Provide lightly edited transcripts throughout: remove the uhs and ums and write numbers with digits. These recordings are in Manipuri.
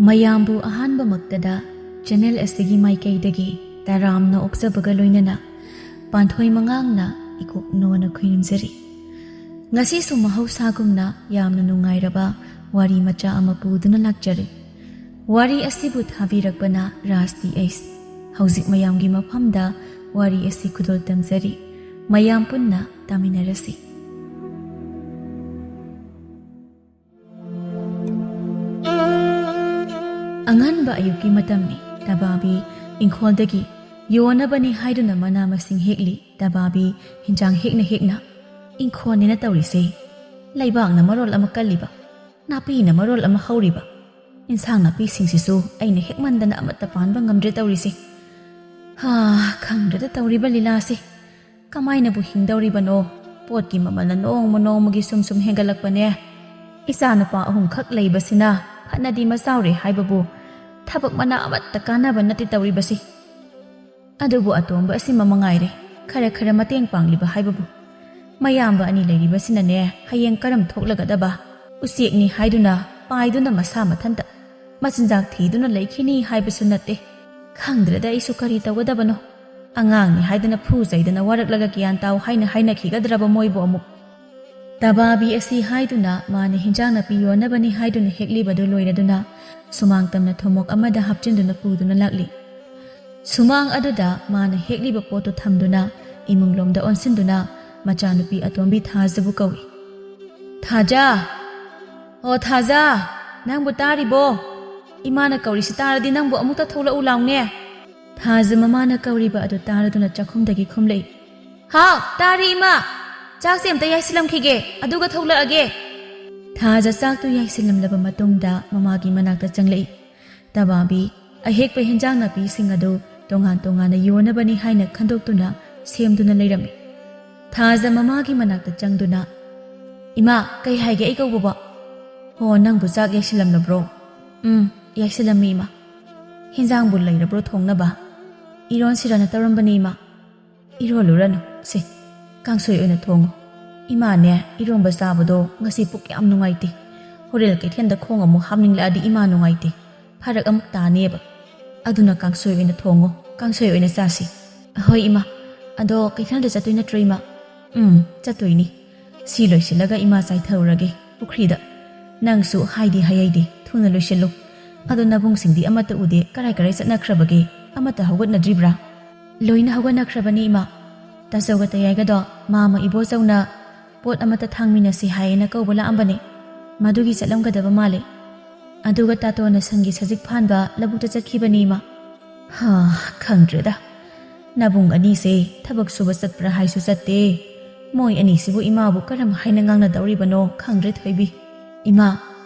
ꯃꯌꯥꯝꯕꯨ ꯑꯍꯥꯟꯕꯃꯛꯇꯗ ꯆꯦꯅꯦꯜ ꯑꯁꯤꯒꯤ ꯃꯥꯏꯀꯩꯗꯒꯤ ꯇꯔꯥꯝꯅ ꯑꯣꯛꯆꯕꯒ ꯂꯣꯏꯅꯅ ꯄꯥꯟꯊꯣꯏ ꯃꯉꯥꯡꯅ ꯏꯀꯣꯛꯅꯣꯅ ꯈꯨꯔꯨꯝꯖꯔꯤ꯫ ꯉꯁꯤꯁꯨ ꯃꯍꯧꯁꯥꯒꯨꯝꯅ ꯌꯥꯝꯅ ꯅꯨꯡꯉꯥꯏꯔꯕ ꯋꯥꯔꯤ ꯃꯆꯥ ꯑꯃ ꯄꯨꯗꯨꯅ ꯂꯥꯛꯆꯔꯤ꯫ ꯋꯥꯔꯤ ꯑꯁꯤꯕꯨ ꯊꯥꯕꯤꯔꯛꯄꯅ ꯔꯥꯖ ꯑꯩꯁ꯫ ꯍꯧꯖꯤꯛ ꯃꯌꯥꯝꯒꯤ ꯃꯐꯝꯗ ꯋꯥꯔꯤ ꯑꯁꯤ ꯈꯨꯗꯣꯜ ꯇꯝꯖꯔꯤ꯫ ꯃꯌꯥꯝ ꯄꯨꯟꯅ ꯇꯥꯃꯤꯟꯅꯔꯁꯤ꯫ ꯑꯉꯟꯕ ꯑꯌꯨꯛꯀꯤ ꯃꯇꯝꯅꯤ꯫ ꯇꯕꯥꯕꯤ ꯏꯪꯈꯣꯜꯗꯒꯤ ꯌꯣꯟꯅꯕꯅꯤ ꯍꯥꯏꯗꯨꯅ ꯃꯅꯥ ꯃꯁꯤꯡ ꯍꯦꯛꯂꯤ꯫ ꯇꯕꯥꯕꯤ ꯍꯤꯟꯖꯥꯡ ꯍꯦꯛꯅ ꯏꯪꯈꯣꯜꯅꯦꯅ ꯇꯧꯔꯤꯁꯦ ꯂꯩꯕꯥꯛꯅ ꯃꯔꯣꯜ ꯑꯃ ꯀꯜꯂꯤꯕ, ꯅꯥꯄꯤꯅ ꯃꯔꯣꯜ ꯑꯃ ꯍꯧꯔꯤꯕ, ꯏꯟꯁꯥꯡ ꯅꯥꯄꯤꯁꯤꯡꯁꯤꯁꯨ ꯑꯩꯅ ꯍꯦꯛꯃꯟꯗꯅ ꯑꯃꯠꯇ ꯄꯥꯟꯕ ꯉꯝꯗ꯭ꯔꯦ ꯇꯧꯔꯤꯁꯦ꯫ ꯈꯪꯗ꯭ꯔꯦꯗ ꯇꯧꯔꯤꯕ ꯂꯤꯂꯥꯁꯦ ꯀꯃꯥꯏꯅꯕꯨ ꯍꯤꯡꯗꯧꯔꯤꯕꯅꯣ? ꯄꯣꯠꯀꯤ ꯃꯃꯜꯅ ꯅꯣꯡꯃꯒꯤ ꯁꯨꯝ ꯍꯦꯟꯒꯠꯂꯛꯄꯅꯦ꯫ ꯏꯆꯥꯅꯨꯄꯥ 3 ꯈꯛ ꯂꯩꯕꯁꯤꯅ ꯐꯅꯗꯤ ꯃꯆꯥꯎꯔꯦ ꯍꯥꯏꯕꯕꯨ ꯊꯕꯛ ꯃꯅꯥ ꯑꯃꯠꯇ ꯀꯥꯟꯅꯕ ꯅꯠꯇꯦ ꯇꯧꯔꯤꯕꯁꯤ꯫ ꯑꯗꯨꯕꯨ ꯑꯇꯣꯝꯕ ꯑꯁꯤꯃ ꯃꯉꯥꯏꯔꯦ ꯈꯔ ꯃꯇꯦꯡ ꯄꯥꯡꯂꯤꯕ ꯍꯥꯏꯕꯕꯨ꯫ ꯃꯌꯥꯝꯕ ꯑꯅꯤ ꯂꯩꯔꯤꯕꯁꯤꯅꯅꯦ ꯍꯌꯦꯡ ꯀꯔꯝ ꯊꯣꯛꯂꯒꯗꯕ ꯎꯆꯦꯛꯅꯤ ꯍꯥꯏꯗꯨꯅ ꯄꯥꯏꯗꯨꯅ ꯃꯁꯥ ꯃꯊꯟꯇ ꯃꯆꯤꯟꯖꯥꯛ ꯊꯤꯗꯨꯅ ꯂꯩꯈꯤꯅꯤ ꯍꯥꯏꯕꯁꯨ ꯅꯠꯇꯦ꯫ ꯈꯪꯗ꯭ꯔꯦꯗ ꯑꯩꯁꯨ ꯀꯔꯤ ꯇꯧꯒꯗꯕꯅꯣ꯫ ꯑꯉꯥꯡꯅꯤ ꯍꯥꯏꯗꯅ ꯐꯨ ꯆꯩꯗꯅ ꯋꯥꯔꯛꯂꯒ ꯒ꯭ꯌꯥꯟ ꯇꯥꯎ ꯍꯥꯏꯅ ꯍꯥꯏꯅꯈꯤꯒꯗ꯭ꯔꯕ ꯃꯣꯏꯕꯨ ꯑꯃꯨꯛ꯫ ꯇꯕꯥꯕꯤ ꯑꯁꯤ ꯍꯥꯏꯗꯨꯅ ꯃꯥꯅ ꯍꯤꯟꯖꯥꯡ ꯅꯥꯄꯤ ꯌꯣꯟꯅꯕꯅꯤ ꯍꯥꯏꯗꯨꯅ ꯍꯦꯛꯂꯤꯕꯗꯨ ꯂꯣꯏꯔꯗꯨꯅ ꯁꯨꯃꯥꯡ ꯇꯝꯅ ꯊꯨꯝꯃꯣꯛ ꯑꯃꯗ ꯍꯥꯞꯆꯤꯟꯗꯨꯅ ꯄꯨꯗꯨꯅ ꯂꯥꯛꯂꯤ꯫ ꯁꯨꯃꯥꯡ ꯑꯗꯨꯗ ꯃꯥꯅ ꯍꯦꯛꯂꯤꯕ ꯄꯣꯠꯇꯨ ꯊꯝꯗꯨꯅ ꯏꯃꯨꯡꯂꯣꯝꯗ ꯑꯣꯟꯁꯤꯟꯗꯨꯅ ꯃꯆꯥꯅꯨꯄꯤ ꯑꯇꯣꯝꯕꯤ ꯊꯥꯖꯕꯨ ꯀꯧꯏ꯫ ꯊꯥꯖ! ꯑꯣ ꯊꯥꯖ! ꯅꯪꯕꯨ ꯇꯥꯔꯤꯕꯣ? ꯏꯃꯥꯅ ꯀꯧꯔꯤꯁꯤ ꯇꯥꯔꯗꯤ ꯅꯪꯕꯨ ꯑꯃꯨꯛꯇ ꯊꯣꯛꯂꯛꯎ ꯂꯥꯎꯅꯦ꯫ ꯊꯥꯖ ꯃꯃꯥꯅ ꯀꯧꯔꯤꯕ ꯑꯗꯨ ꯇꯥꯔꯗꯨꯅ ꯆꯥꯛꯈꯨꯝꯗꯒꯤ ꯈꯨꯝꯂꯛꯏ꯫ ꯍꯥꯎ ꯇꯥꯔꯤ ꯏꯃꯥ, ꯆꯥꯛꯁꯦ ꯑꯝꯇ ꯌꯥꯏꯁꯤꯜꯂꯝꯈꯤꯒꯦ ꯑꯗꯨꯒ ꯊꯣꯛꯂꯛꯑꯒꯦ꯫ ꯊꯥꯖ ꯆꯥꯛꯇꯨ ꯌꯥꯏꯁꯤꯜꯂꯝꯂꯕ ꯃꯇꯨꯡꯗ ꯃꯃꯥꯒꯤ ꯃꯅꯥꯛꯇ ꯆꯪꯂꯛꯏ꯫ ꯇꯕꯥꯕꯤ ꯑꯍꯦꯛꯄ ꯍꯤꯟꯖꯥꯡ ꯅꯥꯄꯤꯁꯤꯡ ꯑꯗꯨ ꯇꯣꯉꯥꯟꯅ ꯌꯣꯟꯅꯕꯅꯤ ꯍꯥꯏꯅ ꯈꯟꯗꯣꯛꯇꯨꯅ ꯁꯦꯝꯗꯨꯅ ꯂꯩꯔꯝꯃꯤ꯫ ꯊꯥꯖ ꯃꯃꯥꯒꯤ ꯃꯅꯥꯛꯇ ꯆꯪꯗꯨꯅ, ꯏꯃꯥ ꯀꯩ ꯍꯥꯏꯒꯦ ꯑꯩ ꯀꯧꯕꯕꯣ? ꯍꯣ ꯅꯪꯕꯨ ꯆꯥꯛ ꯌꯥꯏꯁꯤꯜꯂꯝꯂꯕ꯭ꯔꯣ? ꯌꯥꯏꯁꯤꯜꯂꯝꯃꯤ ꯏꯃꯥ꯫ ꯍꯤꯟꯖꯥꯡꯕꯨ ꯂꯩꯔꯕ꯭ꯔꯣ ꯊꯣꯡꯅꯕ? ꯏꯔꯣꯟꯁꯤꯔꯅ ꯇꯧꯔꯝꯕꯅꯤ ꯏꯃꯥ꯫ ꯏꯔꯣꯜꯂꯨꯔꯅꯨ, ꯁꯦ ꯀꯥꯡꯁꯣꯏ ꯑꯣꯏꯅ ꯊꯣꯡꯉꯨ꯫ ꯏꯃꯥꯅꯦ ꯏꯔꯣꯝꯕ ꯆꯥꯕꯗꯣ ꯉꯁꯤ ꯄꯨꯛ ꯌꯥꯝ ꯅꯨꯡꯉꯥꯏꯇꯦ꯫ ꯍꯣꯔꯦꯟ ꯀꯩꯊꯦꯜꯗ ꯈꯣꯡ ꯑꯃꯨꯛ ꯍꯥꯞꯅꯤꯡꯂꯛꯑꯗꯤ ꯏꯃꯥ ꯅꯨꯡꯉꯥꯏꯇꯦ, ꯐꯔꯛ ꯑꯃꯨꯛ ꯇꯥꯅꯦꯕ꯫ ꯑꯗꯨꯅ ꯀꯥꯡꯁꯣꯏ ꯑꯣꯏꯅ ꯊꯣꯡꯉꯣ, ꯀꯥꯡꯁꯣꯏ ꯑꯣꯏꯅ ꯆꯥꯁꯤ꯫ ꯍꯣꯏ ꯏꯃꯥ, ꯑꯗꯣ ꯀꯩꯊꯦꯜꯗ ꯆꯠꯇꯣꯏ ꯅꯠꯇ꯭ꯔꯣ ꯏꯃꯥ? ꯆꯠꯇꯣꯏꯅꯤ꯫ ꯁꯤ ꯂꯣꯏꯁꯤꯜꯂꯒ ꯏꯃꯥ ꯆꯥꯏꯊꯔꯨꯔꯒꯦ ꯄꯨꯈ꯭ꯔꯤꯗ꯫ ꯅꯪꯁꯨ ꯍꯥꯏꯗꯤ ꯍꯥꯏꯗꯦ ꯊꯨꯅ ꯂꯣꯏꯁꯤꯜꯂꯨ꯫ ꯑꯗꯣ ꯅꯕꯨꯡꯁꯤꯡꯗꯤ ꯑꯃꯠꯇ ꯎꯗꯦ, ꯀꯔꯥꯏ ꯆꯠꯅꯈ꯭ꯔꯕꯒꯦ? ꯑꯃꯠꯇ ꯍꯧꯒꯠꯅꯗ꯭ꯔꯤꯕ꯭ꯔꯥ? ꯂꯣꯏꯅ ꯍꯧꯒꯠꯅꯈ꯭ꯔꯕꯅꯤ ꯏꯃꯥ꯫ ꯇꯥꯆꯧꯒ ꯇꯌꯥꯏꯒꯗꯣ ꯃꯥꯃ ꯏꯕꯣꯆꯧꯅ ꯄꯣꯠ ꯑꯃꯠꯇ ꯊꯥꯡꯃꯤꯟꯅꯁꯤ ꯍꯥꯏꯌꯦꯅ ꯀꯧꯕ ꯂꯥꯛꯑꯝꯕꯅꯦ, ꯃꯗꯨꯒꯤ ꯆꯠꯂꯝꯒꯗꯕ ꯃꯥꯜꯂꯦ꯫ ꯑꯗꯨꯒ ꯇꯥꯇꯣꯟꯅ ꯁꯟꯒꯤ ꯁꯖꯤꯛ ꯐꯥꯟꯕ ꯂꯧꯕꯨꯛꯇ ꯆꯠꯈꯤꯕꯅꯤ ꯏꯃꯥ꯫ ꯈꯪꯗ꯭ꯔꯦꯗ, ꯅꯕꯨꯡ ꯑꯅꯤꯁꯦ ꯊꯕꯛ ꯁꯨꯕ ꯆꯠꯄ꯭ꯔꯥ ꯍꯥꯏꯁꯨ ꯆꯠꯇꯦ꯫ ꯃꯣꯏ ꯑꯅꯤꯁꯤꯕꯨ ꯏꯃꯥꯕꯨ ꯀꯔꯝ ꯍꯥꯏꯅ ꯉꯥꯡꯅꯗꯧꯔꯤꯕꯅꯣ ꯈꯪꯗ꯭ꯔꯦ ꯊꯣꯏꯕꯤ꯫ ꯏꯃꯥ,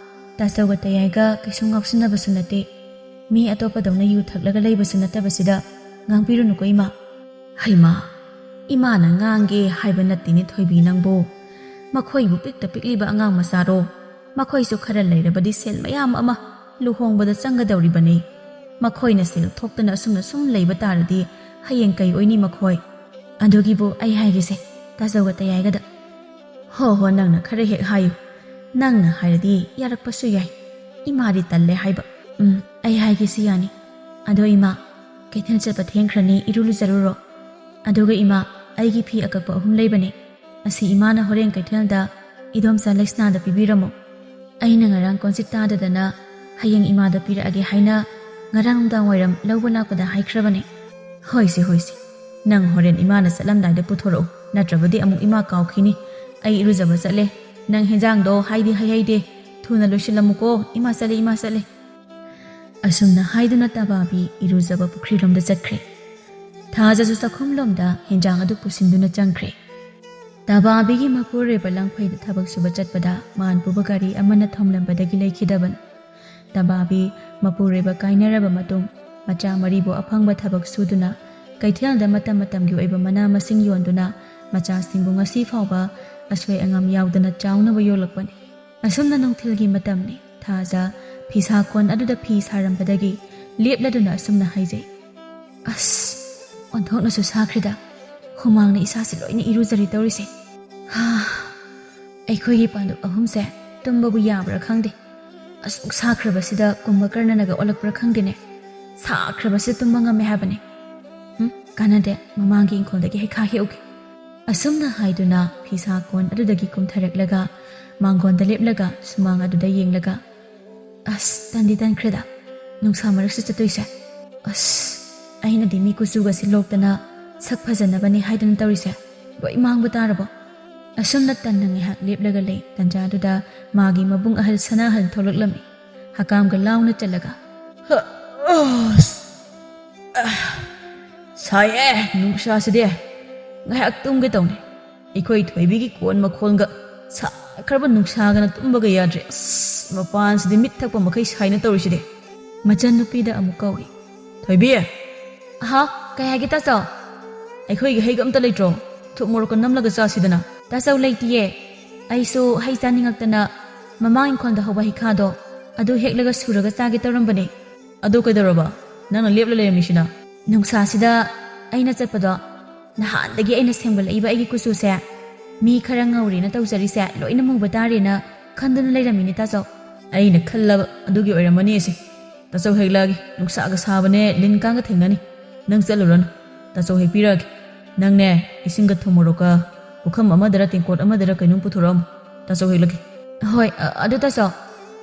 ꯇꯥꯆꯧꯒ ꯇꯌꯥꯏꯒ ꯀꯩꯁꯨ ꯉꯥꯎꯁꯤꯟꯅꯕꯁꯨ ꯅꯠꯇꯦ, ꯃꯤ ꯑꯇꯣꯞꯄꯗꯧꯅ ꯌꯨ ꯊꯛꯂꯒ ꯂꯩꯕꯁꯨ ꯅꯠꯇꯕꯁꯤꯗ ꯉꯥꯡꯕꯤꯔꯨꯅꯨꯀꯣ ꯏꯃꯥ꯫ ꯍꯩꯃꯥ, ꯏꯃꯥꯅ ꯉꯥꯡꯒꯦ ꯍꯥꯏꯕ ꯅꯠꯇꯦꯅꯦ ꯊꯣꯏꯕꯤ ꯅꯪꯕꯨ꯫ ꯃꯈꯣꯏꯕꯨ ꯄꯤꯛꯇ ꯄꯤꯛꯂꯤꯕ ꯑꯉꯥꯡ ꯃꯆꯥꯔꯣ? ꯃꯈꯣꯏꯁꯨ ꯈꯔ ꯂꯩꯔꯕꯗꯤ ꯁꯦꯜ ꯃꯌꯥꯝ ꯑꯃ ꯂꯨꯍꯣꯡꯕꯗ ꯆꯪꯒꯗꯧꯔꯤꯕꯅꯤ꯫ ꯃꯈꯣꯏꯅ ꯁꯦꯜ ꯊꯣꯛꯇꯅ ꯑꯁꯨꯝꯅ ꯁꯨꯝ ꯂꯩꯕ ꯇꯥꯔꯗꯤ ꯍꯌꯦꯡ ꯀꯩ ꯑꯣꯏꯅꯤ ꯃꯈꯣꯏ? ꯑꯗꯨꯒꯤꯕꯨ ꯑꯩ ꯍꯥꯏꯒꯦꯁꯦ ꯇꯥꯆꯧꯒ ꯇꯌꯥꯏꯒꯗ꯫ ꯍꯣ ꯅꯪꯅ ꯈꯔ ꯍꯦꯛ ꯍꯥꯏꯌꯨ꯫ ꯅꯪꯅ ꯍꯥꯏꯔꯗꯤ ꯌꯥꯔꯛꯄꯁꯨ ꯌꯥꯏ, ꯏꯃꯥꯗꯤ ꯇꯜꯂꯦ ꯍꯥꯏꯕ꯫ ꯑꯩ ꯍꯥꯏꯒꯦꯁꯤ ꯌꯥꯅꯤ꯫ ꯑꯗꯣ ꯏꯃꯥ, ꯀꯩꯊꯦꯜ ꯆꯠꯄ ꯊꯦꯡꯈ꯭ꯔꯅꯤ, ꯏꯔꯨ ꯂꯨꯖꯔꯨꯔꯣ꯫ ꯑꯗꯨꯒ ꯏꯃꯥ, ꯑꯩꯒꯤ ꯐꯤ ꯑꯀꯛꯄ 3 ꯂꯩꯕꯅꯦ, ꯑꯁꯤ ꯏꯃꯥꯅ ꯍꯣꯔꯦꯟ ꯀꯩꯊꯦꯜꯗ ꯏꯗꯣꯝꯆꯥ ꯂꯩꯁꯅꯥꯗ ꯄꯤꯕꯤꯔꯝꯃꯣ꯫ ꯑꯩꯅ ꯉꯔꯥꯡ ꯀꯣꯟꯆꯤꯠ ꯇꯥꯗꯗꯅ ꯍꯌꯦꯡ ꯏꯃꯥꯗ ꯄꯤꯔꯛꯑꯒꯦ ꯍꯥꯏꯅ ꯉꯔꯥꯡ ꯅꯨꯡꯗꯥꯡ ꯋꯥꯏꯔꯝ ꯂꯧꯕ ꯂꯥꯛꯄꯗ ꯍꯥꯏꯈ꯭ꯔꯕꯅꯦ꯫ ꯍꯣꯏꯁꯦ ꯅꯪ ꯍꯣꯔꯦꯟ ꯏꯃꯥꯅ ꯆꯠꯂꯝꯗꯥꯏꯗ ꯄꯨꯊꯣꯔꯛꯎ, ꯅꯠꯇ꯭ꯔꯕꯗꯤ ꯑꯃꯨꯛ ꯏꯃꯥ ꯀꯥꯎꯈꯤꯅꯤ꯫ ꯑꯩ ꯏꯔꯨꯖꯕ ꯆꯠꯂꯦ, ꯅꯪ ꯍꯦꯟꯖꯥꯡꯗꯣ ꯍꯥꯏꯗꯤ ꯍꯩꯍꯩꯗꯦ, ꯊꯨꯅ ꯂꯣꯏꯁꯤꯜꯂꯝꯃꯨꯀꯣ꯫ ꯏꯃꯥ ꯆꯠꯂꯦ꯫ ꯑꯁꯨꯝꯅ ꯍꯥꯏꯗꯨꯅ ꯇꯕꯥꯕꯤ ꯏꯔꯨꯖꯕ ꯄꯨꯈ꯭ꯔꯤꯂꯣꯝꯗ ꯆꯠꯈ꯭ꯔꯦ꯫ ꯊꯥꯖꯁꯨ ꯆꯥꯛꯈꯨꯝꯂꯣꯝꯗ ꯍꯦꯟꯖꯥꯡ ꯑꯗꯨ ꯄꯨꯁꯤꯟꯗꯨꯅ ꯆꯪꯈ꯭ꯔꯦ꯫ ꯇꯕꯥꯕꯤꯒꯤ ꯃꯄꯨꯔꯣꯏꯕ ꯂꯪꯐꯩꯗ ꯊꯕꯛ ꯁꯨꯕ ꯆꯠꯄꯗ ꯃꯥꯟ ꯄꯨꯕ ꯒꯥꯔꯤ ꯑꯃꯅ ꯊꯣꯝꯂꯝꯕꯗꯒꯤ ꯂꯩꯈꯤꯗꯕꯅꯤ꯫ ꯇꯕꯥꯕꯤ ꯃꯄꯨꯔꯣꯏꯕ ꯀꯥꯏꯅꯔꯕ ꯃꯇꯨꯡ ꯃꯆꯥ 4ꯕꯨ ꯑꯐꯪꯕ ꯊꯕꯛ ꯁꯨꯗꯨꯅ ꯀꯩꯊꯦꯜꯗ ꯃꯇꯝꯒꯤ ꯑꯣꯏꯕ ꯃꯅꯥ ꯃꯁꯤꯡ ꯌꯣꯟꯗꯨꯅ ꯃꯆꯥꯁꯤꯡꯕꯨ ꯉꯁꯤ ꯐꯥꯎꯕ ꯑꯁꯣꯏ ꯑꯉꯥꯝ ꯌꯥꯎꯗꯅ ꯆꯥꯎꯅꯕ ꯌꯣꯛꯂꯛꯄꯅꯤ꯫ ꯑꯁꯨꯝꯅ ꯅꯨꯡꯊꯤꯜꯒꯤ ꯃꯇꯝꯅꯤ꯫ ꯊꯥꯖ ꯐꯤꯁꯥꯀꯣꯟ ꯑꯗꯨꯗ ꯐꯤ ꯁꯥꯔꯝꯕꯗꯒꯤ ꯂꯦꯞꯂꯗꯨꯅ ꯑꯁꯨꯝꯅ ꯍꯥꯏꯖꯩ꯫ ꯑꯁ, ꯑꯣꯟꯊꯣꯛꯅꯁꯨ ꯁꯥꯈ꯭ꯔꯤꯗ, ꯍꯨꯃꯥꯡꯅ ꯏꯁꯥꯁꯦ ꯂꯣꯏꯅ ꯏꯔꯨꯖꯔꯤ ꯇꯧꯔꯤꯁꯦ꯫ ꯑꯩꯈꯣꯏꯒꯤ ꯄꯥꯟꯗꯨꯞ 3ꯁꯦ ꯇꯨꯝꯕꯕꯨ ꯌꯥꯕ꯭ꯔꯥ ꯈꯪꯗꯦ꯫ ꯑꯁꯨꯛ ꯁꯥꯈ꯭ꯔꯕꯁꯤꯗ ꯀꯨꯝꯚꯀꯔꯅꯅꯒ ꯑꯣꯜꯂꯛꯄ꯭ꯔꯥ ꯈꯪꯗꯦꯅꯦ ꯁꯥꯈ꯭ꯔꯕꯁꯤꯗ ꯇꯨꯝꯕ ꯉꯝꯃꯦ ꯍꯥꯏꯕꯅꯦ ꯀꯥꯟꯅꯗꯦ ꯃꯃꯥꯡꯒꯤ ꯏꯪꯈꯣꯜꯗꯒꯤ ꯍꯩꯈꯥ ꯍꯦꯛꯎꯒꯦ ꯑꯁꯨꯝꯅ ꯍꯥꯏꯗꯨꯅ ꯐꯤꯁꯥ ꯀꯣꯟ ꯑꯗꯨꯗꯒꯤ ꯀꯨꯝꯊꯔꯛꯂꯒ ꯃꯥꯡꯒꯣꯟꯗ ꯂꯦꯞꯂꯒ ꯁꯨꯃꯥꯡ ꯑꯗꯨꯗ ꯌꯦꯡꯂꯒ ꯑꯁ ꯇꯟꯗꯤ ꯇꯟꯈ꯭ꯔꯦꯗ ꯅꯨꯡꯁꯥ ꯃꯔꯛꯁꯤ ꯆꯠꯇꯣꯏꯁꯦ ꯑꯁ ꯑꯩꯅꯗꯤ ꯃꯤ ꯀꯨꯆꯨꯒꯁꯤ ꯂꯣꯛꯇꯅ ꯁꯛ ꯐꯖꯅꯕꯅꯤ ꯍꯥꯏꯗꯅ ꯇꯧꯔꯤꯁꯦ ꯂꯣꯏ ꯃꯥꯡꯕ ꯇꯥꯔꯕꯣ ꯑꯁꯨꯝꯅ ꯇꯟꯅ ꯉꯥꯏꯍꯥꯛ ꯂꯦꯞꯂꯒ ꯂꯩ ꯇꯟꯖꯥꯗꯨꯗ ꯃꯥꯒꯤ ꯃꯕꯨꯡ ꯑꯍꯜ ꯁꯅꯥꯍꯜ ꯊꯣꯛꯂꯛꯂꯝꯃꯤ ꯍꯀꯥꯝꯒ ꯂꯥꯎꯅ ꯆꯠꯂꯒ ꯁꯥꯏꯌꯦ ꯅꯨꯡꯁꯥꯁꯤꯗꯤ ꯉꯥꯏꯍꯥꯛ ꯇꯨꯝꯒꯦ ꯇꯧꯅꯤ ꯑꯩꯈꯣꯏ ꯊꯣꯏꯕꯤꯒꯤ ꯀꯣꯟ ꯃꯈꯣꯜꯒ ꯁꯥꯈ꯭ꯔꯕ ꯅꯨꯡꯁꯥꯒꯅ ꯇꯨꯝꯕꯒ ꯌꯥꯗ꯭ꯔꯦ ꯑꯁ ꯃꯄꯥꯟꯁꯤꯗꯤ ꯃꯤꯠ ꯊꯛꯄ ꯃꯈꯩ ꯁꯥꯏꯅ ꯇꯧꯔꯤꯁꯤꯗꯤ ꯃꯆꯟꯅꯨꯄꯤꯗ ꯑꯃꯨꯛ ꯀꯧꯏ ꯊꯣꯏꯕꯤ ꯑꯍꯥ ꯀꯩ ꯍꯥꯏꯒꯦ ꯇꯥꯆꯧ ꯑꯩꯈꯣꯏꯒꯤ ꯍꯩꯒ ꯑꯝꯇ ꯂꯩꯇ꯭ꯔꯣ ꯊꯨꯝ ꯃꯣꯔꯣꯛꯀ ꯅꯝꯂꯒ ꯆꯥꯁꯤꯗꯅ ꯇꯥꯆꯧ ꯂꯩꯇꯤꯌꯦ ꯑꯩꯁꯨ ꯍꯩ ꯆꯥꯅꯤꯡꯉꯛꯇꯅ ꯃꯃꯥꯡ ꯏꯪꯈꯣꯜꯗ ꯍꯧꯕ ꯍꯩꯈꯥꯗꯣ ꯑꯗꯨ ꯍꯦꯛꯂꯒ ꯁꯨꯔꯒ ꯆꯥꯒꯦ ꯇꯧꯔꯝꯕꯅꯦ ꯑꯗꯨ ꯀꯩꯗꯧꯔꯕ ꯅꯪꯅ ꯂꯦꯞꯂ ꯂꯩꯔꯝꯃꯤꯁꯤꯅ ꯅꯨꯡꯁꯥꯁꯤꯗ ꯑꯩꯅ ꯆꯠꯄꯗꯣ ꯅꯍꯥꯟꯗꯒꯤ ꯑꯩꯅ ꯁꯦꯝꯒꯠꯂꯛꯏꯕ ꯑꯩꯒꯤ ꯀꯨꯆꯨꯁꯦ ꯃꯤ ꯈꯔ ꯉꯧꯔꯦꯅ ꯇꯧꯖꯔꯤꯁꯦ ꯂꯣꯏꯅ ꯃꯨꯕ ꯇꯥꯔꯦꯅ ꯈꯟꯗꯨꯅ ꯂꯩꯔꯝꯃꯤꯅꯦ ꯇꯥꯆꯧ ꯑꯩꯅ ꯈꯜꯂꯕ ꯑꯗꯨꯒꯤ ꯑꯣꯏꯔꯝꯃꯅꯤ ꯑꯁꯤ ꯇꯥꯆꯧ ꯍꯦꯛꯂꯛꯑꯒꯦ ꯅꯨꯡꯁꯥꯒ ꯁꯥꯕꯅꯦ ꯂꯤꯟ ꯀꯥꯡꯒ ꯊꯦꯡꯅꯅꯤ ꯅꯪ ꯆꯠꯂꯨꯔꯅꯨ ꯇꯥꯆꯧ ꯍꯦꯛꯄꯤꯔꯛꯑꯒꯦ ꯅꯪꯅꯦ ꯏꯁꯤꯡꯒ ꯊꯨꯝ ꯃꯣꯔꯣꯛꯀ ꯄꯨꯈꯝ ꯑꯃꯗꯔ ꯇꯦꯡꯀꯣꯠ ꯑꯃꯗꯔ ꯀꯩꯅꯣꯝ ꯄꯨꯊꯣꯔꯛꯑꯝꯃꯨ ꯇꯥꯆꯧ ꯍꯦꯛꯂꯛꯀꯦ ꯍꯣꯏ ꯑꯗꯨ ꯇꯥꯆꯧ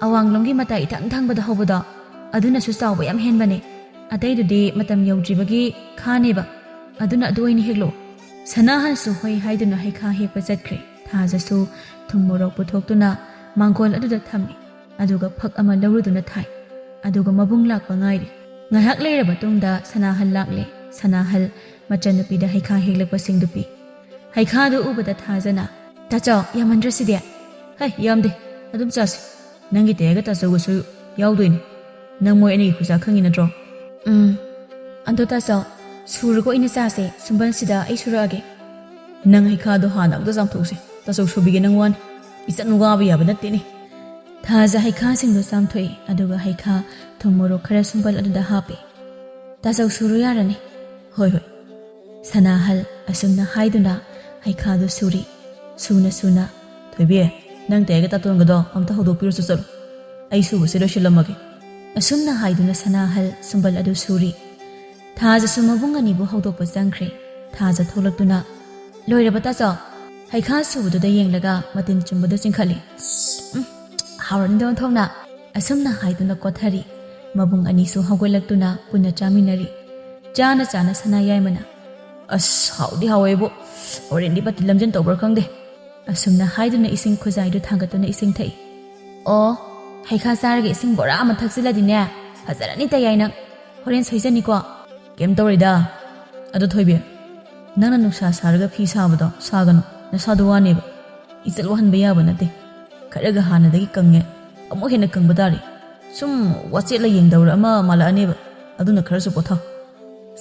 ꯑꯋꯥꯡꯂꯣꯝꯒꯤ ꯃꯇꯥꯏ ꯏꯊꯪ ꯊꯪꯕꯗ ꯍꯧꯕꯗꯣ ꯑꯗꯨꯅꯁꯨ ꯆꯥꯎꯕ ꯌꯥꯝ ꯍꯦꯟꯕꯅꯦ ꯑꯇꯩꯗꯨꯗꯤ ꯃꯇꯝ ꯌꯧꯗ꯭ꯔꯤꯕꯒꯤ ꯈꯥꯅꯦꯕ ꯑꯗꯨꯅ ꯑꯗꯨ ꯑꯣꯏꯅ ꯍꯦꯛꯂꯛꯑꯣ ꯁꯅꯥꯍꯜꯁꯨ ꯍꯣꯏ ꯍꯥꯏꯗꯨꯅ ꯍꯩꯈꯥ ꯍꯦꯛꯄ ꯆꯠꯈ꯭ꯔꯦ ꯊꯥꯖꯁꯨ ꯊꯨꯝ ꯃꯣꯔꯣꯛ ꯄꯨꯊꯣꯛꯇꯨꯅ ꯃꯥꯡꯒꯣꯜ ꯑꯗꯨꯗ ꯊꯝꯃꯤ ꯑꯗꯨꯒ ꯐꯛ ꯑꯃ ꯂꯧꯔꯨꯗꯨꯅ ꯊꯥꯏ ꯑꯗꯨꯒ ꯃꯕꯨꯡ ꯂꯥꯛꯄ ꯉꯥꯏꯔꯤ ꯉꯥꯏꯍꯥꯛ ꯂꯩꯔꯕ ꯃꯇꯨꯡꯗ ꯁꯅꯥꯍꯜ ꯂꯥꯛꯂꯦ ꯁꯅꯥꯍꯜ ꯃꯆꯟꯅꯨꯄꯤꯗ ꯍꯩꯈꯥ ꯍꯦꯛꯂꯛꯄꯁꯤꯡꯗꯨ ꯄꯤ ꯍꯩꯈꯥꯗꯨ ꯎꯕꯗ ꯊꯥꯖꯅ ꯇꯥꯆꯧ ꯌꯥꯝꯃꯟꯗ꯭ꯔꯁꯤꯗꯤ ꯍꯩ ꯌꯥꯝꯗꯦ ꯑꯗꯨꯝ ꯆꯥꯁꯤ ꯅꯪꯒꯤ ꯇꯦꯒ ꯇꯥꯆꯧꯒꯁꯨ ꯌꯥꯎꯗꯣꯏꯅꯤ ꯅꯪ ꯃꯣꯏ ꯑꯅꯤꯒꯤ ꯈꯨꯆꯥ ꯈꯪꯉꯤ ꯅꯠꯇ꯭ꯔꯣ ꯑꯗꯣ ꯇꯥꯆꯧ ꯁꯨꯔꯒ ꯑꯣꯏꯅ ꯆꯥꯁꯦ ꯁꯨꯝꯕꯜꯁꯤꯗ ꯑꯩ ꯁꯨꯔꯛꯑꯒꯦ ꯅꯪ ꯍꯩꯈꯥꯗꯣ ꯍꯥꯟꯅ ꯑꯝꯇ ꯆꯥꯝꯊꯣꯛꯁꯦ ꯇꯥꯆꯧ ꯁꯨꯕꯤꯒꯦ ꯅꯪ ꯋꯥꯅꯤ ꯏꯆꯟ ꯋꯥꯕ ꯌꯥꯕ ꯅꯠꯇꯦꯅꯦ ꯊꯥꯖ ꯍꯩꯈꯥꯁꯤꯡꯗꯣ ꯆꯥꯝꯊꯣꯛꯏ ꯑꯗꯨꯒ ꯍꯩꯈꯥ ꯊꯨꯝ ꯃꯣꯔꯣꯛ ꯈꯔ ꯁꯨꯝꯕꯜ ꯑꯗꯨꯗ ꯍꯥꯞꯄꯤ ꯇꯥꯆꯧ ꯁꯨꯔꯨ ꯌꯥꯔꯅꯤ ꯍꯣꯏ ꯍꯣꯏ ꯁꯅꯥꯍꯜ ꯑꯁꯨꯝꯅ ꯍꯥꯏꯗꯨꯅ ꯍꯩꯈꯥꯗꯨ ꯁꯨꯔꯤ ꯁꯨꯅ ꯁꯨꯅ ꯊꯣꯏꯕꯤ ꯅꯪ ꯇꯦꯒ ꯇꯥꯇꯣꯟꯒꯗꯣ ꯑꯝꯇ ꯍꯧꯗꯣꯛꯄꯤꯔꯨꯁꯨ ꯆꯠꯂꯨ ꯑꯩ ꯁꯨꯕꯁꯤ ꯂꯣꯏꯁꯤꯜꯂꯝꯃꯒꯦ ꯑꯁꯨꯝꯅ ꯍꯥꯏꯗꯨꯅ ꯁꯅꯥꯍꯜ ꯁꯨꯝꯕꯜ ꯑꯗꯨ ꯁꯨꯔꯤ ꯊꯥꯖꯁꯨ ꯃꯕꯨꯡ ꯑꯅꯤꯕꯨ ꯍꯧꯗꯣꯛꯄ ꯆꯪꯈ꯭ꯔꯦ ꯊꯥꯖ ꯊꯣꯛꯂꯛꯇꯨꯅ ꯂꯣꯏꯔꯕ ꯇꯥꯆꯧ ꯍꯩꯈꯥ ꯁꯨꯕꯗꯨꯗ ꯌꯦꯡꯂꯒ ꯃꯇꯤꯟ ꯆꯨꯝꯕꯗ ꯆꯤꯡꯈꯠꯂꯤ ꯍꯥꯎꯔꯅꯤꯗ ꯑꯣꯟꯊꯣꯛꯅ ꯑꯁꯨꯝꯅ ꯍꯥꯏꯗꯨꯅ ꯀꯣꯊꯔꯤ ꯃꯕꯨꯡ ꯑꯅꯤꯁꯨ ꯍꯧꯒꯠꯂꯛꯇꯨꯅ ꯄꯨꯟꯅ ꯆꯥꯃꯤꯟꯅꯔꯤ ꯆꯥꯅ ꯆꯥꯅ ꯁꯅꯥ ꯌꯥꯏꯃꯅ ꯑꯁ ꯍꯥꯎꯗꯤ ꯍꯥꯎꯋꯦꯕꯣ ꯍꯣꯔꯦꯟꯗꯤ ꯄꯇꯤ ꯂꯝꯖꯟ ꯇꯧꯕ꯭ꯔꯥ ꯈꯪꯗꯦ ꯑꯁꯨꯝꯅ ꯍꯥꯏꯗꯨꯅ ꯏꯁꯤꯡ ꯈꯨꯖꯥꯏꯗꯨ ꯊꯥꯡꯒꯠꯇꯨꯅ ꯏꯁꯤꯡ ꯊꯛꯏ ꯑꯣ ꯍꯩꯈꯥ ꯆꯥꯔꯒ ꯏꯁꯤꯡ ꯕꯣꯔꯥ ꯑꯃ ꯊꯛꯆꯤꯜꯂꯗꯤꯅꯦ ꯐꯖꯔꯅꯤ ꯇꯌꯥꯏ ꯅꯪ ꯍꯣꯔꯦꯟ ꯁꯣꯏꯖꯅꯤꯀꯣ ꯀꯩꯝ ꯇꯧꯔꯣꯏꯗ ꯑꯗꯣ ꯊꯣꯏꯕꯤ ꯅꯪꯅ ꯅꯨꯡꯁꯥ ꯁꯥꯔꯒ ꯐꯤ ꯁꯥꯕꯗꯣ ꯁꯥꯒꯅꯨ ꯅꯁꯥꯗꯣ ꯋꯥꯅꯦꯕ ꯏꯆꯠ ꯋꯥꯍꯟꯕ ꯌꯥꯕ ꯅꯠꯇꯦ ꯈꯔꯒ ꯍꯥꯟꯅꯗꯒꯤ ꯀꯪꯉꯦ ꯑꯃꯨꯛ ꯍꯦꯟꯅ ꯀꯪꯕ ꯇꯥꯔꯦ ꯁꯨꯝ ꯋꯥꯆꯦꯠꯂ ꯌꯦꯡꯗꯧꯔ ꯑꯃ ꯃꯥꯜꯂꯛꯑꯅꯦꯕ ꯑꯗꯨꯅ ꯈꯔꯁꯨ ꯄꯣꯊꯥꯎ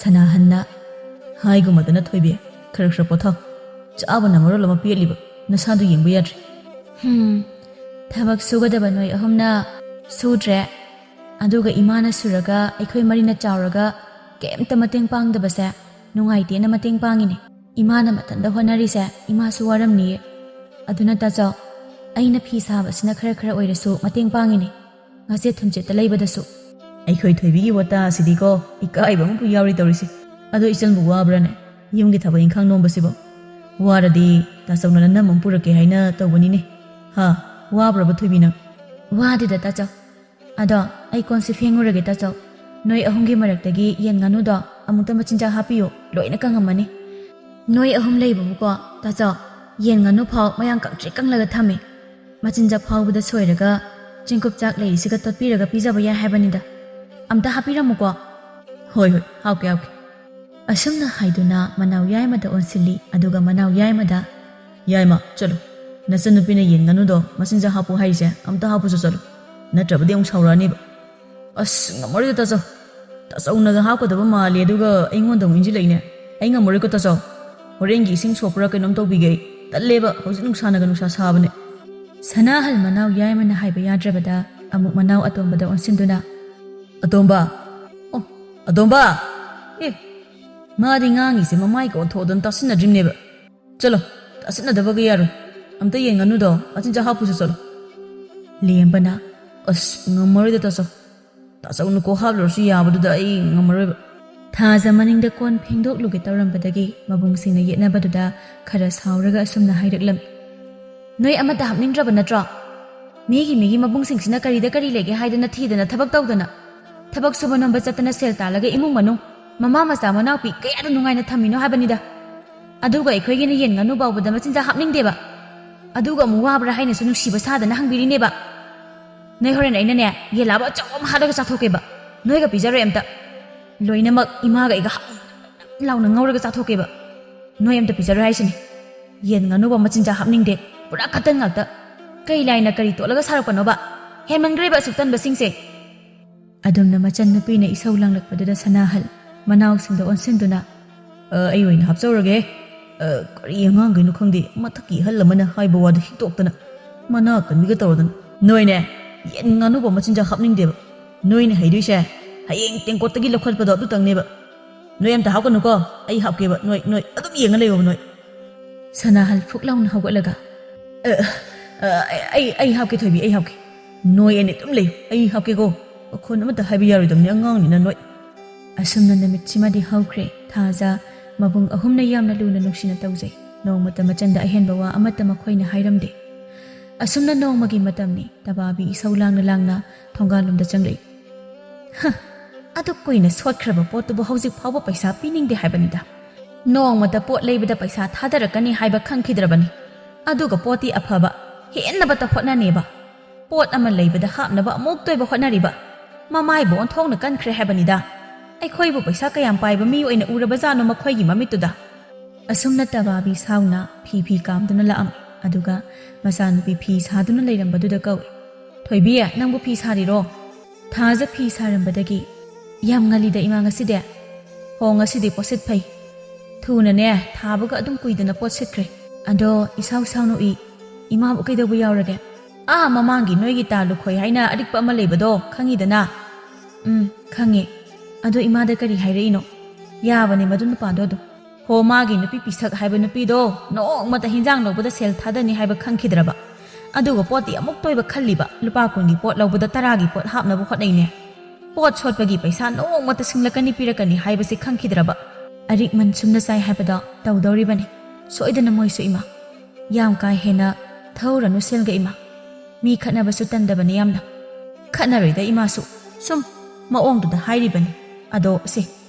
ꯁꯅꯥꯍꯟꯅ ꯍꯥꯏꯒꯨꯝꯃꯗꯅ ꯊꯣꯏꯕꯤ ꯈꯔ ꯈꯔ ꯄꯣꯊꯥꯎ ꯆꯥꯕꯅ ꯃꯔꯣꯜ ꯑꯃ ꯄꯦꯠꯂꯤꯕ ꯅꯁꯥꯗꯣ ꯌꯦꯡꯕ ꯌꯥꯗ꯭ꯔꯦ ꯊꯕꯛ ꯁꯨꯒꯗꯕ ꯅꯣꯏ ꯑꯍꯨꯝꯅ ꯁꯨꯗ꯭ꯔꯦ ꯑꯗꯨꯒ ꯏꯃꯥꯅ ꯁꯨꯔꯒ ꯑꯩꯈꯣꯏ ꯃꯔꯤꯅ ꯆꯥꯎꯔꯒ ꯀꯩꯝꯇ ꯃꯇꯦꯡ ꯄꯥꯡꯗꯕꯁꯦ ꯅꯨꯡꯉꯥꯏꯇꯦꯅ ꯃꯇꯦꯡ ꯄꯥꯡꯉꯤꯅꯦ ꯏꯃꯥꯅ ꯃꯊꯟꯇ ꯍꯣꯠꯅꯔꯤꯁꯦ ꯏꯃꯥꯁꯨ ꯋꯥꯔꯝꯅꯤꯌꯦ ꯑꯗꯨꯅ ꯇꯥꯆꯧ ꯑꯩꯅ ꯐꯤ ꯁꯥꯕꯁꯤꯅ ꯈꯔ ꯈꯔ ꯑꯣꯏꯔꯁꯨ ꯃꯇꯦꯡ ꯄꯥꯡꯉꯤꯅꯦ ꯉꯆꯦꯠ ꯊꯨꯝꯆꯦꯠꯇ ꯂꯩꯕꯗꯁꯨ ꯑꯩꯈꯣꯏ ꯊꯣꯏꯕꯤꯒꯤ ꯋꯥꯇꯥ ꯑꯁꯤꯗꯤꯀꯣ ꯏꯀꯥꯏꯕ ꯑꯃꯕꯨ ꯌꯥꯎꯔꯤ ꯇꯧꯔꯤꯁꯦ ꯑꯗꯣ ꯏꯆꯟꯕꯨ ꯋꯥꯕ꯭ꯔꯥꯅꯦ ꯌꯨꯝꯒꯤ ꯊꯕꯛ ꯏꯪꯈꯥꯡ ꯅꯣꯝꯕꯁꯤꯕꯣ ꯋꯥꯔꯗꯤ ꯇꯥꯆꯧꯅ ꯅꯝ ꯑꯃ ꯄꯨꯔꯛꯀꯦ ꯍꯥꯏꯅ ꯇꯧꯕꯅꯤꯅꯦ ꯍꯥ ꯋꯥꯕ꯭ꯔꯕ ꯊꯣꯏꯕꯤ ꯅꯪ ꯋꯥꯗꯦꯗ ꯇꯥꯆꯧ ꯑꯗꯣ ꯑꯩ ꯀꯣꯟꯁꯤ ꯐꯦꯡꯉꯨꯔꯒꯦ ꯇꯥꯆꯧ ꯅꯣꯏ ꯑꯍꯨꯝꯒꯤ ꯃꯔꯛꯇꯒꯤ ꯌꯦꯟ ꯉꯥꯅꯨꯗꯣ ꯑꯃꯨꯛꯇ ꯃꯆꯤꯟꯖꯥꯛ ꯍꯥꯞꯄꯤꯌꯨ ꯂꯣꯏꯅ ꯀꯪꯉꯝꯃꯅꯤ ꯅꯣꯏ ꯑꯍꯨꯝ ꯂꯩꯕꯕꯨꯀꯣ ꯇꯥꯆꯧ ꯌꯦꯟ ꯉꯥꯅꯨ ꯐꯥꯎ ꯃꯌꯥꯡ ꯀꯪꯇ꯭ꯔꯤꯛ ꯀꯪꯂꯒ ꯊꯝꯃꯤ ꯃꯆꯤꯟꯖꯥꯛ ꯐꯥꯎꯕꯗ ꯁꯣꯏꯔꯒ ꯆꯦꯡꯀꯨꯞ ꯆꯥꯛ ꯂꯩꯔꯤꯁꯤꯒ ꯇꯣꯠꯄꯤꯔꯒ ꯄꯤꯖꯕ ꯌꯥꯏ ꯍꯥꯏꯕꯅꯤꯗ ꯑꯝꯇ ꯍꯥꯞꯄꯤꯔꯝꯃꯨꯀꯣ ꯍꯣꯏ ꯍꯣꯏ ꯍꯥꯞꯀꯦ ꯍꯥꯞꯀꯦ ꯑꯁꯨꯝꯅ ꯍꯥꯏꯗꯨꯅ ꯃꯅꯥꯎ ꯌꯥꯏꯃꯗ ꯑꯣꯟꯁꯤꯜꯂꯤ ꯑꯗꯨꯒ ꯃꯅꯥꯎ ꯌꯥꯏꯃꯗ ꯌꯥꯏꯃ ꯆꯠꯂꯨ ꯅꯆꯟꯅꯨꯄꯤꯅ ꯌꯦꯟ ꯉꯥꯅꯨꯗꯣ ꯃꯆꯤꯟꯖꯥꯛ ꯍꯥꯞꯄꯨ ꯍꯥꯏꯔꯤꯁꯦ ꯑꯝꯇ ꯍꯥꯞꯄꯨꯁꯨ ꯆꯠꯂꯨ ꯅꯠꯇ꯭ꯔꯕꯗꯤ ꯑꯃꯨꯛ ꯁꯥꯎꯔꯛꯑꯅꯤꯕ ꯑꯁ ꯉꯝꯃꯔꯣꯏꯗ ꯇꯥꯆꯧ ꯇꯥꯆꯧꯅꯒ ꯍꯥꯞꯀꯗꯕ ꯃꯥꯜꯂꯤ ꯑꯗꯨꯒ ꯑꯩꯉꯣꯟꯗ ꯑꯃꯨꯛ ꯏꯟꯁꯤꯜꯂꯛꯏꯅꯦ ꯑꯩ ꯉꯝꯃꯔꯣꯏꯀꯣ ꯇꯥꯆꯧ ꯍꯣꯔꯦꯟꯒꯤ ꯏꯁꯤꯡ ꯁꯣꯛꯄ꯭ꯔꯥ ꯀꯩꯅꯣꯝ ꯇꯧꯕꯤꯒꯦ ꯑꯩ ꯇꯜꯂꯦꯕ ꯍꯧꯖꯤꯛ ꯅꯨꯡꯁꯥꯅꯒ ꯅꯨꯡꯁꯥ ꯁꯥꯕꯅꯦ ꯁꯅꯥꯍꯜ ꯃꯅꯥꯎ ꯌꯥꯏꯃꯅ ꯍꯥꯏꯕ ꯌꯥꯗ꯭ꯔꯕꯗ ꯑꯃꯨꯛ ꯃꯅꯥꯎ ꯑꯇꯣꯝꯕꯗ ꯑꯣꯟꯁꯤꯟꯗꯨꯅ ꯑꯇꯣꯝꯕ ꯑꯣ ꯑꯇꯣꯝꯕ ꯃꯥꯗꯤ ꯉꯥꯡꯉꯤꯁꯦ ꯃꯃꯥꯏꯒ ꯑꯣꯟꯊꯣꯛꯑꯗꯅ ꯇꯥꯁꯤꯟꯅꯗ꯭ꯔꯤꯝꯅꯦꯕ ꯆꯠꯂꯣ ꯇꯥꯁꯤꯟꯅꯗꯕꯒ ꯌꯥꯔꯣꯏ ꯑꯝꯇ ꯌꯦꯟ ꯉꯥꯅꯨꯗꯣ ꯃꯆꯤꯟꯖꯥꯛ ꯍꯥꯞꯄꯨꯁꯨ ꯆꯠꯂꯣ ꯂꯦꯝꯕꯅ ꯑꯁ ꯉꯝꯃꯔꯣꯏꯗ ꯇꯥꯆꯧ ꯇꯥꯆꯧꯅ ꯀꯣꯛ ꯍꯥꯞꯂꯨꯔꯁꯨ ꯌꯥꯕꯗꯨꯗ ꯑꯩ ꯉꯝꯃꯔꯣꯏꯕ ꯊꯥꯖ ꯃꯅꯤꯡꯗ ꯀꯣꯟ ꯐꯦꯡꯗꯣꯛꯂꯨꯒꯦ ꯇꯧꯔꯝꯕꯗꯒꯤ ꯃꯕꯨꯡꯁꯤꯡꯅ ꯌꯦꯠꯅꯕꯗꯨꯗ ꯈꯔ ꯁꯥꯎꯔꯒ ꯑꯁꯨꯝꯅ ꯍꯥꯏꯔꯛꯂꯝꯃꯤ. ꯅꯣꯏ ꯑꯃꯠꯇ ꯍꯥꯞꯅꯤꯡꯗ꯭ꯔꯕ ꯅꯠꯇ꯭ꯔꯣ? ꯃꯤꯒꯤ ꯃꯕꯨꯡꯁꯤꯡꯁꯤꯅ ꯀꯔꯤꯗ ꯀꯔꯤ ꯂꯩꯒꯦ ꯍꯥꯏꯗꯅ ꯊꯤꯗꯅ ꯊꯕꯛ ꯇꯧꯗꯅ ꯊꯕꯛ ꯁꯨꯕ ꯅꯣꯝꯕ ꯆꯠꯇꯅ ꯁꯦꯜ ꯇꯥꯜꯂꯒ ꯏꯃꯨꯡ ꯃꯅꯨꯡ ꯃꯃꯥ ꯃꯆꯥ ꯃꯅꯥꯎꯄꯤ ꯀꯌꯥꯗ ꯅꯨꯡꯉꯥꯏꯅ ꯊꯝꯃꯤꯅꯣ ꯍꯥꯏꯕꯅꯤꯗ. ꯑꯗꯨꯒ ꯑꯩꯈꯣꯏꯒꯤꯅ ꯌꯦꯟ ꯉꯥꯅꯨ ꯐꯥꯎꯕꯗ ꯃꯆꯤꯟꯖꯥꯛ ꯍꯥꯞꯅꯤꯡꯗꯦꯕ. ꯑꯗꯨꯒ ꯑꯃꯨꯛ ꯋꯥꯕ꯭ꯔꯥ ꯍꯥꯏꯅꯁꯨ ꯅꯨꯡꯁꯤꯕ ꯁꯥꯗꯅ ꯍꯪꯕꯤꯔꯤꯅꯦꯕ. ꯅꯣꯏ ꯍꯣꯔꯦꯟ ꯑꯩꯅꯅꯦ ꯌꯦꯟꯂꯥꯕ ꯑꯆꯧꯕ ꯑꯃ ꯍꯥꯠꯂꯒ ꯆꯥꯊꯣꯛꯀꯦꯕ. ꯅꯣꯏꯒ ꯄꯤꯖꯔꯣꯏ ꯑꯝꯇ. ꯂꯣꯏꯅꯃꯛ ꯏꯃꯥꯒ ꯑꯩꯒ ꯂꯥꯎꯅ ꯉꯧꯔꯒ ꯆꯥꯊꯣꯛꯀꯦꯕ. ꯅꯣꯏ ꯑꯝꯇ ꯄꯤꯖꯔꯣꯏ ꯍꯥꯏꯁꯤꯅꯤ. ꯌꯦꯟ ꯉꯥꯅꯨꯕ ꯃꯆꯤꯟꯖꯥꯛ ꯍꯥꯞꯅꯤꯡꯗꯦ. ꯄꯨꯔꯥ ꯈꯠꯇꯟ ꯉꯥꯛꯇ. ꯀꯩ ꯂꯥꯏꯅ ꯀꯔꯤ ꯇꯣꯠꯂꯒ ꯁꯥꯔꯛꯄꯅꯣꯕ? ꯍꯦꯟꯃꯟꯈ꯭ꯔꯦꯕ ꯑꯁꯨꯛ ꯇꯟꯕꯁꯤꯡꯁꯦ. ꯑꯗꯨꯝꯅ ꯃꯆꯟꯅꯨꯄꯤꯅ ꯏꯁꯧ ꯂꯥꯡꯂꯛꯄꯗꯨꯗ ꯁꯅꯥꯍꯜ ꯃꯅꯥꯎꯁꯤꯡꯗ ꯑꯣꯟꯁꯤꯟꯗꯨꯅ ꯑꯩ ꯑꯣꯏꯅ ꯍꯥꯞꯆꯧꯔꯒꯦ. ꯀꯔꯤ ꯑꯉꯥꯡꯈꯩꯅꯣ ꯈꯪꯗꯦ ꯃꯊꯛꯀꯤ ꯑꯍꯜ ꯑꯃꯅ ꯍꯥꯏꯕ ꯋꯥꯗꯨ ꯍꯤꯛꯇꯣꯛꯇꯅ ꯃꯅꯥ ꯀꯟꯕꯤꯒ ꯇꯧꯔꯗꯅ. ꯅꯣꯏꯅꯦ ꯌꯦꯟ ꯉꯥꯅꯨꯕ ꯃꯆꯤꯟꯖꯥꯛ ꯍꯥꯞꯅꯤꯡꯗꯦꯕ. ꯅꯣꯏꯅ ꯍꯩꯗꯣꯏꯁꯦ ꯍꯌꯦꯡ ꯇꯦꯡꯀꯣꯠꯇꯒꯤ ꯂꯧꯈꯠꯄꯗꯣ ꯑꯗꯨꯇꯪꯅꯦꯕ. ꯅꯣꯏ ꯑꯝꯇ ꯍꯥꯞꯀꯅꯨꯀꯣ. ꯑꯩ ꯍꯥꯞꯀꯦꯕ. ꯅꯣꯏ ꯑꯗꯨꯝ ꯌꯦꯡꯉ ꯂꯩꯌꯣꯕ ꯅꯣꯏ. ꯁꯅꯥꯍꯜ ꯐꯨꯛ ꯂꯥꯎꯅ ꯍꯧꯒꯠꯂꯒ ꯑꯩ ꯍꯥꯞꯀꯦ ꯊꯣꯏꯕꯤ ꯑꯩ ꯍꯥꯞꯀꯦ. ꯅꯣꯏ ꯑꯅꯤ ꯑꯗꯨꯝ ꯂꯩꯌꯨ ꯑꯩ ꯍꯥꯞꯀꯦꯀꯣ. ꯃꯈꯣꯟ ꯑꯃꯠꯇ ꯍꯥꯏꯕ ꯌꯥꯔꯣꯏꯗꯕꯅꯤ ꯑꯉꯥꯡꯅꯤꯅ ꯅꯣꯏ. ꯑꯁꯨꯝꯅ ꯅꯨꯃꯤꯠꯁꯤꯃꯗꯤ ꯍꯧꯈ꯭ꯔꯦ. ꯊꯥꯖ ꯃꯕꯨꯡ ꯑꯍꯨꯝꯅ ꯌꯥꯝꯅ ꯂꯨꯅ ꯅꯨꯡꯁꯤꯅ ꯇꯧꯖꯩ. ꯅꯣꯡꯃꯇ ꯃꯆꯟꯗ ꯑꯍꯦꯟꯕ ꯋꯥ ꯑꯃꯠꯇ ꯃꯈꯣꯏꯅ ꯍꯥꯏꯔꯝꯗꯦ. ꯑꯁꯨꯝꯅ ꯅꯣꯡꯃꯒꯤ ꯃꯇꯝꯅꯤ. ꯇꯕꯥꯕꯤ ꯏꯁꯧ ꯂꯥꯡꯅ ꯊꯣꯡꯒꯥꯜꯂꯣꯝꯗ ꯆꯪꯂꯛꯏ. ꯑꯗꯨ ꯀꯨꯏꯅ ꯁꯣꯠꯈ꯭ꯔꯕ ꯄꯣꯠꯇꯨꯕꯨ ꯍꯧꯖꯤꯛ ꯐꯥꯎꯕ ꯄꯩꯁꯥ ꯄꯤꯅꯤꯡꯗꯦ ꯍꯥꯏꯕꯅꯤꯗ. ꯅꯣꯡꯃꯇ ꯄꯣꯠ ꯂꯩꯕꯗ ꯄꯩꯁా ꯊꯥꯗꯔꯛꯀꯅꯤ ꯍꯥꯏꯕ ꯈꯪꯈꯤꯗ꯭ꯔꯕꯅꯤ. ꯑꯗꯨꯒ ꯄꯣꯠꯇꯤ ꯑꯐꯕ ꯍꯦꯟꯅꯕꯇ ꯍꯣꯠꯅꯅꯦꯕ. ꯄꯣꯠ ꯑꯃ ꯂꯩꯕꯗ ꯍꯥꯞꯅꯕ ꯑꯃꯨꯛ ꯇꯣꯏꯕ ꯍꯣꯠꯅꯔꯤꯕ. ꯃꯃꯥꯏꯕꯨ ꯑꯣꯟꯊꯣꯛꯅ ꯀꯟꯈ꯭ꯔꯦ ꯍꯥꯏꯕꯅꯤꯗ. ꯑꯩꯈꯣꯏꯕꯨ ꯄꯩꯁా ꯀꯌꯥꯝ ꯄꯥꯏꯕ ꯃꯤ ꯑꯣꯏꯅ ꯎꯔꯕꯖꯥꯠꯅꯣ ꯃꯈꯣꯏꯒꯤ ꯃꯃꯤꯠꯇꯨꯗ. ꯑꯁꯨꯝꯅ ꯇꯕꯥꯕꯤ ꯁꯥꯎꯅ ꯐꯤ ꯀꯥꯝꯗꯨꯅ ꯂꯥꯛꯑꯝꯃꯤ. ꯑꯗꯨꯒ ꯃꯆꯥꯅꯨꯄꯤ ꯐꯤ ꯁꯥꯗꯨꯅ ꯂꯩꯔꯝꯕꯗꯨꯗ ꯀꯧꯏ. ꯊꯣꯏꯕꯤ ꯅꯪꯕꯨ ꯐꯤ ꯁꯥꯔꯤꯔꯣ? ꯊꯥꯖ ꯐꯤ ꯁꯥꯔꯝꯕꯗꯒꯤ ꯌꯥꯝ ꯉꯜꯂꯤꯗ ꯏꯃꯥ ꯉꯁꯤꯗꯤ. ꯍꯣ ꯉꯁꯤꯗꯤ ꯄꯣꯠꯁꯤꯠ ꯐꯩ. ꯊꯨꯅꯅꯦ ꯊꯥꯕꯒ ꯑꯗꯨꯝ ꯀꯨꯏꯗꯅ ꯄꯣꯠ ꯁꯤꯠꯈ꯭ꯔꯦ. ꯑꯗꯣ ꯏꯁꯥꯎ ꯁꯥꯎꯅꯨꯏ. ꯏꯃꯥꯕꯨ ꯀꯩꯗꯧꯕ ꯌꯥꯎꯔꯒꯦ? ꯃꯃꯥꯡꯒꯤ ꯅꯣꯏꯒꯤ ꯇꯥ ꯂꯨꯈꯣꯏ ꯍꯥꯏꯅ ꯑꯔꯤꯛꯄ ꯑꯃ ꯂꯩꯕꯗꯣ ꯈꯪꯉꯤꯗꯅ? ꯈꯪꯉꯦ. ꯑꯗꯣ ꯏꯃꯥꯗ ꯀꯔꯤ ꯍꯥꯏꯔꯛꯏꯅꯣ? ꯌꯥꯕꯅꯦ ꯃꯗꯨ ꯅꯨꯄꯥꯗꯣ ꯑꯗꯨꯝ. ꯍꯣ ꯃꯥꯒꯤ ꯅꯨꯄꯤ ꯄꯤꯁꯛ ꯍꯥꯏꯕ ꯅꯨꯄꯤꯗೋ ꯅꯣꯡꯃꯇ ꯍꯤꯟꯖꯥꯡ ꯂꯧꯕꯗ ꯁꯦꯜ ꯊꯥꯗꯅꯤ ꯍꯥꯏꯕ ꯈꯪꯈꯤꯗ꯭ꯔꯕ. ꯑꯗꯨꯒ ꯄꯣꯠꯇꯤ ꯑꯃꯨꯛ ꯇꯣꯏꯕ ꯈꯜꯂꯤꯕ. ꯂꯨꯄꯥ 10ꯒꯤ ꯄꯣꯠ ꯂꯧꯕꯗ 10ꯒꯤ ꯄꯣꯠ ꯍꯥꯞꯅꯕ ꯍꯣꯠꯅꯩꯅꯦ. ꯄꯣꯠ ꯁꯣꯠꯄꯒꯤ ꯄꯩꯁా ꯅꯣꯡꯃꯇ ꯁꯤꯡꯂꯛꯀꯅꯤ ꯄꯤꯔꯛꯀꯅꯤ ꯍꯥꯏꯕꯁꯤ ꯈꯪꯈꯤꯗ꯭ꯔꯕ. ꯑꯔꯤꯛꯃꯟ ꯁꯨꯝꯅ ꯆꯥꯏ ꯍꯥꯏꯕꯗꯣ ꯇꯧꯗꯧꯔꯤꯕꯅꯤ. ꯁꯣꯏꯗꯅ ꯃꯣꯏꯁꯨ ꯏꯃꯥ. ꯌꯥꯝ ꯀꯥ ꯍꯦꯟꯅ ꯊꯧꯔꯅꯨ ꯁꯦꯜꯒ ꯏꯃꯥ. ꯃꯤ ꯈꯠꯅꯕꯁꯨ ꯇꯟꯗꯕꯅꯤ ꯌꯥꯝꯅ. ꯈꯠꯅꯔꯣꯏꯗ ꯏꯃꯥꯁꯨ. ꯁꯨꯝ ꯃꯑꯣꯡꯗꯨꯗ ꯍꯥꯏꯔꯤꯕꯅꯤ. ꯑꯗꯣ ꯁꯦ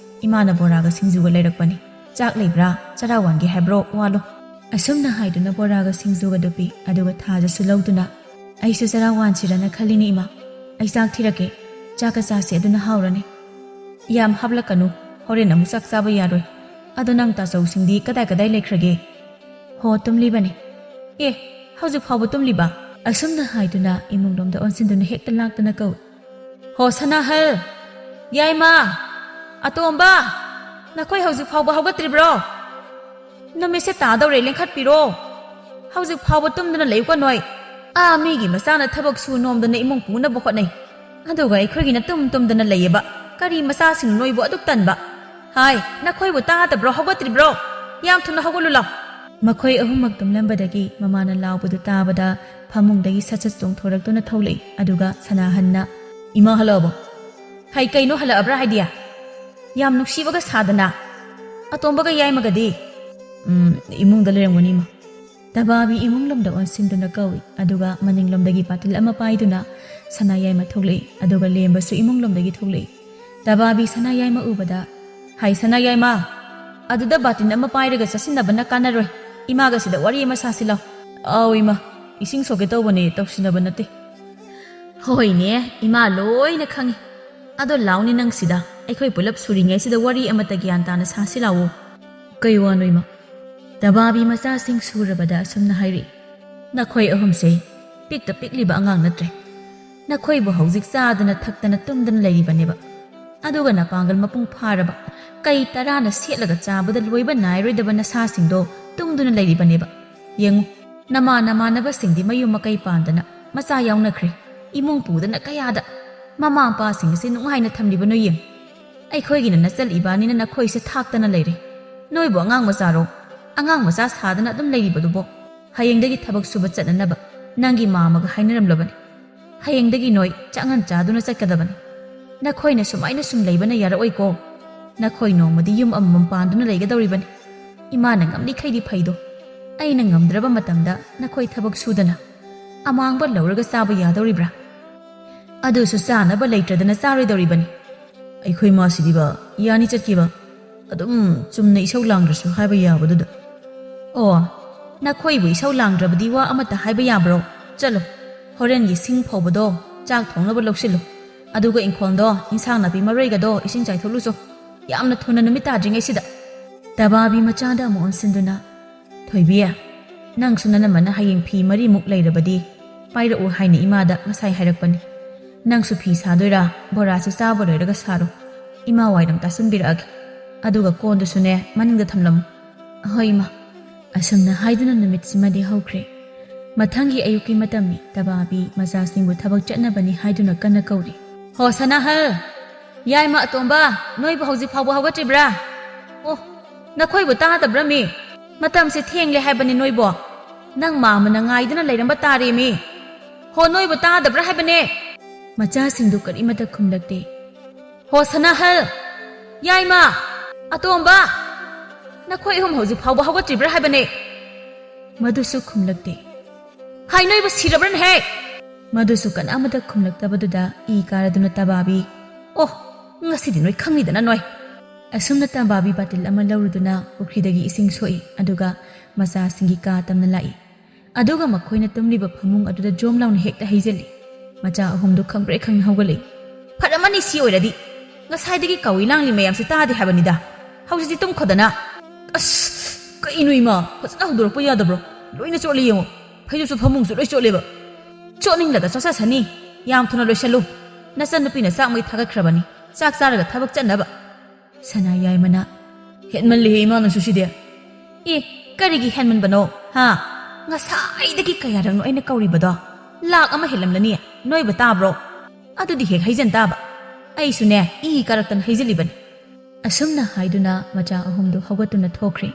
ꯏꯃꯥꯅ ꯕꯣꯔꯥꯒ ꯁꯤꯡꯖꯨꯒ ꯂꯩꯔꯛꯄꯅꯤ. ꯆꯥꯛ ꯂꯩꯕ꯭ꯔꯥ? ꯆꯔꯥ ꯋꯥꯟꯒꯦ ꯍꯥꯏꯕ꯭ꯔꯣ? ꯋꯥꯂꯣ. ꯑꯁꯨꯝꯅ ꯍꯥꯏꯗꯨꯅ ꯕꯣꯔꯥꯒ ꯁꯤꯡꯖꯨꯒꯗꯨ ꯄꯤ. ꯑꯗꯨꯒ ꯊꯥꯖꯁꯨ ꯂꯧꯗꯨꯅ ꯑꯩꯁꯨ ꯆꯔꯥ ꯋꯥꯟꯁꯤꯔꯅ ꯈꯜꯂꯤꯅꯤ ꯏꯃꯥ. ꯑꯩ ꯆꯥꯛ ꯊꯤꯔꯛꯀꯦ. ꯆꯥꯛꯀ ꯆꯥꯁꯦ ꯑꯗꯨꯅ ꯍꯥꯎꯔꯅꯤ. ꯌꯥꯝ ꯍꯥꯞꯂꯛꯀꯅꯨ. ꯍꯣꯔꯦꯟ ꯑꯃꯨꯛ ꯆꯥꯛ ꯆꯥꯕ ꯌꯥꯔꯣꯏ. ꯑꯗꯣ ꯅꯪ ꯇꯥꯆꯧꯁꯤꯡꯗꯤ ꯀꯗꯥꯏ ꯂꯩꯈ꯭ꯔꯒꯦ? ꯍꯣ ꯇꯨꯝꯂꯤꯕꯅꯤ. ꯍꯧꯖꯤꯛ ꯐꯥꯎꯕ ꯇꯨꯝꯂꯤꯕ? ꯑꯁꯨꯝꯅ ꯍꯥꯏꯗꯨꯅ ꯏꯃꯨꯡꯂꯣꯝꯗ ꯑꯣꯟꯁꯤꯟꯗꯨꯅ ꯍꯦꯛꯇ ꯂꯥꯛꯇꯅ ꯀꯧꯏ. ꯍꯣ ꯁꯅꯥꯍꯜ, ꯌꯥꯏꯃ, ꯑꯇꯣꯝꯕ, ꯅꯈꯣꯏ ꯍꯧꯖꯤꯛ ꯐꯥꯎꯕ ꯍꯧꯒꯠꯇ꯭ꯔꯤꯕ꯭ꯔꯣ? ꯅꯨꯃꯤꯠꯁꯦ ꯇꯥꯗꯧꯔꯦ, ꯂꯦꯡꯈꯠꯄꯤꯔꯣ. ꯍꯧꯖꯤꯛ ꯐꯥꯎꯕ ꯇꯨꯝꯗꯨꯅ ꯂꯩꯌꯨꯀꯣ ꯅꯣꯏ. ꯃꯤꯒꯤ ꯃꯆꯥꯅ ꯊꯕꯛ ꯁꯨ ꯅꯣꯝꯗꯅ ꯏꯃꯨꯡ ꯄꯨꯅꯕ ꯍꯣꯠꯅꯩ. ꯑꯗꯨꯒ ꯑꯩꯈꯣꯏꯒꯤꯅ ꯇꯨꯝꯗꯅ ꯂꯩꯌꯦꯕ. ꯀꯔꯤ ꯃꯆꯥꯁꯤꯡ ꯅꯣꯏꯕꯨ ꯑꯗꯨꯛ ꯇꯟꯕ? ꯍꯥꯏ, ꯅꯈꯣꯏꯕꯨ ꯇꯥꯗꯕ꯭ꯔꯣ? ꯍꯧꯒꯠꯇ꯭ꯔꯤꯕ꯭ꯔꯣ? ꯌꯥꯝ ꯊꯨꯅ ꯍꯧꯒꯠꯂꯨ ꯂꯥꯎ. ꯃꯈꯣꯏ ꯑꯍꯨꯝꯃꯛ ꯇꯨꯝꯂꯝꯕꯗꯒꯤ ꯃꯃꯥꯅ ꯂꯥꯎꯕꯗꯨ ꯇꯥꯕꯗ ꯐꯃꯨꯡꯗꯒꯤ ꯁꯠ ꯆꯣꯡꯊꯣꯔꯛꯇꯨꯅ ꯊꯣꯛꯂꯛꯏ. ꯑꯗꯨꯒ ꯁꯅꯥꯍꯟꯅ ꯏꯃꯥ ꯍꯜꯂꯛꯑꯕꯣ? ꯀꯩꯅꯣ ꯍꯜꯂꯛꯑꯕ꯭ꯔꯥ ꯍꯥꯏꯗꯤ? ꯌꯥꯝ ꯅꯨꯡꯁꯤꯕꯒ ꯁꯥꯗꯅ. ꯑꯇꯣꯝꯕꯒ ꯌꯥꯏꯃꯒꯗꯤ? ꯏꯃꯨꯡꯗ ꯂꯩꯔꯝꯒꯅꯤ ꯏꯃꯥ. ꯇꯕꯥꯕꯤ ꯏꯃꯨꯡꯂꯣꯝꯗ ꯑꯣꯟꯁꯤꯟꯗꯨꯅ ꯀꯧꯏ. ꯑꯗꯨꯒ ꯃꯅꯤꯡꯂꯣꯝꯗꯒꯤ ꯕꯥꯇꯤꯜ ꯑꯃ ꯄꯥꯏꯗꯨꯅ ꯁꯅꯥ ꯌꯥꯏꯃ ꯊꯣꯛꯂꯛꯏ. ꯑꯗꯨꯒ ꯂꯦꯝꯕꯁꯨ ꯏꯃꯨꯡꯂꯣꯝꯗꯒꯤ ꯊꯣꯛꯂꯛꯏ. ꯇꯕꯥꯕꯤ ꯁꯅꯥ ꯌꯥꯏꯃ ꯎꯕꯗ, ꯍꯥꯏ ꯁꯅꯥ ꯌꯥꯏꯃ, ꯑꯗꯨꯗ ꯕꯥꯇꯤꯟ ꯑꯃ ꯄꯥꯏꯔꯒ ꯆꯠꯁꯤꯟꯅꯕꯅ ꯀꯥꯟꯅꯔꯣꯏ. ꯏꯃꯥꯒ ꯁꯤꯗ ꯋꯥꯔꯤ ꯑꯃ ꯁꯥꯁꯤ ꯂꯥꯎ. ꯑꯥꯎ ꯏꯃꯥ, ꯏꯁꯤꯡ ꯁꯣꯛꯀꯦ ꯇꯧꯕꯅꯦ, ꯇꯧꯁꯤꯟꯅꯕ ꯅꯠꯇꯦ. ꯍꯣꯏꯅꯦ, ꯏꯃꯥ ꯂꯣꯏꯅ ꯈꯪꯉꯤ. ꯑꯗꯣ ꯂꯥꯎꯅꯤ ꯅꯪ ꯁꯤꯗ. ꯑꯩꯈꯣꯏ ꯄꯨꯂꯞ ꯁꯨꯔꯤꯉꯩꯁꯤꯗ ꯋꯥꯔꯤ ꯑꯃꯠꯇ ꯒ꯭ꯌꯥꯟ ꯇꯥꯅ ꯁꯥꯁꯤ ꯂꯥꯎꯑꯣ. ꯀꯩ ꯋꯥꯅꯣ ꯏꯃꯥ? ꯇꯕꯥꯕꯤ ꯃꯆꯥꯁꯤꯡ ꯁꯨꯔꯕꯗ ꯑꯁꯨꯝꯅ ꯍꯥꯏꯔꯛꯏ. ꯅꯈꯣꯏ ꯑꯍꯨꯝꯁꯦ ꯄꯤꯛꯇ ꯄꯤꯛꯂꯤꯕ ꯑꯉꯥꯡ ꯅꯠꯇ꯭ꯔꯦ. ꯅꯈꯣꯏꯕꯨ ꯍꯧꯖꯤꯛ ꯆꯥꯗꯅ ꯊꯛꯇꯅ ꯇꯨꯝꯗꯅ ꯂꯩꯔꯤꯕꯅꯦꯕ. ꯑꯗꯨꯒ ꯅꯄꯥꯡꯒꯜ ꯃꯄꯨꯡ ꯐꯥꯔꯕ ꯀꯩ 10ꯅ ꯁꯦꯠꯂꯒ ꯆꯥꯕꯗ ꯂꯣꯏꯕ ꯅꯥꯏꯔꯣꯏꯗꯕ ꯅꯁꯥꯁꯤꯡꯗꯣ ꯇꯨꯡꯗꯨꯅ ꯂꯩꯔꯤꯕꯅꯦꯕ. ꯌꯦꯡꯉꯨ, ꯅꯃꯥꯟꯅꯕꯁꯤꯡꯗꯤ ꯃꯌꯨꯝ ꯃꯀꯩ ꯄꯥꯟꯗꯅ ꯃꯆꯥ ꯌꯥꯎꯅꯈ꯭ꯔꯦ. ꯏꯃꯨꯡ ꯄꯨꯗꯅ ꯀꯌꯥꯗ ꯃꯃꯥ ꯃꯄꯥꯁꯤꯡ ꯑꯁꯤ ꯅꯨꯡꯉꯥꯏꯅ ꯊꯝꯂꯤꯕꯅꯣ ꯌꯦꯡ. ꯑꯩꯈꯣꯏꯒꯤꯅ ꯅꯆꯜ ꯏꯕꯥꯅꯤꯅ ꯅꯈꯣꯏꯁꯦ ꯊꯥꯛꯇꯅ ꯂꯩꯔꯦ. ꯅꯣꯏꯕꯨ ꯑꯉꯥꯡ ꯃꯆꯥꯔꯣ? ꯑꯉꯥꯡ ꯃꯆꯥ ꯁꯥꯗꯅ ꯑꯗꯨꯝ ꯂꯩꯔꯤꯕꯗꯨꯕꯣ. ꯍꯌꯦꯡꯗꯒꯤ ꯊꯕꯛ ꯁꯨꯕ ꯆꯠꯅꯅꯕ ꯅꯪꯒꯤ ꯃꯥꯃꯒ ꯍꯥꯏꯅꯔꯝꯂꯕꯅꯤ. ꯍꯌꯦꯡꯗꯒꯤ ꯅꯣꯏ ꯆꯥꯛꯉꯟ ꯆꯥꯗꯨꯅ ꯆꯠꯀꯗꯕꯅꯤ ꯅꯈꯣꯏꯅ ꯁꯨꯃꯥꯏꯅ ꯁꯨꯝ ꯂꯩꯕꯅ ꯌꯥꯔꯛꯑꯣꯏꯀꯣ ꯅꯈꯣꯏ ꯅꯣꯡꯃꯗꯤ ꯌꯨꯝ ꯑꯃꯃꯝ ꯄꯥꯟꯗꯨꯅ ꯂꯩꯒꯗꯧꯔꯤꯕꯅꯤ 이마는 ꯉꯝꯂꯤꯈꯩꯗꯤ ꯐꯩꯗꯣ ꯑꯩꯅ ꯉꯝꯗ꯭ꯔꯕ ꯃꯇꯝꯗ ꯅꯈꯣꯏ ꯊꯕꯛ ꯁꯨꯗꯅ ꯑꯃꯥꯡꯕ ꯂꯧꯔꯒ ꯆꯥꯕ ꯌꯥꯗꯧꯔꯤꯕ꯭ꯔꯥ ꯑꯗꯨꯁꯨ ꯆꯥꯅꯕ ꯂꯩꯇ꯭ꯔꯗꯅ ꯆꯥꯔꯣꯏꯗꯧꯔꯤꯕꯅꯤ ꯑꯩꯈꯣꯏ ꯃꯥꯁꯤꯗꯤꯕ ꯌꯥꯅꯤ ꯆꯠꯈꯤꯕ ꯑꯗꯨꯝ ꯆꯨꯝꯅ ꯏꯁꯧ ꯂꯥꯡꯗ꯭ꯔꯁꯨ ꯍꯥꯏꯕ ꯌꯥꯕꯗꯨꯗ ꯑꯣ ꯅꯈꯣꯏꯕꯨ ꯏꯁꯧ ꯂꯥꯡꯗ꯭ꯔꯕꯗꯤ ꯋꯥ ꯑꯃꯠꯇ ꯍꯥꯏꯕ ꯌꯥꯕ꯭ꯔꯣ ꯆꯠꯂꯣ ꯍꯣꯔꯦꯟꯒꯤ ꯁꯤꯡ ꯐꯧꯕꯗꯣ ꯆꯥꯛ ꯊꯣꯡꯅꯕ ꯂꯧꯁꯤꯜꯂꯨ ꯑꯗꯨꯒ ꯏꯪꯈꯣꯜꯗꯣ ꯏꯟꯁꯥꯡ ꯅꯥꯄꯤ ꯃꯔꯣꯏꯒꯗꯣ ꯏꯁꯤꯡ ꯆꯥꯏꯊꯣꯛꯂꯨꯆꯣ ꯌꯥꯝꯅ ꯊꯨꯅ ꯅꯨꯃꯤꯠ ꯇꯥꯗ꯭ꯔꯤꯉꯩꯁꯤꯗ ꯇꯕꯥꯕꯤ ꯃꯆꯥꯗ ꯑꯃꯨꯛ ꯑꯣꯟꯁꯤꯟꯗꯨꯅ ꯊꯣꯏꯕꯤ ꯅꯪꯁꯨ ꯅꯅꯝꯃꯅ ꯍꯌꯦꯡ ꯐꯤ 4ꯃꯨꯛ ꯂꯩꯔꯕꯗꯤ ꯄꯥꯏꯔꯛꯎ ꯍꯥꯏꯅ ꯏꯃꯥꯗ ꯉꯁꯥꯏ ꯍꯥꯏꯔꯛꯄꯅꯤ ꯅꯪꯁꯨ ꯐꯤ ꯁꯥꯗꯣꯏꯔꯥ ꯕꯣꯔꯥꯁꯨ ꯆꯥꯕ ꯂꯣꯏꯔꯒ ꯁꯥꯔꯣ ꯏꯃꯥ ꯋꯥꯏꯔꯝ ꯇꯥꯁꯟꯕꯤꯔꯛꯑꯒꯦ ꯑꯗꯨꯒ ꯀꯣꯟꯗꯨꯁꯨꯅꯦ ꯃꯅꯤꯡꯗ ꯊꯝꯂꯝꯃꯨ ꯍꯣꯏ ꯏꯃꯥ ꯑꯁꯨꯝꯅ ꯍꯥꯏꯗꯨꯅ ꯅꯨꯃꯤꯠꯁꯤꯃꯗꯤ ꯍꯧꯈ꯭ꯔꯦ ꯃꯊꯪꯒꯤ ꯑꯌꯨꯛꯀꯤ ꯃꯇꯝꯅꯤ ꯇꯕꯥꯕꯤ ꯃꯆꯥꯁꯤꯡꯕꯨ ꯊꯕꯛ ꯆꯠꯅꯕꯅꯤ ꯍꯥꯏꯗꯨꯅ ꯀꯟꯅ ꯀꯧꯔꯤ ꯍꯣ ꯁꯅꯥꯍꯜ ꯌꯥꯏꯃ ꯑꯇꯣꯝꯕ ꯅꯣꯏꯕꯨ ꯍꯧꯖꯤꯛ ꯐꯥꯎꯕ ꯍꯧꯒꯠꯇ꯭ꯔꯤꯕ꯭ꯔꯥ ꯑꯣ ꯅꯈꯣꯏꯕꯨ ꯇꯥꯗꯕ꯭ꯔꯥ ꯃꯤ ꯃꯇꯝꯁꯦ ꯊꯦꯡꯂꯦ ꯍꯥꯏꯕꯅꯤ ꯅꯣꯏꯕꯣ ꯅꯪ ꯃꯥꯃꯅ ꯉꯥꯏꯗꯨꯅ ꯂꯩꯔꯝꯕ ꯇꯥꯔꯦ ꯃꯤ ꯍꯣ ꯅꯣꯏꯕꯨ ꯇꯥꯗꯕ꯭ꯔꯥ ꯍꯥꯏꯕꯅꯦ ꯃꯆꯥꯁꯤꯡꯗꯨ ꯀꯔꯤꯃꯠꯇ ꯈꯨꯝꯂꯛꯇꯦ ꯍꯣ ꯁꯅꯥꯍꯜ ꯌꯥꯏꯃ ꯑꯇꯣꯝꯕ ꯅꯈꯣꯏ ꯑꯍꯨꯝ ꯍꯧꯖꯤꯛ ꯐꯥꯎꯕ ꯍꯧꯒꯠꯇ꯭ꯔꯤꯕ꯭ꯔꯥ ꯍꯥꯏꯕꯅꯦ ꯃꯗꯨꯁꯨ ꯈꯨꯝꯂꯛꯇꯦ ꯍꯥꯏ ꯅꯣꯏꯕꯨ ꯁꯤꯔꯕ꯭ꯔꯅꯦꯍꯦ ꯃꯗꯨꯁꯨ ꯀꯅꯥꯃꯠꯇ ꯈꯨꯝꯂꯛꯇꯕꯗꯨꯗ ꯏ ꯀꯥꯔꯗꯨꯅ ꯇꯕꯥꯕꯤ ꯑꯣ ꯉꯁꯤꯗꯤ ꯅꯣꯏ ꯈꯪꯅꯤꯗꯅ ꯅꯣꯏ ꯑꯁꯨꯝꯅ ꯇꯕꯥꯕꯤ ꯕꯥꯇꯤꯜ ꯑꯃ ꯂꯧꯔꯨꯗꯨꯅ ꯄꯨꯈ꯭ꯔꯤꯗꯒꯤ ꯏꯁꯤꯡ ꯁꯣꯛꯏ ꯑꯗꯨꯒ ꯃꯆꯥꯁꯤꯡꯒꯤ ꯀꯥ ꯇꯝꯅ ꯂꯥꯛꯏ ꯑꯗꯨꯒ ꯃꯈꯣꯏꯅ ꯇꯨꯝꯂꯤꯕ ꯐꯃꯨꯡ ꯑꯗꯨꯗ ꯖꯣꯝ ꯂꯥꯎꯅ ꯍꯦꯛꯇ ꯍꯩꯖꯤꯜꯂꯤ ꯃꯆꯥ ꯑꯍꯨꯝꯗꯨ ꯈꯪꯕ꯭ꯔꯦ ꯈꯪꯅ ꯍꯧꯒꯠꯂꯤ ꯐꯔꯝꯃꯅꯤ ꯁꯤ ꯑꯣꯏꯔꯗꯤ ꯉꯁꯥꯏꯗꯒꯤ ꯀꯧꯏ ꯂꯥꯡꯂꯤ ꯃꯌꯥꯝꯁꯦ ꯇꯥꯗꯦ ꯍꯥꯏꯕꯅꯤꯗ ꯍꯧꯖꯤꯛꯇꯤ ꯇꯨꯝꯈꯣꯗꯅ ꯑꯁ ꯀꯩꯅꯣ ꯏꯃꯥ ꯐꯖꯅ ꯍꯧꯗꯣꯔꯛꯄ ꯌꯥꯗꯕ꯭ꯔꯣ ꯂꯣꯏꯅ ꯆꯣꯠꯂꯤ ꯌꯦꯡꯉꯣ ꯐꯩꯖꯨꯞꯁꯨ ꯐꯃꯨꯡꯁꯨ ꯂꯣꯏ ꯆꯣꯠꯂꯦꯕ ꯆꯣꯠꯅꯤꯡꯂꯒ ꯆꯣꯠꯆꯁꯅꯤ ꯌꯥꯝ ꯊꯨꯅ ꯂꯣꯏꯁꯜꯂꯨ ꯅꯆꯟꯅꯨꯄꯤꯅ ꯆꯥꯛ ꯃꯩ ꯊꯥꯒꯠꯈ꯭ꯔꯕꯅꯤ ꯆꯥꯛ ꯆꯥꯔꯒ ꯊꯕꯛ ꯆꯠꯅꯕ ꯁꯅꯥ ꯌꯥꯏꯃꯅ ꯍꯦꯟꯃꯜꯂꯤꯍꯦ ꯏꯃꯥꯅꯁꯨ ꯁꯤꯗꯤ ꯑꯦ ꯀꯔꯤꯒꯤ ꯍꯦꯟꯃꯟꯕꯅꯣ ꯍꯥ ꯉꯁꯥꯏꯗꯒꯤ ꯀꯌꯥꯔꯛꯅꯣ ꯑꯩꯅ ꯀꯧꯔꯤꯕꯗꯣ ꯂꯥꯛ ꯑꯃ ꯍꯦꯜꯂꯝꯂꯅꯤ ꯅꯣꯏꯕ ꯇꯥꯕ꯭ꯔꯣ ꯑꯗꯨꯗꯤ ꯍꯦꯛ ꯍꯩꯖꯟ ꯇꯥꯕ ꯑꯩꯁꯨꯅꯦ ꯏ ꯀꯥꯔꯛꯇꯅ ꯍꯩꯖꯤꯜꯂꯤꯕꯅꯤ ꯑꯁꯨꯝꯅ ꯍꯥꯏꯗꯨꯅ ꯃꯆꯥ ꯑꯍꯨꯝꯗꯨ ꯍꯧꯒꯠꯇꯨꯅ ꯊꯣꯛꯈ꯭ꯔꯤ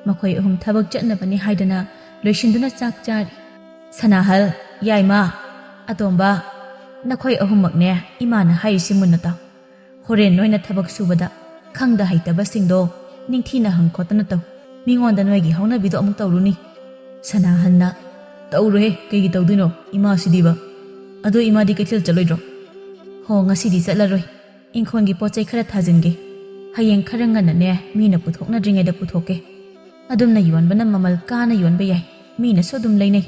ꯃꯈꯣꯏ ꯑꯍꯨꯝ ꯊꯕꯛ ꯆꯠꯅꯕꯅꯤ ꯍꯥꯏꯗꯨꯅ ꯂꯣꯏꯁꯤꯟꯗꯨꯅ ꯆꯥꯛ ꯆꯥꯔꯤ ꯁꯅꯥꯍꯜ ꯌꯥꯏꯃ ꯑꯇꯣꯝꯕ ꯅꯈꯣꯏ ꯑꯍꯨꯝꯃꯛꯅꯦ ꯏꯃꯥꯅ ꯍꯥꯏꯔꯤꯁꯤ ꯃꯨꯟꯅ ꯇꯥꯎ ꯍꯣꯔꯦꯟ ꯅꯣꯏꯅ ꯊꯕꯛ ꯁꯨꯕꯗ ꯈꯪꯗ ꯍꯩꯇꯕꯁꯤꯡꯗꯣ ꯅꯤꯡꯊꯤꯅ ꯍꯪ ꯈꯣꯠꯇꯅ ꯇꯧ ꯃꯤꯉꯣꯟꯗ ꯅꯣꯏꯒꯤ ꯍꯧꯅꯕꯤꯗꯣ ꯑꯃꯨꯛ ꯇꯧꯔꯨꯅꯤ ꯁꯅꯥꯍꯜꯅ ꯇꯧꯔꯣꯍꯦ ꯀꯩꯒꯤ ꯇꯧꯗꯣꯏꯅꯣ ꯏꯃꯥꯁꯤꯗꯤꯕ ꯑꯗꯣ ꯏꯃꯥꯗꯤ ꯀꯩꯊꯦꯜ ꯆꯠꯂꯣꯏꯗ꯭ꯔꯣ ꯍꯣ ꯉꯁꯤꯗꯤ ꯆꯠꯂꯔꯣꯏ ꯏꯪꯈꯣꯜꯒꯤ ꯄꯣꯠꯆꯩ ꯈꯔ ꯊꯥꯖꯤꯟꯒꯦ ꯍꯌꯦꯡ ꯈꯔ ꯉꯟꯅꯅꯦ ꯃꯤꯅ ꯄꯨꯊꯣꯛꯅꯗ꯭ꯔꯤꯉꯩꯗ ꯄꯨꯊꯣꯛꯀꯦ ꯑꯗꯨꯝꯅ ꯌꯣꯟꯕꯅ ꯃꯃꯜ ꯀꯥꯅ ꯌꯣꯟꯕ ꯌꯥꯏ ꯃꯤꯅꯁꯨ ꯑꯗꯨꯝ ꯂꯩꯅꯩ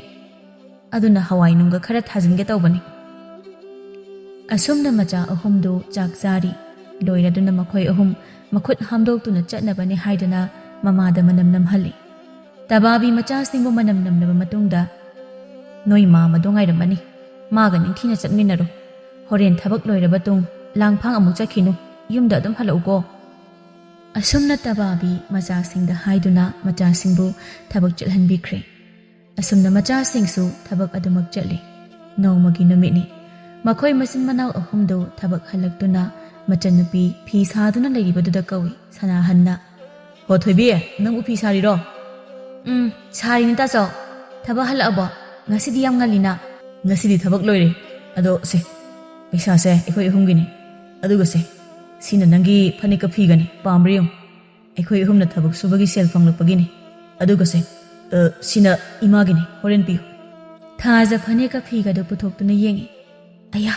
ꯑꯗꯨꯅ ꯍꯋꯥꯏ ꯅꯨꯡꯒ ꯈꯔ ꯊꯥꯖꯤꯟꯒꯦ ꯇꯧꯕꯅꯤ ꯑꯁꯨꯝꯅ ꯃꯆꯥ ꯑꯍꯨꯝꯗꯨ ꯆꯥꯛ ꯆꯥꯔꯤ ꯂꯣꯏꯔꯗꯨꯅ ꯃꯈꯣꯏ ꯑꯍꯨꯝ ꯃꯈꯨꯠ ꯍꯥꯝꯗꯣꯛꯇꯨꯅ ꯆꯠꯅꯕꯅꯤ ꯍꯥꯏꯗꯨꯅ ꯃꯃꯥꯗ ꯃꯅꯝ ꯅꯝꯍꯜꯂꯤ ꯇꯕꯥꯕꯤ ꯃꯆꯥꯁꯤꯡꯕꯨ ꯃꯅꯝ ꯅꯝꯂꯕ ꯃꯇꯨꯡꯗ ꯅꯣꯏ ꯃꯥꯃꯗꯣ ꯉꯥꯏꯔꯝꯃꯅꯤ ꯃꯥꯒ ꯅꯤꯡꯊꯤꯅ ꯆꯠꯃꯤꯟꯅꯔꯣ ꯍꯣꯔꯦꯟ ꯊꯕꯛ ꯂꯣꯏꯔꯕ ꯇꯨꯡ ꯂꯥꯡꯐꯥꯡ ꯑꯃꯨꯛ ꯆꯠꯈꯤꯅꯨ ꯌꯨꯝꯗ ꯑꯗꯨꯝ ꯍꯜꯂꯛꯎꯀꯣ ꯑꯁꯨꯝꯅ ꯇꯕꯥꯕꯤ ꯃꯆꯥꯁꯤꯡꯗ ꯍꯥꯏꯗꯨꯅ ꯃꯆꯥꯁꯤꯡꯕꯨ ꯊꯕꯛ ꯆꯠꯍꯟꯕꯤꯈ꯭ꯔꯦ ꯑꯁꯨꯝꯅ ꯃꯆꯥꯁꯤꯡꯁꯨ ꯊꯕꯛ ꯑꯗꯨꯃꯛ ꯆꯠꯂꯤ ꯅꯣꯡꯃꯒꯤ ꯅꯨꯃꯤꯠꯅꯤ ꯃꯈꯣꯏ ꯃꯆꯤꯟ ꯃꯅꯥꯎ ꯑꯍꯨꯝꯗꯨ ꯊꯕꯛ ꯍꯜꯂꯛꯇꯨꯅ ꯃꯆꯟꯅꯨꯄꯤ ꯐꯤ ꯁꯥꯗꯨꯅ ꯂꯩꯔꯤꯕꯗꯨꯗ ꯀꯧꯏ ꯁꯅꯥꯍꯟꯅ ꯍꯣ ꯊꯣꯏꯕꯤ ꯅꯪꯕꯨ ꯐꯤ ꯁꯥꯔꯤꯔꯣ ꯁꯥꯔꯤꯅꯤ ꯇꯥꯆꯧ ꯊꯕꯛ ꯍꯜꯂꯛꯑꯕꯣ ꯉꯁꯤꯗꯤ ꯌꯥꯝ ꯉꯜꯂꯤꯅ ꯉꯁꯤꯗꯤ ꯊꯕꯛ ꯂꯣꯏꯔꯦ ꯑꯗꯣ ꯁꯦ ꯄꯩꯁꯥꯁꯦ ꯑꯩꯈꯣꯏ ꯑꯍꯨꯝꯒꯤꯅꯤ ꯑꯗꯨꯒ ꯁꯦ ꯁꯤꯅ ꯅꯪꯒꯤ ꯐꯅꯦꯛꯀ ꯐꯤꯒꯅꯤ ꯄꯥꯝꯕ꯭ꯔꯥ ꯌꯦꯡꯉꯨ ꯑꯩꯈꯣꯏ ꯑꯍꯨꯝꯅ ꯊꯕꯛ ꯁꯨꯕꯒꯤ ꯁꯦꯜ ꯐꯪꯂꯛꯄꯒꯤꯅꯤ ꯑꯗꯨꯒ ꯁꯦ ꯁꯤꯅ ꯏꯃꯥꯒꯤꯅꯤ ꯍꯣꯔꯦꯟ ꯄꯤꯌꯨ ꯊꯥꯖ ꯐꯅꯦꯛꯀ ꯐꯤꯒꯗꯨ ꯄꯨꯊꯣꯛꯇꯨꯅ ꯌꯦꯡꯉꯤ ꯑꯌꯥ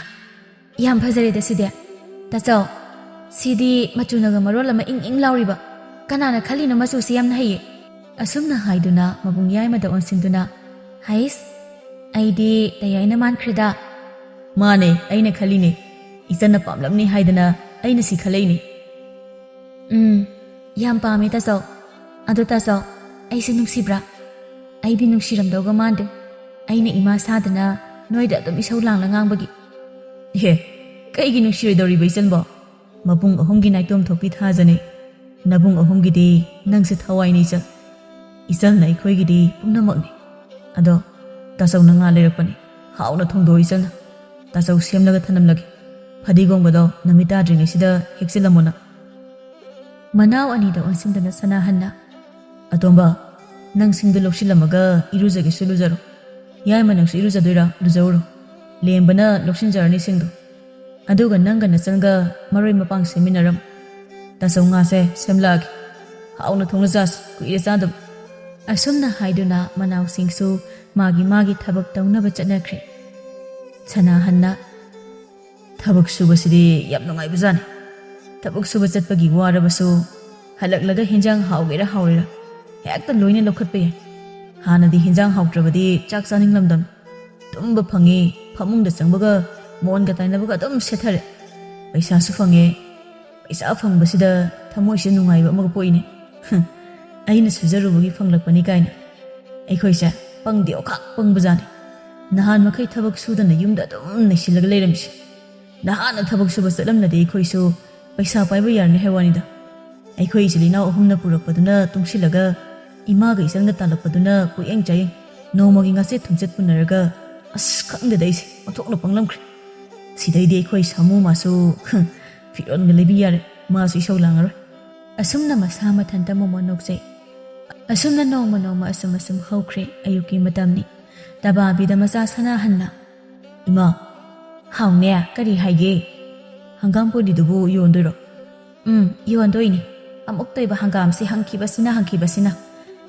ꯌꯥꯝ ꯐꯖꯔꯦꯗ ꯁꯤꯗꯤ ꯇꯥꯆꯧ ꯁꯤꯗꯤ ꯃꯆꯨꯅꯒ ꯃꯔꯣꯜ ꯑꯃ ꯏꯪ ꯏꯪ ꯂꯥꯎꯔꯤꯕ ꯀꯅꯥꯅ ꯈꯜꯂꯤꯅꯣ ꯃꯆꯨꯁꯤ ꯌꯥꯝꯅ ꯍꯩꯌꯦ ꯑꯁꯨꯝꯅ ꯍꯥꯏꯗꯨꯅ ꯃꯕꯨꯡ ꯌꯥꯏꯃꯗ ꯑꯣꯟꯁꯤꯟꯗꯨꯅ ꯍꯩꯁ ꯑꯩꯗꯤ ꯇꯌꯥꯏꯅ ꯃꯥꯟꯈ꯭ꯔꯦꯗ ꯃꯥꯅꯦ ꯑꯩꯅ ꯈꯜꯂꯤꯅꯦ ꯏꯆꯟꯅ ꯄꯥꯝꯂꯝꯅꯤ ꯍꯥꯏꯗꯅ ꯑꯩꯅ ꯁꯤ ꯈꯜꯂꯛꯏꯅꯦ ꯌꯥꯝ ꯄꯥꯝꯃꯦ ꯇꯥꯆꯧ ꯑꯗꯣ ꯇꯥꯆꯧ ꯑꯩꯁꯦ ꯅꯨꯡꯁꯤꯕ꯭ꯔꯥ ꯑꯩꯗꯤ ꯅꯨꯡꯁꯤꯔꯝꯗꯧꯒ ꯃꯥꯟꯗꯦ ꯑꯩꯅ ꯏꯃꯥ ꯁꯥꯗꯅ ꯅꯣꯏꯗ ꯑꯗꯨꯝ ꯏꯁꯧ ꯂꯥꯡꯂ ꯉꯥꯡꯕꯒꯤ ꯑꯦ ꯀꯩꯒꯤ ꯅꯨꯡꯁꯤꯔꯣꯏꯗꯧꯔꯤꯕ ꯏꯆꯟꯕꯣ ꯃꯕꯨꯡ ꯑꯍꯨꯝꯒꯤ ꯅꯥꯏꯇꯣꯝ ꯊꯣꯛꯄꯤ ꯊꯥꯖꯅꯤ ꯅꯕꯨꯡ ꯑꯍꯨꯝꯒꯤꯗꯤ ꯅꯪꯁꯦ ꯊꯋꯥꯏꯅꯤ ꯏꯆꯟ ꯏꯆꯟꯅ ꯑꯩꯈꯣꯏꯒꯤꯗꯤ ꯄꯨꯝꯅꯃꯛꯅꯤ ꯑꯗꯣ ꯇꯥꯆꯧꯅ ꯉꯥ ꯂꯩꯔꯛꯄꯅꯤ ꯍꯥꯎꯅ ꯊꯣꯡꯗꯣꯛ ꯏꯆꯟꯅ ꯇꯥꯆꯧ ꯁꯦꯝꯂꯒ ꯊꯅꯝꯂꯒꯦ ꯐꯗꯤꯒꯣꯝꯒꯗꯣ ꯅꯨꯃꯤꯠ ꯇꯥꯗ꯭ꯔꯤꯉꯩꯁꯤꯗ ꯍꯦꯛꯆꯤꯜꯂꯝꯃꯣꯅ ꯃꯅꯥꯎ ꯑꯅꯤꯗ ꯑꯣꯟꯁꯤꯟꯗꯨꯅ ꯁꯅꯥꯍꯟꯅ ꯑꯇꯣꯝꯕ ꯅꯪ ꯁꯤꯡꯗꯨ ꯂꯧꯁꯤꯜꯂꯝꯃꯒ ꯏꯔꯨꯖꯒꯦꯁꯨ ꯂꯨꯖꯔꯣ ꯌꯥꯏꯃ ꯅꯪꯁꯨ ꯏꯔꯨꯖꯗꯣꯏꯔꯥ ꯂꯨꯖꯧꯔꯣ ꯂꯦꯡꯕꯅ ꯂꯧꯁꯤꯟꯖꯔꯅꯤ ꯁꯤꯡꯗꯣ ꯑꯗꯨꯒ ꯅꯪꯒ ꯅꯆꯟꯒ ꯃꯔꯣꯏ ꯃꯄꯥꯡ ꯁꯦꯝꯃꯤꯟꯅꯔꯝ ꯇꯥꯆꯧ ꯉꯥꯁꯦ ꯁꯦꯝꯂꯛꯑꯒꯦ ꯍꯥꯎꯅ ꯊꯣꯡꯅ ꯆꯥꯁꯤ ꯀꯨꯏꯔꯦ ꯆꯥꯗꯕ ꯑꯁꯨꯝꯅ ꯍꯥꯏꯗꯨꯅ ꯃꯅꯥꯎꯁꯤꯡꯁꯨ ꯃꯥꯒꯤ ꯃꯥꯒꯤ ꯊꯕꯛ ꯇꯧꯅꯕ ꯆꯠꯅꯈ꯭ꯔꯦ ꯁꯅꯥꯍꯟꯅ ꯊꯕꯛ ꯁꯨꯕꯁꯤꯗꯤ ꯌꯥꯝ ꯅꯨꯡꯉꯥꯏꯕꯖꯥꯠꯅꯤ ꯊꯕꯛ ꯁꯨꯕ ꯆꯠꯄꯒꯤ ꯋꯥꯔꯕꯁꯨ ꯍꯜꯂꯛꯂꯒ ꯍꯦꯟꯖꯥꯡ ꯍꯥꯎꯒꯦꯔꯥ ꯍꯥꯎꯔꯦꯔꯥ ꯍꯦꯛꯇ ꯂꯣꯏꯅ ꯂꯧꯈꯠꯄ ꯌꯥꯏ ꯍꯥꯟꯅꯗꯤ ꯍꯦꯟꯖꯥꯡ ꯍꯥꯎꯇ꯭ꯔꯕꯗꯤ ꯆꯥꯛ ꯆꯥꯅꯤꯡꯂꯝꯗꯝ ꯇꯨꯝꯕ ꯐꯪꯉꯤ ꯐꯃꯨꯡꯗ ꯆꯪꯕꯒ ꯃꯣꯟꯒ ꯇꯥꯏꯅꯕꯒ ꯑꯗꯨꯝ ꯁꯦꯠꯊꯔꯦ ꯄꯩꯁꯥꯁꯨ ꯐꯪꯉꯦ ꯄꯩꯁꯥ ꯐꯪꯕꯁꯤꯗ ꯊꯃꯣꯏꯁꯦ ꯅꯨꯡꯉꯥꯏꯕ ꯑꯃꯒ ꯄꯣꯛꯏꯅꯦ ꯑꯩꯅ ꯁꯨꯖꯔꯨꯕꯒꯤ ꯐꯪꯂꯛꯄꯅꯤ ꯀꯥꯏꯅ ꯑꯩꯈꯣꯏꯁꯦ ꯄꯪꯗꯤ ꯑꯣꯈꯥꯛ ꯄꯪꯕꯖꯥꯠꯅꯤ ꯅꯍꯥꯟ ꯃꯈꯩ ꯊꯕꯛ ꯁꯨꯗꯅ ꯌꯨꯝꯗ ꯑꯗꯨꯝ ꯅꯩꯁꯤꯜꯂꯒ ꯂꯩꯔꯝꯃꯤꯁꯦ ꯅꯍꯥꯟꯅ ꯊꯕꯛ ꯁꯨꯕ ꯆꯠꯂꯝꯂꯗꯤ ꯑꯩꯈꯣꯏꯁꯨ ꯄꯩꯁꯥ ꯄꯥꯏꯕ ꯌꯥꯔꯅꯤ ꯍꯥꯏꯋꯥꯅꯤꯗ ꯑꯩꯈꯣꯏ ꯏꯆꯤꯜ ꯏꯅꯥꯎ ꯑꯍꯨꯝꯅ ꯄꯨꯔꯛꯄꯗꯨꯅ ꯇꯨꯡꯁꯤꯜꯂꯒ ꯏꯃꯥꯒ ꯏꯆꯟꯒ ꯇꯥꯜꯂꯛꯄꯗꯨꯅ ꯀꯨꯌꯦꯡ ꯆꯥꯌꯦꯡ ꯅꯣꯡꯃꯒꯤ ꯉꯥꯆꯦꯠ ꯊꯨꯝꯆꯦꯠ ꯄꯨꯅꯔꯒ ꯑꯁ ꯈꯪꯗꯦꯗ ꯑꯩꯁꯦ ꯑꯣꯟꯊꯣꯛꯅ ꯄꯪꯂꯝꯈ꯭ꯔꯦ ꯁꯤꯗꯩꯗꯤ ꯑꯩꯈꯣꯏ ꯁꯥꯃꯨ ꯃꯥꯁꯨ ꯐꯤꯔꯣꯟꯒ ꯂꯩꯕꯤ ꯌꯥꯔꯦ ꯃꯥꯁꯨ ꯏꯁꯧ ꯂꯥꯡꯉꯔꯣꯏ ꯑꯁꯨꯝꯅ ꯃꯁꯥ ꯃꯊꯟꯇ ꯃꯣꯃꯣ ꯅꯣꯛꯆꯩ ꯑꯁꯨꯝꯅ ꯅꯣꯡꯃ ꯑꯁꯨꯝ ꯍꯧꯈ꯭ꯔꯦ ꯑꯌꯨꯛꯀꯤ ꯃꯇꯝꯅꯤ ꯇꯕꯥꯕꯤꯗ ꯃꯆꯥ ꯁꯅꯥꯍꯟꯅ ꯏꯃꯥ ꯍꯥꯎꯅꯦ ꯀꯔꯤ ꯍꯥꯏꯒꯦ ꯍꯪꯒꯥꯝ ꯄꯣꯗꯤꯗꯨꯕꯨ ꯌꯣꯟꯗꯣꯏꯔꯣ ꯌꯣꯟꯗꯣꯏꯅꯤ ꯑꯃꯨꯛꯇꯣꯏꯕ ꯍꯪꯒꯥꯝꯁꯤ ꯍꯪꯈꯤꯕꯁꯤꯅ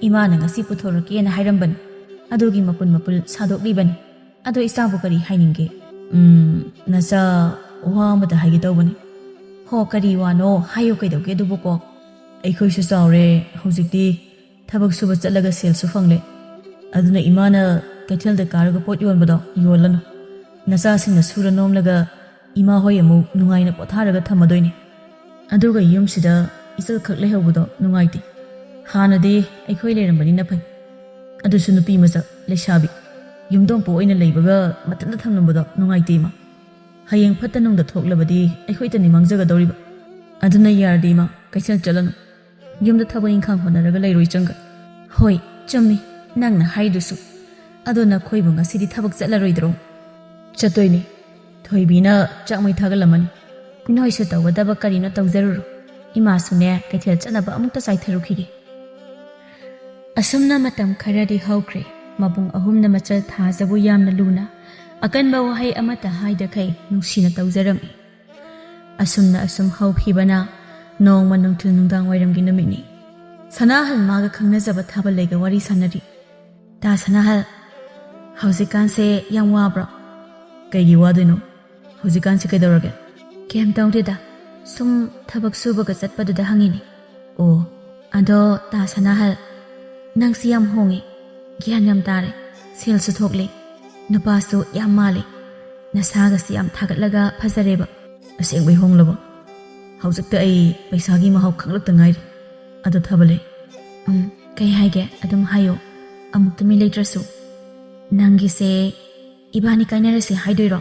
ꯏꯃꯥꯅ ꯉꯁꯤ ꯄꯨꯊꯣꯔꯛꯀꯦꯅ ꯍꯥꯏꯔꯝꯕꯅꯤ ꯑꯗꯨꯒꯤ ꯃꯄꯨꯟ ꯁꯥꯗꯣꯛꯂꯤꯕꯅꯤ ꯑꯗꯣ ꯏꯆꯥꯕꯨ ꯀꯔꯤ ꯍꯥꯏꯅꯤꯡꯒꯦ ꯅꯆꯥ ꯋꯥ ꯑꯃꯗ ꯍꯥꯏꯒꯦ ꯇꯧꯕꯅꯤ ꯍꯣ ꯀꯔꯤ ꯋꯥꯅꯣ ꯍꯥꯏꯌꯨ ꯀꯩꯗꯧꯒꯦ ꯑꯗꯨꯕꯨꯀꯣ ꯑꯩꯈꯣꯏꯁꯨ ꯆꯥꯎꯔꯦ ꯍꯧꯖꯤꯛꯇꯤ ꯊꯕꯛ ꯁꯨꯕ ꯆꯠꯂꯒ ꯁꯦꯜꯁꯨ ꯐꯪꯂꯦ ꯑꯗꯨꯅ ꯏꯃꯥꯅ ꯀꯩꯊꯦꯜꯗ ꯀꯥꯔꯒ ꯄꯣꯠ ꯌꯣꯟꯕꯗꯣ ꯌꯣꯜꯂꯅꯨ ꯅꯆꯥꯁꯤꯡꯅ ꯁꯨꯔ ꯅꯣꯝꯂꯒ ꯏꯃꯥ ꯍꯣꯏ ꯑꯃꯨꯛ ꯅꯨꯡꯉꯥꯏꯅ ꯄꯣꯊꯥꯔꯒ ꯊꯝꯃꯗꯣꯏꯅꯤ ꯑꯗꯨꯒ ꯌꯨꯝꯁꯤꯗ ꯏꯆꯜꯈꯛ ꯂꯩꯍꯧꯕꯗꯣ ꯅꯨꯡꯉꯥꯏꯇꯦ ꯍꯥꯟꯅꯗꯤ ꯑꯩꯈꯣꯏ ꯂꯩꯔꯝꯕꯅꯤꯅ ꯐꯩ ꯑꯗꯨꯁꯨ ꯅꯨꯄꯤ ꯃꯆꯥ ꯂꯩꯁꯥꯕꯤ ꯌꯨꯝꯗꯣꯡꯄꯣ ꯑꯣꯏꯅ ꯂꯩꯕꯒ ꯃꯊꯟꯇ ꯊꯝꯂꯝꯕꯗꯣ ꯅꯨꯡꯉꯥꯏꯇꯦ ꯏꯃꯥ ꯍꯌꯦꯡ ꯐꯠꯇ ꯅꯨꯡꯗ ꯊꯣꯛꯂꯕꯗꯤ ꯑꯩꯈꯣꯏꯇꯅꯤ ꯃꯥꯡꯖꯒꯗꯧꯔꯤꯕ ꯑꯗꯨꯅ ꯌꯥꯔꯗꯤ ꯏꯃꯥ ꯀꯩꯊꯦꯜ ꯆꯠꯂꯅꯨ ꯌꯨꯝꯗ ꯊꯕꯛ ꯏꯪꯈꯥꯡ ꯍꯣꯠꯅꯔꯒ ꯂꯩꯔꯣꯏ ꯆꯪꯒ ꯍꯣꯏ ꯆꯨꯝꯃꯤ ꯅꯪꯅ ꯍꯥꯏꯗꯨꯁꯨ ꯑꯗꯣ ꯅꯈꯣꯏꯕꯨ ꯉꯁꯤꯗꯤ ꯊꯕꯛ ꯆꯠꯂꯔꯣꯏꯗ꯭ꯔꯣ ꯆꯠꯇꯣꯏꯅꯤ ꯊꯣꯏꯕꯤꯅ ꯆꯥꯛ ꯃꯩ ꯊꯥꯒꯠꯂꯝꯃꯅꯤ ꯅꯣꯏꯁꯨ ꯇꯧꯒꯗꯕ ꯀꯔꯤꯅꯣ ꯇꯧꯖꯔꯨꯔꯣ ꯏꯃꯥꯁꯨꯅꯦ ꯀꯩꯊꯦꯜ ꯆꯠꯅꯕ ꯑꯃꯨꯛꯇ ꯆꯥꯏꯊꯔꯨꯈꯤꯒꯦ ꯑꯁꯨꯝꯅ ꯃꯇꯝ ꯈꯔꯗꯤ ꯍꯧꯈ꯭ꯔꯦ ꯃꯕꯨꯡ ꯑꯍꯨꯝꯅ ꯃꯆꯜ ꯊꯥꯖꯕꯨ ꯌꯥꯝꯅ ꯂꯨꯅ ꯑꯀꯟꯕ ꯋꯥꯍꯩ ꯑꯃꯠꯇ ꯍꯥꯏꯗꯈꯩ ꯅꯨꯡꯁꯤꯅ ꯇꯧꯖꯔꯝꯃꯤ ꯑꯁꯨꯝ ꯍꯧꯈꯤꯕꯅ ꯅꯣꯡꯃ ꯅꯨꯡꯊꯤꯜ ꯅꯨꯡꯗꯥꯡ ꯋꯥꯏꯔꯝꯒꯤ ꯅꯨꯃꯤꯠꯅꯤ ꯁꯅꯥꯍꯜ ꯃꯥꯒ ꯈꯪꯅꯖꯕ ꯊꯥꯕꯜꯂꯩꯒ ꯋꯥꯔꯤ ꯁꯥꯟꯅꯔꯤ ꯇꯥ ꯁꯅꯥꯍꯜ ꯍꯧꯖꯤꯛꯀꯥꯟꯁꯦ ꯌꯥꯝ ꯋꯥꯕ꯭ꯔꯣ ꯀꯩꯒꯤ ꯋꯥꯗꯣꯏꯅꯣ ꯍꯧꯖꯤꯛꯀꯥꯟꯁꯤ ꯀꯩꯗꯧꯔꯒꯦ ꯀꯩꯝ ꯇꯧꯗꯦꯗ ꯁꯨꯝ ꯊꯕꯛ ꯁꯨꯕꯒ ꯆꯠꯄꯗꯨꯗ ꯍꯪꯉꯤꯅꯤ ꯑꯣ ꯑꯗꯣ ꯇꯥ ꯁꯅꯥꯍꯜ ꯅꯪꯁꯤ ꯌꯥꯝ ꯍꯣꯡꯉꯤ ꯒ꯭ꯌꯥꯟ ꯌꯥꯝ ꯇꯥꯔꯦ ꯁꯦꯜꯁꯨ ꯊꯣꯛꯂꯤ ꯅꯨꯄꯥꯁꯨ ꯌꯥꯝ ꯃꯥꯜꯂꯤ ꯅꯁꯥꯒꯁꯤ ꯌꯥꯝ ꯊꯥꯒꯠꯂꯒ ꯐꯖꯔꯦꯕ ꯑꯁꯦꯡꯕꯩ ꯍꯣꯡꯂꯕ ꯍꯧꯖꯤꯛꯇ ꯑꯩ ꯄꯩꯁꯥꯒꯤ ꯃꯍꯥꯎ ꯈꯪꯂꯛꯇ ꯉꯥꯏꯔꯤ ꯑꯗꯣ ꯊꯥꯕꯜꯂꯩ ꯀꯩ ꯍꯥꯏꯒꯦ ꯑꯗꯨꯝ ꯍꯥꯏꯌꯣ ꯑꯃꯨꯛ ꯇꯨꯃꯤꯟ ꯂꯩꯇ꯭ꯔꯁꯨ ꯅꯪꯒꯤꯁꯦ ꯏꯕꯥꯅꯤ ꯀꯥꯏꯅꯔꯁꯤ ꯍꯥꯏꯗꯣꯏꯔꯣ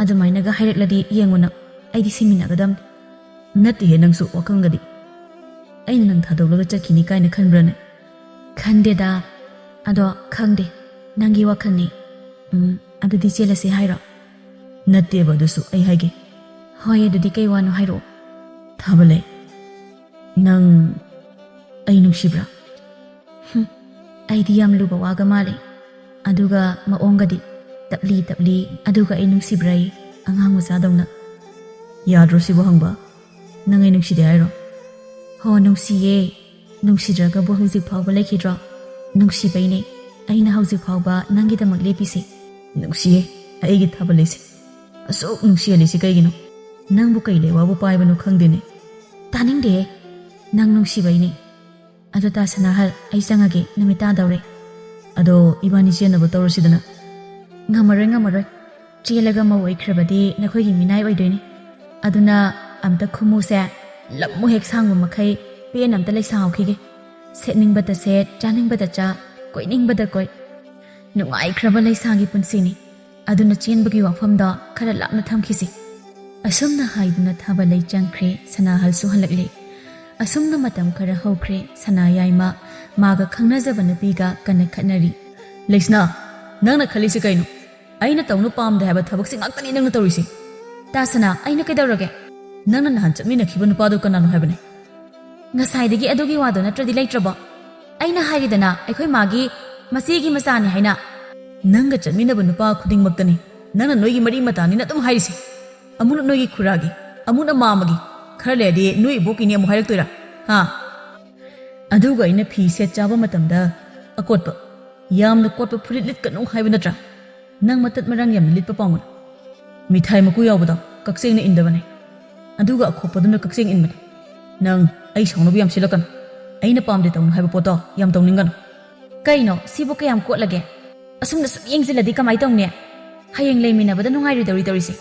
ꯑꯗꯨꯃꯥꯏꯅꯒ ꯍꯥꯏꯔꯛꯂꯗꯤ ꯌꯦꯡꯉꯨꯅ ꯑꯩꯗꯤ ꯁꯤꯃꯤꯟꯅꯒꯗꯝꯅꯤ ꯅꯠꯇꯦꯍꯦ ꯅꯪꯁꯨ ꯋꯥꯈꯜꯒꯗꯤ ꯑꯩꯅ ꯅꯪ ꯊꯥꯗꯣꯛꯂꯒ ꯆꯠꯈꯤꯅꯤ ꯀꯥꯏꯅ ꯈꯟꯕ꯭ꯔꯅꯦ ꯈꯟꯗꯦꯗ ꯑꯗꯣ ꯈꯪꯗꯦ ꯅꯪꯒꯤ ꯋꯥꯈꯜꯅꯤ ꯑꯗꯨꯗꯤ ꯆꯦꯜꯂꯁꯤ ꯍꯥꯏꯔꯣ ꯅꯠꯇꯦꯕ ꯑꯗꯨꯁꯨ ꯑꯩ ꯍꯥꯏꯒꯦ ꯍꯣꯏ ꯑꯗꯨꯗꯤ ꯀꯩ ꯋꯥꯅꯣ ꯍꯥꯏꯔꯛꯑꯣ ꯊꯥꯕꯜꯂꯩ ꯅꯪ ꯑꯩ ꯅꯨꯡꯁꯤꯕ꯭ꯔꯥ ꯑꯩꯗꯤ ꯌꯥꯝ ꯂꯨꯕ ꯋꯥꯒ ꯃꯥꯜꯂꯤ ꯑꯗꯨꯒ ꯃꯑꯣꯡꯒꯗꯤ ꯇꯞꯂꯤ ꯑꯗꯨꯒ ꯑꯩ ꯅꯨꯡꯁꯤꯕ꯭ꯔꯥ ꯑꯉꯥꯡ ꯃꯆꯥꯗꯧꯅ ꯌꯥꯗ꯭ꯔꯣ ꯁꯤꯕꯨ ꯍꯪꯕ ꯅꯪ ꯑꯩ ꯅꯨꯡꯁꯤꯗꯦ ꯍꯥꯏꯔꯣ ꯍꯣ ꯅꯨꯡꯁꯤꯌꯦ ꯅꯨꯡꯁꯤꯗ꯭ꯔꯒꯕꯨ ꯍꯧꯖꯤꯛ ꯐꯥꯎꯕ ꯂꯩꯈꯤꯗ꯭ꯔꯣ ꯅꯨꯡꯁꯤꯕꯩꯅꯦ ꯑꯩꯅ ꯍꯧꯖꯤꯛ ꯐꯥꯎꯕ ꯅꯪꯒꯤꯗꯃꯛ ꯂꯦꯞꯄꯤꯁꯦ ꯅꯨꯡꯁꯤꯌꯦ ꯑꯩꯒꯤ ꯊꯥꯕꯜꯂꯩꯁꯦ ꯑꯁꯨꯛ ꯅꯨꯡꯁꯤꯍꯜꯂꯤꯁꯤ ꯀꯩꯒꯤꯅꯣ ꯅꯪꯕꯨ ꯀꯩ ꯂꯩꯋꯥꯕꯨ ꯄꯥꯏꯕꯅꯣ ꯈꯪꯗꯦꯅꯦ ꯇꯥꯅꯤꯡꯗꯦ ꯅꯪ ꯅꯨꯡꯁꯤꯕꯩꯅꯦ ꯑꯗꯣ ꯇꯥ ꯁꯅꯥꯍꯜ ꯑꯩ ꯆꯪꯉꯒꯦ ꯅꯨꯃꯤꯠ ꯇꯥꯗꯧꯔꯦ ꯑꯗꯣ ꯏꯕꯥꯅꯤ ꯆꯦꯟꯅꯕ ꯇꯧꯔꯁꯤꯗꯅ ꯉꯝꯃꯔꯣꯏ ꯆꯦꯜꯂꯒ ꯃꯧ ꯑꯣꯏꯈ꯭ꯔꯕꯗꯤ ꯅꯈꯣꯏꯒꯤ ꯃꯤꯅꯥꯏ ꯑꯣꯏꯗꯣꯏꯅꯤ ꯑꯗꯨꯅ ꯑꯝꯇ ꯈꯨꯃꯨꯁꯦ ꯂꯝꯃꯨ ꯍꯦꯛ ꯁꯥꯡꯕ ꯃꯈꯩ ꯄꯦꯟ ꯑꯝꯇ ꯂꯩꯁꯥꯍꯧꯈꯤꯒꯦ ꯁꯦꯠꯅꯤꯡꯕꯗ ꯁꯦꯠ ꯆꯥꯅꯤꯡꯕꯗ ꯆꯥ ꯀꯣꯏꯅꯤꯡꯕꯗ ꯀꯣꯏ ꯅꯨꯡꯉꯥꯏꯈ꯭ꯔꯕ ꯂꯩꯁꯥꯒꯤ ꯄꯨꯟꯁꯤꯅꯤ ꯑꯗꯨꯅ ꯆꯦꯟꯕꯒꯤ ꯋꯥꯐꯝꯗꯣ ꯈꯔ ꯂꯥꯞꯅ ꯊꯝꯈꯤꯁꯤ ꯑꯁꯨꯝꯅ ꯍꯥꯏꯗꯨꯅ ꯊꯥꯕꯜꯂꯩ ꯆꯪꯈ꯭ꯔꯦ ꯁꯅꯥꯍꯜꯁꯨ ꯍꯜꯂꯛꯂꯦ ꯑꯁꯨꯝꯅ ꯃꯇꯝ ꯈꯔ ꯍꯧꯈ꯭ꯔꯦ ꯁꯅꯥꯌꯥꯏꯃ ꯃꯥꯒ ꯈꯪꯅꯖꯕ ꯅꯨꯄꯤꯒ ꯀꯟꯅ ꯈꯠꯅꯔꯤ ꯂꯩꯁꯅꯥ ꯅꯪꯅ ꯈꯜꯂꯤꯁꯤ ꯀꯩꯅꯣ ꯑꯩꯅ ꯇꯧꯅꯨ ꯄꯥꯝꯗꯦ ꯍꯥꯏꯕ ꯊꯕꯛꯁꯤ ꯉꯥꯛꯇꯅꯤ ꯅꯪꯅ ꯇꯧꯔꯤꯁꯤ ꯇꯥ ꯁꯅꯥ ꯑꯩꯅ ꯀꯩꯗꯧꯔꯒꯦ ꯅꯪꯅ ꯅꯍꯥꯟ ꯆꯠꯃꯤꯟꯅꯈꯤꯕ ꯅꯨꯄꯥꯗꯣ ꯀꯅꯥꯅꯣ ꯍꯥꯏꯕꯅꯦ ꯉꯁꯥꯏꯗꯒꯤ ꯑꯗꯨꯒꯤ ꯋꯥꯗꯣ ꯅꯠꯇ꯭ꯔꯗꯤ ꯂꯩꯇ꯭ꯔꯕꯣ ꯑꯩꯅ ꯍꯥꯏꯔꯤꯗꯅ ꯑꯩꯈꯣꯏ ꯃꯥꯒꯤ ꯃꯆꯦꯒꯤ ꯃꯆꯥꯅꯤ ꯍꯥꯏꯅ ꯅꯪꯒ ꯆꯠꯃꯤꯟꯅꯕ ꯅꯨꯄꯥ ꯈꯨꯗꯤꯡꯃꯛꯇꯅꯤ ꯅꯪꯅ ꯅꯣꯏꯒꯤ ꯃꯔꯤ ꯃꯇꯥꯅꯤꯅ ꯑꯗꯨꯝ ꯍꯥꯏꯔꯤꯁꯦ ꯑꯃꯨꯛꯅ ꯅꯣꯏꯒꯤ ꯈꯨꯔꯥꯒꯤ ꯑꯃꯨꯛꯅ ꯃꯥꯃꯒꯤ ꯈꯔ ꯂꯩꯔꯗꯤ ꯅꯣꯏ ꯏꯕꯣꯛꯀꯤꯅꯤ ꯑꯃꯨꯛ ꯍꯥꯏꯔꯛꯇꯣꯏꯔꯥ ꯍꯥ ꯑꯗꯨꯒ ꯑꯩꯅ ꯐꯤ ꯁꯦꯠ ꯆꯥꯕ ꯃꯇꯝꯗ ꯑꯀꯣꯠꯄ ꯌꯥꯝꯅ ꯀꯣꯠꯄ ꯐꯨꯔꯤꯠ ꯂꯤꯠꯀꯅꯨ ꯍꯥꯏꯕ ꯅꯠꯇ꯭ꯔꯥ ꯅꯪ ꯃꯇꯠ ꯃꯔꯥꯡ ꯌꯥꯝꯅ ꯂꯤꯠꯄ ꯄꯥꯝꯒꯅꯨ ꯃꯤꯊꯥꯏ ꯃꯀꯨ ꯌꯥꯎꯕꯗꯣ ꯀꯛꯆꯦꯡꯅ ꯏꯟꯗꯕꯅꯦ ꯑꯗꯨꯒ ꯑꯈꯣꯛꯄꯗꯨꯅ ꯀꯛꯆꯦꯡ ꯏꯟꯕꯅꯦ ꯅꯪ ꯑꯩ ꯁꯥꯎꯅꯕ ꯌꯥꯝ ꯁꯤꯜꯂꯛꯀꯅꯨ ꯑꯩꯅ ꯄꯥꯝꯗꯦ ꯇꯧꯅꯨ ꯍꯥꯏꯕ ꯄꯣꯠꯇꯣ ꯌꯥꯝ ꯇꯧꯅꯤꯡꯒꯅꯨ ꯀꯩꯅꯣ ꯁꯤꯕꯨ ꯀꯌꯥꯝ ꯀꯣꯠꯂꯒꯦ ꯑꯁꯨꯝꯅ ꯁꯨꯝ ꯌꯦꯡꯁꯤꯜꯂꯗꯤ ꯀꯃꯥꯏ ꯇꯧꯅꯤ ꯍꯌꯦꯡ ꯂꯩꯃꯤꯟꯅꯕꯗ ꯅꯨꯡꯉꯥꯏꯔꯣꯏꯗꯧꯔꯤ ꯇꯧꯔꯤꯁꯦ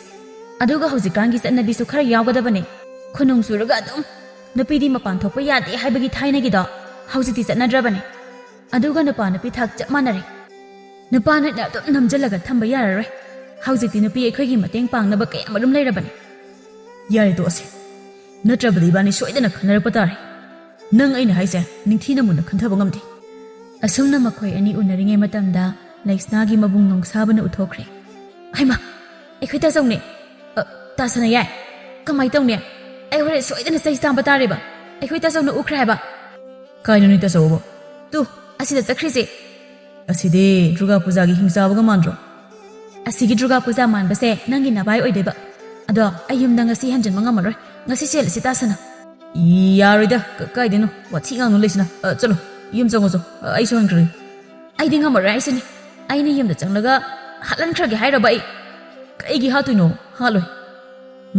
ꯑꯗꯨꯒ ꯍꯧꯖꯤꯛꯀꯥꯟꯒꯤ ꯆꯠꯅꯕꯤꯁꯨ ꯈꯔ ꯌꯥꯎꯒꯗꯕꯅꯦ ꯈꯨꯅꯨꯡ ꯆꯨꯔꯒ ꯑꯗꯨꯝ ꯅꯨꯄꯤꯗꯤ ꯃꯄꯥꯟ ꯊꯣꯛꯄ ꯌꯥꯗꯦ ꯍꯥꯏꯕꯒꯤ ꯊꯥꯏꯅꯒꯤꯗꯣ ꯍꯧꯖꯤꯛꯇꯤ ꯆꯠꯅꯗ꯭ꯔꯕꯅꯦ ꯑꯗꯨꯒ ꯅꯨꯄꯥ ꯅꯨꯄꯤ ꯊꯥꯛ ꯆꯞ ꯃꯥꯟꯅꯔꯦ ꯅꯨꯄꯥꯅ ꯑꯗꯨꯝ ꯅꯝꯖꯜꯂꯒ ꯊꯝꯕ ꯌꯥꯔꯔꯣꯏ ꯍꯧꯖꯤꯛꯇꯤ ꯅꯨꯄꯤ ꯑꯩꯈꯣꯏꯒꯤ ꯃꯇꯦꯡ ꯄꯥꯡꯅꯕ ꯀꯌꯥꯃꯔꯨꯝ ꯂꯩꯔꯕꯅꯦ ꯌꯥꯔꯦ ꯇꯣꯛꯑꯁꯦ ꯅꯠꯇ꯭ꯔꯕꯗꯤ ꯏꯕꯥꯅꯤ ꯁꯣꯏꯗꯅ ꯈꯟꯅꯔꯛꯄ ꯇꯥꯔꯦ ꯅꯪ ꯑꯩꯅ ꯍꯥꯏꯁꯦ ꯅꯤꯡꯊꯤꯅ ꯃꯨꯟꯅ ꯈꯟꯊꯕ ꯉꯝꯗꯦ ꯑꯁꯨꯝꯅ ꯃꯈꯣꯏ ꯑꯅꯤ ꯎꯅꯔꯤꯉꯩ ꯃꯇꯝꯗ ꯂꯩꯁꯅꯥꯒꯤ ꯃꯕꯨꯡ ꯅꯣꯡꯁꯥꯕꯅ ꯎꯠꯊꯣꯛꯈ꯭ꯔꯦ ꯍꯩꯃꯥ ꯑꯩꯈꯣꯏ ꯇꯥꯆꯧꯅꯦ ꯇꯥꯁꯅ ꯌꯥꯏ ꯀꯃꯥꯏ ꯇꯧꯅꯤ ꯑꯩ ꯍꯣꯔꯦꯟ ꯁꯣꯏꯗꯅ ꯆꯩ ꯆꯥꯝꯕ ꯇꯥꯔꯦꯕ ꯑꯩꯈꯣꯏ ꯇꯥꯆꯧꯅ ꯎꯈ꯭ꯔꯦ ꯍꯥꯏꯕ ꯀꯥꯏꯅꯣ ꯅꯣꯏ ꯇꯥꯆꯧꯕꯣ ꯇꯨ ꯑꯁꯤꯗ ꯆꯠꯈ꯭ꯔꯤꯁꯦ ꯑꯁꯤꯗꯤ ꯗꯨꯔꯒꯥ ꯄꯨꯖꯥꯒꯤ ꯍꯤꯡꯆꯥꯕꯒ ꯃꯥꯟꯗ꯭ꯔꯣ ꯑꯁꯤꯒꯤ ꯗꯨꯔꯒꯥ ꯄꯨꯖꯥ ꯃꯥꯟꯕꯁꯦ ꯅꯪꯒꯤ ꯅꯕꯥꯏ ꯑꯣꯏꯗꯣꯏꯕ ꯑꯗꯣ ꯑꯩ ꯌꯨꯝꯗ ꯉꯁꯤ ꯍꯟꯖꯤꯟꯕ ꯉꯝꯃꯔꯣꯏ ꯉꯁꯤ ꯆꯦꯜꯂꯁꯤ ꯇꯥꯁꯅ ꯌꯥꯔꯣꯏꯗ ꯀꯥꯏꯗꯩꯅꯣ ꯋꯥꯊꯤ ꯉꯥꯡꯅꯨ ꯂꯩꯁꯤꯅ ꯆꯠꯂꯣ ꯌꯨꯝ ꯆꯪꯉꯣ ꯑꯩꯁꯨ ꯍꯟꯈ꯭ꯔꯒꯦ ꯑꯩꯗꯤ ꯉꯝꯃꯔꯣꯏ ꯑꯩꯁꯨꯅꯤ ꯑꯩꯅ ꯌꯨꯝꯗ ꯆꯪꯂꯒ ꯍꯥꯠꯍꯟꯈ꯭ꯔꯒꯦ ꯍꯥꯏꯔꯕ ꯑꯩ ꯀꯩꯒꯤ ꯍꯥꯠꯇꯣꯏꯅꯣ ꯍꯥꯠꯂꯣꯏ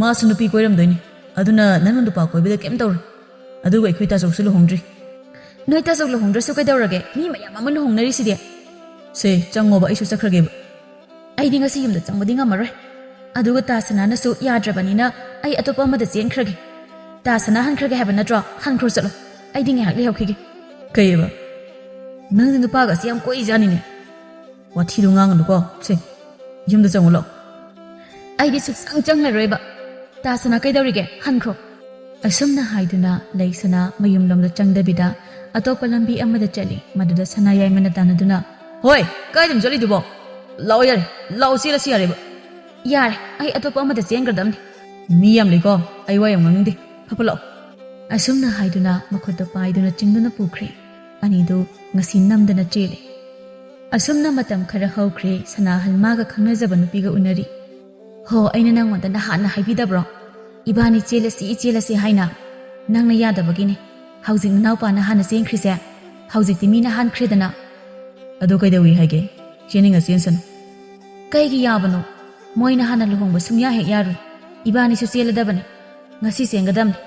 ꯃꯥꯁꯨ ꯅꯨꯄꯤ ꯀꯣꯏꯔꯝꯗꯣꯏꯅꯤ ꯑꯗꯨꯅ ꯅꯪꯅ ꯅꯨꯄꯥ ꯀꯣꯏꯕꯗ ꯀꯩꯝ ꯇꯧꯔꯣꯏ ꯑꯗꯨꯒ ꯑꯩꯈꯣꯏ ꯇꯥꯆꯧꯁꯨ ꯂꯨꯍꯣꯡꯗ꯭ꯔꯤ ꯅꯣꯏ ꯇꯥꯆꯧ ꯂꯨꯍꯣꯡꯗ꯭ꯔꯁꯨ ꯀꯩꯗꯧꯔꯒꯦ ꯃꯤ ꯃꯌꯥꯝ ꯑꯃ ꯂꯨꯍꯣꯡꯅꯔꯤꯁꯤꯗꯤ ꯁꯦ ꯆꯪꯉꯣꯕ ꯑꯩꯁꯨ ꯆꯠꯈ꯭ꯔꯒꯦꯕ ꯑꯩꯗꯤ ꯉꯁꯤ ꯌꯨꯝꯗ ꯆꯪꯕꯗꯤ ꯉꯝꯃꯔꯣꯏ ꯑꯗꯨꯒ ꯇꯥꯁꯅꯥꯅꯁꯨ ꯌꯥꯗ꯭ꯔꯕꯅꯤꯅ ꯑꯩ ꯑꯇꯣꯞꯄ ꯑꯃꯗ ꯆꯦꯟꯈ꯭ꯔꯒꯦ ꯇꯥꯁꯅꯥ ꯍꯟꯈ꯭ꯔꯒꯦ ꯍꯥꯏꯕ ꯅꯠꯇ꯭ꯔꯣ ꯍꯟꯈ꯭ꯔꯣ ꯆꯠꯂꯣ ꯑꯩꯗꯤ ꯉꯥꯏꯍꯥꯛ ꯂꯩꯍꯧꯈꯤꯒꯦ ꯀꯩꯑꯕ ꯅꯪꯗꯤ ꯅꯨꯄꯥꯒꯁꯤ ꯌꯥꯝ ꯀꯣꯏꯖꯥꯅꯤꯅꯦ ꯋꯥꯊꯤꯗꯣ ꯉꯥꯡꯒꯅꯨꯀꯣ ꯁꯦ ꯌꯨꯝꯗ ꯆꯪꯉꯣ ꯂꯥꯛꯑꯣ ꯑꯩꯗꯤ ꯁꯨꯛꯆꯪ ꯆꯪꯂꯔꯣꯏꯕ ꯇꯥꯁꯅꯥ ꯀꯩꯗꯧꯔꯤꯒꯦ ꯍꯟꯈ꯭ꯔꯣ ꯑꯁꯨꯝꯅ ꯍꯥꯏꯗꯨꯅ ꯂꯩꯁꯅꯥ ꯃꯌꯨꯝꯂꯣꯝꯗ ꯆꯪꯗꯕꯤꯗ ꯑꯇꯣꯞꯄ ꯂꯝꯕꯤ ꯑꯃꯗ ꯆꯠꯂꯤ ꯃꯗꯨꯗ ꯁꯅꯥ ꯌꯥꯏꯃꯅ ꯇꯥꯟꯅꯗꯨꯅ ꯍꯣꯏ ꯀꯥꯏꯗꯅꯣ ꯆꯠꯂꯤꯗꯨꯕꯣ ꯂꯥꯛꯑꯣ ꯌꯥꯔꯦ ꯂꯥꯛꯑꯣ ꯆꯦꯜꯂꯁꯤ ꯌꯥꯔꯦꯕ ꯌꯥꯔꯦ ꯑꯩ ꯑꯇꯣꯞꯄ ꯑꯃꯗ ꯆꯦꯟꯒ꯭ꯔꯗꯝꯅꯤ ꯃꯤ ꯌꯥꯝ ꯂꯩꯀꯣ ꯑꯩ ꯋꯥ ꯌꯥꯝ ꯉꯥꯡꯅꯤꯡꯗꯦ ꯐꯠ ꯂꯥꯛꯑꯣ ꯑꯁꯨꯝꯅ ꯍꯥꯏꯗꯨꯅ ꯃꯈꯨꯠꯇ ꯄꯥꯏꯗꯨꯅ ꯆꯤꯡꯗꯨꯅ ꯄꯨꯈ꯭ꯔꯦ ꯑꯅꯤꯗꯨ ꯉꯁꯤ ꯅꯝꯗꯅ ꯆꯦꯜꯂꯤ ꯑꯁꯨꯝꯅ ꯃꯇꯝ ꯈꯔ ꯍꯧꯈ꯭ꯔꯦ ꯁꯅꯥꯍꯜ ꯃꯥꯒ ꯈꯪꯅꯖꯕ ꯅꯨꯄꯤꯒ ꯎꯅꯔꯤ ꯍꯣ ꯑꯩꯅ ꯅꯪꯉꯣꯟꯗ ꯅꯍꯥꯟꯅ ꯍꯥꯏꯕꯤꯗꯕ꯭ꯔꯣ ꯏꯕꯥꯅꯤ ꯆꯦꯜꯂꯁꯤ ꯍꯥꯏꯅ ꯅꯪꯅ ꯌꯥꯗꯕꯒꯤꯅꯤ ꯍꯧꯖꯤꯛ ꯅꯅꯥꯎꯄꯥꯅ ꯍꯥꯟꯅ ꯆꯦꯟꯈ꯭ꯔꯤꯁꯦ ꯍꯧꯖꯤꯛꯇꯤ ꯃꯤꯅ ꯍꯥꯟꯈ꯭ꯔꯦꯗꯅ ꯑꯗꯣ ꯀꯩꯗꯧꯏ ꯍꯥꯏꯒꯦ ꯆꯦꯟꯅꯤꯡꯉ ꯆꯦꯟꯁꯅꯨ ꯀꯩꯒꯤ ꯌꯥꯕꯅꯣ ꯃꯣꯏꯅ ꯍꯥꯟꯅ ꯂꯨꯍꯣꯡꯕ ꯁꯨꯡꯌꯥ ꯍꯦꯛ ꯌꯥꯔꯣꯏ ꯏꯕꯥꯅꯤꯁꯨ ꯆꯦꯜꯂꯗꯕꯅꯤ ꯉꯁꯤ ꯆꯦꯟꯒꯗꯕꯅꯤ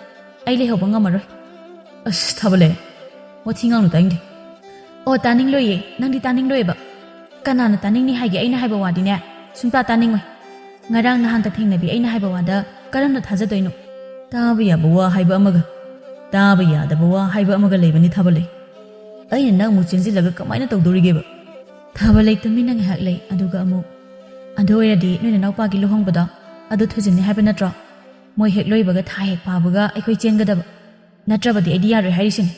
ꯑꯩ ꯂꯩꯍꯧꯕ ꯉꯝꯃꯔꯣই ꯑꯁ ꯊꯥꯕꯜꯂꯦ ꯋꯥꯊꯤ ꯉꯥꯡꯅꯨ ꯇꯥꯅꯤꯡꯗꯦ ꯑꯣ ꯇꯥꯅꯤꯡꯂꯣꯏꯌꯦ ꯅꯪꯗꯤ ꯇꯥꯅꯤꯡꯂꯣꯏꯕ ꯀꯅꯥꯅ ꯇꯥꯅꯤꯡꯅꯤ ꯍꯥꯏꯒꯦ ꯑꯩꯅ ꯍꯥꯏꯕ ꯋꯥꯗꯤꯅꯦ ꯁꯨꯡꯇꯥ ꯇꯥꯅꯤꯡꯉꯣꯏ ꯉꯔꯥꯡ ꯅꯍꯥꯟꯇ ꯊꯦꯡꯅꯕꯤ ꯑꯩꯅ ꯍꯥꯏꯕ ꯋꯥꯗ ꯀꯔꯝꯅ ꯊꯥꯖꯗꯣꯏꯅꯣ ꯇꯥꯕ ꯌꯥꯕ ꯋꯥ ꯍꯥꯏꯕ ꯑꯃꯒ ꯇꯥꯕ ꯌꯥꯗꯕ ꯋꯥ ꯍꯥꯏꯕ ꯑꯃꯒ ꯂꯩꯕꯅꯤ ꯊꯥꯕꯜꯂꯦ ꯑꯩꯅ ꯅꯪ ꯑꯃꯨꯛ ꯆꯦꯟꯁꯤꯜꯂꯒ ꯀꯃꯥꯏꯅ ꯇꯧꯗꯣꯔꯤꯒꯦꯕ ꯊꯥꯕꯜꯂꯩ ꯇꯨꯃꯤꯟꯅ ꯉꯥꯏꯍꯥꯛ ꯂꯩ ꯑꯗꯨꯒ ꯑꯃꯨꯛ ꯑꯗꯨ ꯑꯣꯏꯔꯗꯤ ꯅꯣꯏ ꯅꯅꯥꯎꯄꯥꯒꯤ ꯂꯨꯍꯣꯡꯕꯗꯣ ꯑꯗꯨ ꯊꯨꯖꯤꯟꯅꯤ ꯍꯥꯏꯕ ꯅꯠꯇ꯭ꯔꯣ ꯃꯣꯏ ꯍꯦꯛ ꯂꯣꯏꯕꯒ ꯊꯥ ꯍꯦꯛ ꯐꯥꯕꯒ ꯑꯩꯈꯣꯏ ꯆꯦꯟꯒꯗꯕ ꯅꯠꯇ꯭ꯔꯕꯗꯤ ꯑꯩꯗꯤ ꯌꯥꯔꯣꯏ ꯍꯥꯏꯔꯤꯁꯤꯅꯤ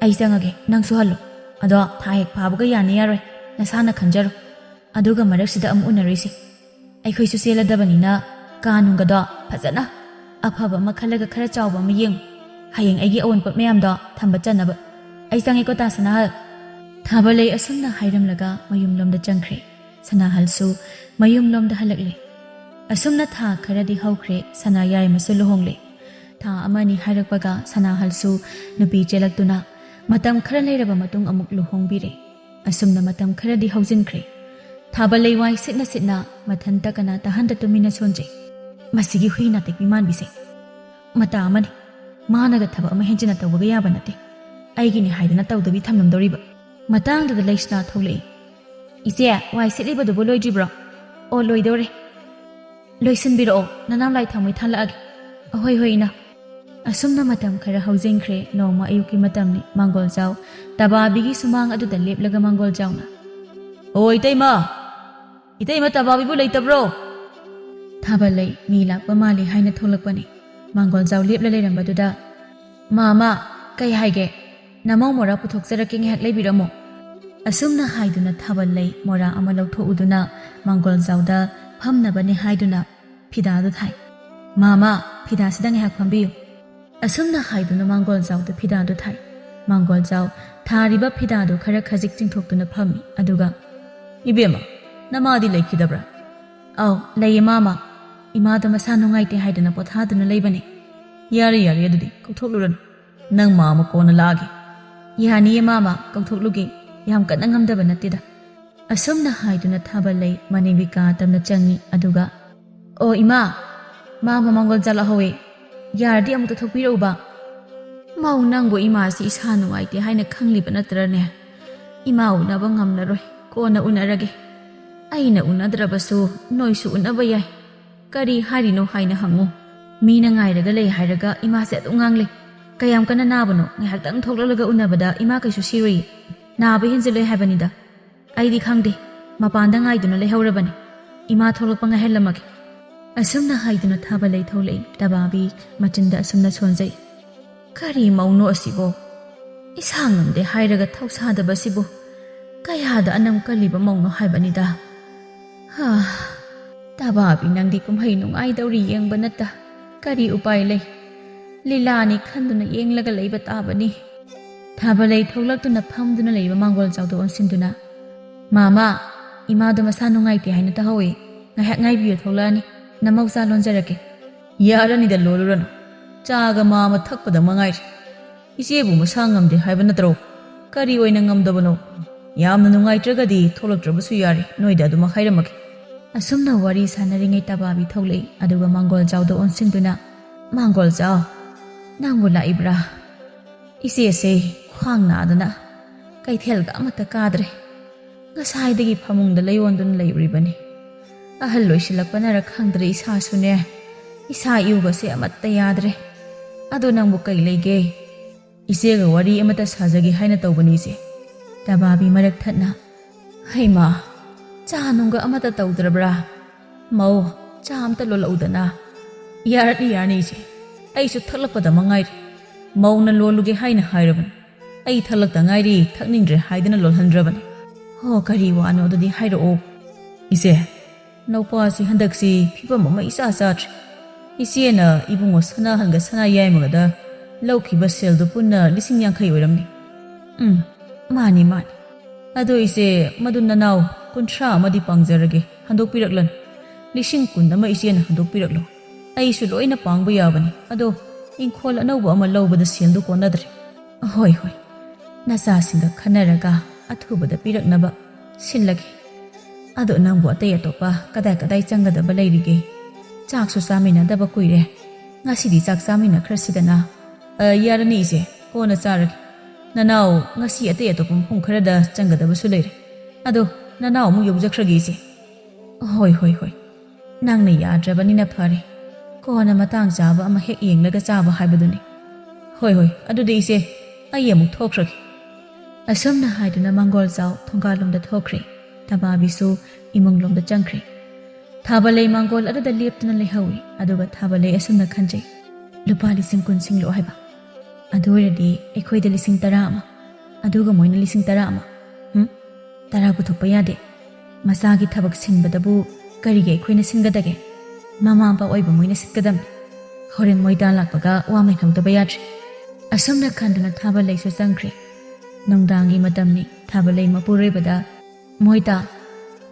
ꯑꯩ ꯆꯪꯉꯒꯦ ꯅꯪꯁꯨ ꯍꯜꯂꯣ ꯑꯗꯣ ꯊꯥ ꯍꯦꯛ ꯐꯥꯕꯒ ꯌꯥꯅꯤ ꯌꯥꯔꯣꯏ ꯅꯁꯥꯅ ꯈꯟꯖꯔꯣ ꯑꯗꯨꯒ ꯃꯔꯛꯁꯤꯗ ꯑꯃꯨꯛ ꯎꯅꯔꯣꯏꯁꯤ ꯑꯩꯈꯣꯏꯁꯨ ꯆꯦꯜꯂꯗꯕꯅꯤꯅ ꯀꯥꯅꯨꯡꯒꯗꯣ ꯐꯖꯅ ꯑꯐꯕ ꯑꯃ ꯈꯜꯂꯒ ꯈꯔ ꯆꯥꯎꯕ ꯑꯃ ꯌꯦꯡꯉꯨ ꯍꯌꯦꯡ ꯑꯩꯒꯤ ꯑꯋꯣꯟꯄꯣꯠ ꯃꯌꯥꯝꯗꯣ ꯊꯝꯕ ꯆꯟꯅꯕ ꯑꯩ ꯆꯪꯉꯦꯀꯣ ꯇꯥꯁꯅꯥꯍꯜ ꯊꯥꯕꯜꯂꯩ ꯑꯁꯨꯝꯅ ꯍꯥꯏꯔꯝꯂꯒ ꯃꯌꯨꯝꯂꯣꯝꯗ ꯆꯪꯈ꯭ꯔꯦ ꯁꯅꯥꯍꯜꯁꯨ ꯃꯌꯨꯝꯂꯣꯝꯗ ꯍꯜꯂꯛꯂꯦ ꯑꯁꯨꯝꯅ ꯊꯥ ꯈꯔꯗꯤ ꯍꯧꯈ꯭ꯔꯦ ꯁꯅꯥ ꯌꯥꯏꯃꯁꯨ ꯂꯨꯍꯣꯡꯂꯦ ꯊꯥ ꯑꯃꯅꯤ ꯍꯥꯏꯔꯛꯄꯒ ꯁꯅꯥꯍꯜꯁꯨ ꯅꯨꯄꯤ ꯆꯦꯜꯂꯛꯇꯨꯅ ꯃꯇꯝ ꯈꯔ ꯂꯩꯔꯕ ꯃꯇꯨꯡ ꯑꯃꯨꯛ ꯂꯨꯍꯣꯡꯕꯤꯔꯦ ꯑꯁꯨꯝꯅ ꯃꯇꯝ ꯈꯔꯗꯤ ꯍꯧꯖꯤꯟꯈ꯭ꯔꯦ ꯊꯥꯕꯜꯂꯩ ꯋꯥꯏ ꯁꯤꯠꯅ ꯃꯊꯟꯇ ꯀꯅꯥ ꯇꯥꯍꯟꯗ ꯇꯨꯃꯤꯟꯅ ꯁꯣꯟꯖꯩ ꯃꯁꯤꯒꯤ ꯍꯨꯏ ꯅꯥꯇꯦꯛꯄꯤ ꯃꯥꯟꯕꯤꯁꯦ ꯃꯇꯥ ꯑꯃꯅꯤ ꯃꯥꯅꯒ ꯊꯕꯛ ꯑꯃ ꯍꯦꯟꯖꯤꯟꯅ ꯇꯧꯕꯒ ꯌꯥꯕ ꯅꯠꯇꯦ ꯑꯩꯒꯤꯅꯤ ꯍꯥꯏꯗꯅ ꯇꯧꯗꯕꯤ ꯊꯝꯂꯝꯗꯧꯔꯤꯕ ꯃꯇꯥꯡꯗꯨꯗ ꯂꯩꯁꯅꯥ ꯊꯣꯛꯂꯛꯏ ꯏꯆꯦ ꯋꯥꯏ ꯁꯤꯠꯂꯤꯕꯗꯨꯕꯨ ꯂꯣꯏꯗ꯭ꯔꯤꯕ꯭ꯔꯣ ꯑꯣ ꯂꯣꯏꯗꯧꯔꯦ ꯂꯣꯏꯁꯤꯟꯕꯤꯔꯛꯑꯣ ꯅꯅꯥꯎ ꯂꯥꯏ ꯊꯥꯎꯃꯩ ꯊꯥꯜꯂꯛꯑꯒꯦ ꯑꯍꯣꯏ ꯍꯣꯏ ꯏꯅꯥ ꯑꯁꯨꯝꯅ ꯃꯇꯝ ꯈꯔ ꯍꯧꯖꯤꯟꯈ꯭ꯔꯦ ꯅꯣꯡꯃ ꯑꯌꯨꯛꯀꯤ ꯃꯇꯝꯅꯤ ꯃꯥꯡꯒꯣꯜꯖꯥꯎ ꯇꯕꯥꯕꯤꯒꯤ ꯁꯨꯃꯥꯡ ꯑꯗꯨꯗ ꯂꯦꯞꯂꯒ ꯃꯥꯡꯒꯣꯜꯖꯥꯎꯅ ꯑꯣ ꯏꯇꯩꯃ ꯇꯕꯥꯕꯤꯕꯨ ꯂꯩꯇꯕ꯭ꯔꯣ ꯊꯥꯕꯜꯂꯩ ꯃꯤ ꯂꯥꯛꯄ ꯃꯥꯜꯂꯤ ꯍꯥꯏꯅ ꯊꯣꯛꯂꯛꯄꯅꯤ ꯃꯥꯡꯒꯣꯜꯖꯥꯎ ꯂꯦꯞꯂ ꯂꯩꯔꯝꯕꯗꯨꯗ ꯃꯥꯃꯥ ꯀꯩ ꯍꯥꯏꯒꯦ ꯅꯃꯧ ꯃꯣꯔꯥ ꯄꯨꯊꯣꯛꯆꯔꯛꯀꯦ ꯉꯥꯏꯍꯥꯛ ꯂꯩꯕꯤꯔꯝꯃꯣ ꯑꯁꯨꯝꯅ ꯍꯥꯏꯗꯨꯅ ꯊꯥꯕꯜꯂꯩ ꯃꯣꯔꯥ ꯑꯃ ꯂꯧꯊꯣꯛꯎꯗꯨꯅ ꯃꯥꯡꯒꯣꯜꯖꯥꯎꯗ ꯐꯝꯅꯕꯅꯤ ꯍꯥꯏꯗꯨꯅ ꯐꯤꯗꯥꯗꯨ ꯊꯥꯏ ꯃꯥꯃꯥ ꯐꯤꯗꯥꯁꯤꯗ ꯉꯥꯏꯍꯥꯛ ꯐꯝꯕꯤꯌꯨ ꯑꯁꯨꯝꯅ ꯍꯥꯏꯗꯨꯅ ꯃꯥꯡꯒꯣꯜꯖꯥꯎꯗ ꯐꯤꯗꯥꯗꯨ ꯊꯥꯏ ꯃꯥꯡꯒꯣꯜꯖꯥꯎ ꯊꯥꯔꯤꯕ ꯐꯤꯗꯥꯗꯨ ꯈꯔ ꯈꯖꯤꯛ ꯆꯤꯡꯊꯣꯛꯇꯨꯅ ꯐꯝꯃꯤ ꯑꯗꯨꯒ ꯏꯕꯦꯝꯃ ꯅꯃꯥꯗꯤ ꯂꯩꯈꯤꯗꯕ꯭ꯔꯥ ꯑꯧ ꯂꯩꯌꯦ ꯃꯥꯃ ꯏꯃꯥꯗꯣ ꯃꯁꯥ ꯅꯨꯡꯉꯥꯏꯇꯦ ꯍꯥꯏꯗꯅ ꯄꯣꯊꯥꯗꯨꯅ ꯂꯩꯕꯅꯤ ꯌꯥꯔꯦ ꯌꯥꯔꯦ ꯑꯗꯨꯗꯤ ꯀꯧꯊꯣꯛꯂꯨꯔꯅꯨ ꯅꯪ ꯃꯥꯃ ꯀꯣꯟꯅ ꯂꯥꯛꯑꯒꯦ ꯌꯥꯅꯤꯌꯦ ꯃꯥꯃ ꯀꯧꯊꯣꯛꯂꯨꯒꯦ ꯌꯥꯝ ꯀꯟꯅ ꯉꯝꯗꯕ ꯅꯠꯇꯦꯗ ꯑꯁꯨꯝꯅ ꯍꯥꯏꯗꯨꯅ ꯊꯥꯕꯜꯂꯩ ꯃꯅꯦꯝꯕꯤ ꯀꯥ ꯇꯝꯅ ꯆꯪꯉꯤ ꯑꯗꯨꯒ ꯑꯣ ꯏꯃꯥ ꯃꯥꯃ ꯃꯪꯒꯣꯜ ꯆꯥꯛꯂꯛꯍꯧꯋꯦ ꯌꯥꯔꯗꯤ ꯑꯃꯨꯛꯇ ꯊꯣꯛꯄꯤꯔꯛꯎꯕ ꯃꯧ ꯅꯪꯕꯨ ꯏꯃꯥꯁꯤ ꯏꯁꯥ ꯅꯨꯡꯉꯥꯏꯇꯦ ꯍꯥꯏꯅ ꯈꯪꯂꯤꯕ ꯅꯠꯇ꯭ꯔꯅꯦ ꯏꯃꯥ ꯎꯅꯕ ꯉꯝꯂꯔꯣꯏ ꯀꯣꯟꯅ ꯎꯅꯔꯒꯦ ꯑꯩꯅ ꯎꯅꯗ꯭ꯔꯕꯁꯨ ꯅꯣꯏꯁꯨ ꯎꯅꯕ ꯌꯥꯏ ꯀꯔꯤ ꯍꯥꯏꯔꯤꯅꯣ ꯍꯥꯏꯅ ꯍꯪꯉꯨ ꯃꯤꯅ ꯉꯥꯏꯔꯒ ꯂꯩ ꯍꯥꯏꯔꯒ ꯏꯃꯥꯁꯦ ꯑꯗꯨꯝ ꯉꯥꯡꯂꯦ ꯀꯌꯥꯝ ꯀꯟꯅ ナꯕꯅꯣ ꯉꯥꯏꯍꯥꯛꯇꯪ ꯊꯣꯛꯂꯛꯂꯒ ꯎꯅꯕꯗ ꯏꯃꯥ ꯀꯩꯁꯨ ꯁꯤꯔꯣꯏ ꯅꯥꯕ ꯍꯦꯟꯖꯤꯜꯂꯣꯏ ꯍꯥꯏꯕꯅꯤꯗ ꯑꯩꯗꯤ ꯈꯪꯗꯦ ꯃꯄꯥꯟꯗ ꯉꯥꯏꯗꯨꯅ ꯂꯩꯍꯧꯔꯕꯅꯤ ꯏꯃꯥ ꯊꯣꯛꯂꯛꯄ ꯉꯥꯏꯍꯜꯂꯝꯃꯒꯦ ꯑꯁꯨꯝꯅ ꯍꯥꯏꯗꯨꯅ ꯊꯥꯕꯜꯂꯩ ꯊꯣꯛꯂꯛꯏ ꯇꯕꯥꯕꯤ ꯃꯆꯤꯟꯗ ꯑꯁꯨꯝꯅ ꯁꯣꯟꯖꯩ ꯀꯔꯤ ꯃꯧꯅꯣ ꯑꯁꯤꯕꯣ ꯏꯁꯥ ꯉꯝꯗꯦ ꯍꯥꯏꯔꯒ ꯊꯧꯁꯥꯗꯕꯁꯤꯕꯨ ꯀꯌꯥꯗ ꯑꯅꯝ ꯀꯜꯂꯤꯕ ꯃꯧꯅꯣ ꯍꯥꯏꯕꯅꯤꯗ ꯇꯕꯥꯕꯤ ꯅꯪꯗꯤ ꯀꯨꯝꯍꯩ ꯅꯨꯡꯉꯥꯏꯗꯧꯔꯤ ꯌꯦꯡꯕ ꯅꯠꯇ ꯀꯔꯤ ꯎꯄꯥꯏ ꯂꯩ ꯂꯤꯂꯥꯅꯤ ꯈꯟꯗꯨꯅ ꯌꯦꯡꯂꯒ ꯂꯩꯕ ꯇꯥꯕꯅꯤ ꯊꯥꯕꯜꯂꯩ ꯊꯣꯛꯂꯛꯇꯨꯅ ꯐꯝꯗꯨꯅ ꯂꯩꯕ ꯃꯥꯡꯒꯣꯜ ꯆꯥꯎꯗ ꯑꯣꯟꯁꯤꯟꯗꯨꯅ ꯃꯥꯃꯥ ꯏꯃꯥꯗꯣ ꯃꯁꯥ ꯅꯨꯡꯉꯥꯏꯇꯦ ꯍꯥꯏꯅ ꯇꯥꯍꯧꯋꯤ ꯉꯥꯏꯍꯥꯛ ꯉꯥꯏꯕꯤꯌꯨ ꯊꯣꯛꯂꯛꯑꯅꯤ ꯅꯃꯧꯆꯥ ꯂꯣꯟꯖꯔꯛꯀꯦ ꯌꯥꯔꯅꯤꯗ ꯂꯣꯜꯂꯨꯔꯅꯨ ꯆꯥꯒ ꯃꯥꯃ ꯊꯛꯄꯗ ꯃꯉꯥꯏꯔꯦ ꯏꯆꯦꯕꯨ ꯃꯁꯥ ꯉꯝꯗꯦ ꯍꯥꯏꯕ ꯅꯠꯇ꯭ꯔꯣ ꯀꯔꯤ ꯑꯣꯏꯅ ꯉꯝꯗꯕꯅꯣ ꯌꯥꯝꯅ ꯅꯨꯡꯉꯥꯏꯇ꯭ꯔꯒꯗꯤ ꯊꯣꯛꯂꯛꯇ꯭ꯔꯕꯁꯨ ꯌꯥꯔꯦ ꯅꯣꯏꯗ ꯑꯗꯨꯃꯛ ꯍꯥꯏꯔꯝꯃꯒꯦ ꯑꯁꯨꯝꯅ ꯋꯥꯔꯤ ꯁꯥꯟꯅꯔꯤꯉꯩ ꯇꯕꯥꯕꯤ ꯊꯣꯛꯂꯛꯏ ꯑꯗꯨꯒ ꯃꯥꯡꯒꯣꯜ ꯆꯥꯎꯗ ꯑꯣꯟꯁꯤꯟꯗꯨꯅ ꯃꯥꯡꯒꯣꯜ ꯆꯥꯎ ꯅꯪꯕꯨ ꯂꯥꯛꯏꯕ꯭ꯔꯥ ꯏꯆꯦꯁꯦ ꯈ꯭ꯋꯥꯡ ꯅꯥꯗꯅ ꯀꯩꯊꯦꯜꯒ ꯑꯃꯠꯇ ꯀꯥꯗ꯭ꯔꯦ ꯉꯁꯥꯏꯗꯒꯤ ꯐꯃꯨꯡꯗ ꯂꯩꯌꯣꯟꯗꯨꯅ ꯂꯩꯔꯤꯕꯅꯤ ꯑꯍꯜ ꯂꯣꯏꯁꯤꯜꯂꯛꯄꯅꯔ ꯈꯪꯗ꯭ꯔꯦ ꯏꯁꯥꯁꯨꯅꯦ ꯏꯁꯥ ꯏꯎꯒꯁꯦ ꯑꯃꯠꯇ ꯌꯥꯗ꯭ꯔꯦ ꯑꯗꯣ ꯅꯪꯕꯨ ꯀꯩ ꯂꯩꯒꯦ ꯏꯆꯦꯒ ꯋꯥꯔꯤ ꯑꯃꯠꯇ ꯁꯥꯖꯒꯦ ꯍꯥꯏꯅ ꯇꯧꯕꯅꯤ ꯏꯆꯦ ꯇꯕꯥꯕꯤ ꯃꯔꯛ ꯊꯠꯅ ꯍꯩꯃꯥ ꯆꯥ ꯅꯨꯡꯒ ꯑꯃꯠꯇ ꯇꯧꯗ꯭ꯔꯕ꯭ꯔꯥ ꯃꯧ ꯆꯥ ꯑꯃꯇ ꯂꯣꯜꯂꯛꯎꯗꯅ ꯌꯥꯔꯅꯤ ꯌꯥꯔꯅꯤ ꯏꯆꯦ ꯑꯩꯁꯨ ꯊꯛꯂꯛꯄꯗ ꯃꯉꯥꯏꯔꯦ ꯃꯧꯅ ꯂꯣꯜꯂꯨꯒꯦ ꯍꯥꯏꯅ ꯍꯥꯏꯔꯕꯅꯤ ꯑꯩ ꯊꯛꯂꯛꯇ ꯉꯥꯏꯔꯤ ꯊꯛꯅꯤꯡꯗ꯭ꯔꯦ ꯍꯥꯏꯗꯅ ꯂꯣꯜꯍꯟꯗ꯭ꯔꯕꯅꯤ ꯍꯣ ꯀꯔꯤ ꯋꯥꯅꯣ ꯑꯗꯨꯗꯤ ꯍꯥꯏꯔꯛꯑꯣ ꯏꯆꯦ ꯅꯧꯄꯥꯁꯤ ꯍꯟꯗꯛꯁꯤ ꯐꯤꯕꯝ ꯑꯃ ꯏꯆꯥ ꯆꯥꯗ꯭ꯔꯦ ꯏꯆꯦꯅ ꯏꯕꯨꯡꯉꯣ ꯁꯅꯥꯍꯟꯒ ꯁꯅꯥꯌꯥꯏꯃꯒꯗ ꯂꯧꯈꯤꯕ ꯁꯦꯜꯗꯨ ꯄꯨꯟꯅ 50,000 ꯑꯣꯏꯔꯝꯅꯤ ꯃꯥꯅꯤ ꯃꯥꯅꯤ ꯑꯗꯣ ꯏꯆꯦ ꯃꯗꯨ ꯅꯅꯥꯎ 30 ꯑꯃꯗꯤ ꯄꯥꯡꯖꯔꯒꯦ ꯍꯟꯗꯣꯛꯄꯤꯔꯛꯂꯅꯨ 10,000 ꯏꯆꯦꯅ ꯍꯟꯗꯣꯛꯄꯤꯔꯛꯂꯣ ꯑꯩꯁꯨ ꯂꯣꯏꯅ ꯄꯥꯡꯕ ꯌꯥꯕꯅꯤ ꯑꯗꯣ ꯏꯪꯈꯣꯜ ꯑꯅꯧꯕ ꯑꯃ ꯂꯧꯕꯗ ꯁꯦꯜꯗꯨ ꯀꯣꯟꯅꯗ꯭ꯔꯦ ꯍꯣꯏ ꯍꯣꯏ ꯅꯆꯥꯁꯤꯡꯒ ꯈꯟꯅꯔꯒ ꯑꯊꯨꯕꯗ ꯄꯤꯔꯛꯅꯕ ꯁꯤꯜꯂꯒꯦ ꯑꯗꯣ ꯅꯪꯕꯨ ꯑꯇꯩ ꯑꯇꯣꯞꯄ ꯀꯗꯥꯏ ꯆꯪꯒꯗꯕ ꯂꯩꯔꯤꯒꯦ ꯆꯥꯛꯁꯨ ꯆꯥꯃꯤꯟꯅꯗꯕ ꯀꯨꯏꯔꯦ ꯉꯁꯤꯗꯤ ꯆꯥꯛ ꯆꯥꯃꯤꯟꯅꯈ꯭ꯔꯁꯤꯗꯅ ꯌꯥꯔꯅꯤ ꯏꯆꯦ ꯀꯣꯟꯅ ꯆꯥꯔꯒꯦ ꯅꯅꯥꯎ ꯉꯁꯤ ꯑꯇꯩ ꯑꯇꯣꯞꯄ ꯃꯐꯝ ꯈꯔꯗ ꯆꯪꯒꯗꯕꯁꯨ ꯂꯩꯔꯦ ꯑꯗꯣ ꯅꯅꯥꯎ ꯑꯃꯨꯛ ꯌꯧꯖꯈ꯭ꯔꯒꯦ ꯏꯆꯦ ꯍꯣꯏ ꯅꯪꯅ ꯌꯥꯗ꯭ꯔꯕꯅꯤꯅ ꯐꯔꯦ ꯀꯣꯟꯅ ꯃꯇꯥꯡ ꯆꯥꯕ ꯑꯃ ꯍꯦꯛ ꯌꯦꯡꯂꯒ ꯆꯥꯕ ꯍꯥꯏꯕꯗꯨꯅꯤ ꯍꯣꯏ ꯑꯗꯨꯗꯤ ꯏꯆꯦ ꯑꯩ ꯑꯃꯨꯛ ꯊꯣꯛꯈ꯭ꯔꯒꯦ ꯑꯁꯨꯝꯅ ꯍꯥꯏꯗꯨꯅ ꯃꯥꯡꯒꯣꯜ ꯆꯥꯎ ꯊꯣꯡꯒꯥꯜꯂꯣꯝꯗ ꯊꯣꯛꯈ꯭ꯔꯦ ꯇꯕꯥꯕꯤꯁꯨ ꯏꯃꯨꯡꯂꯣꯝꯗ ꯆꯪꯈ꯭ꯔꯦ ꯊꯥꯕꯜꯂꯩ ꯃꯥꯡꯒꯣꯜ ꯑꯗꯨꯗ ꯂꯦꯞꯇꯨꯅ ꯂꯩꯍꯧꯏ ꯑꯗꯨꯒ ꯊꯥꯕꯜꯂꯩ ꯑꯁꯨꯝꯅ ꯈꯟꯖꯩ ꯂꯨꯄꯥ 10,000 ꯁꯤꯡꯂꯛꯑꯣ ꯍꯥꯏꯕ ꯑꯗꯨ ꯑꯣꯏꯔꯗꯤ ꯑꯩꯈꯣꯏꯗ 10,000 ꯑꯗꯨꯒ ꯃꯣꯏꯅ 10,000 10 ꯄꯨꯊꯣꯛꯄ ꯌꯥꯗꯦ ꯃꯆꯥꯒꯤ ꯊꯕꯛ ꯁꯤꯟꯕꯗꯕꯨ ꯀꯔꯤꯒꯤ ꯑꯩꯈꯣꯏꯅ ꯁꯤꯟꯒꯗꯒꯦ ꯃꯃꯥ ꯃꯄꯥ ꯑꯣꯏꯕ ꯃꯣꯏꯅ ꯁꯤꯟꯒꯗꯕꯅꯤ ꯍꯣꯔꯦꯟ ꯃꯣꯏꯗꯥ ꯂꯥꯛꯄꯒ ꯋꯥ ꯃꯩꯍꯧꯗꯕ ꯌꯥꯗ꯭ꯔꯦ ꯑꯁꯨꯝꯅ ꯈꯟꯗꯨꯅ ꯊꯥꯕꯜꯂꯩꯁꯨ ꯆꯪꯈ꯭ꯔꯦ ꯅꯨꯡꯗꯥꯡꯒꯤ ꯃꯇꯝꯅꯤ ꯊꯥꯕꯜꯂꯩ ꯃꯄꯨꯔꯣꯏꯕꯗ ꯃꯣꯏꯗꯥ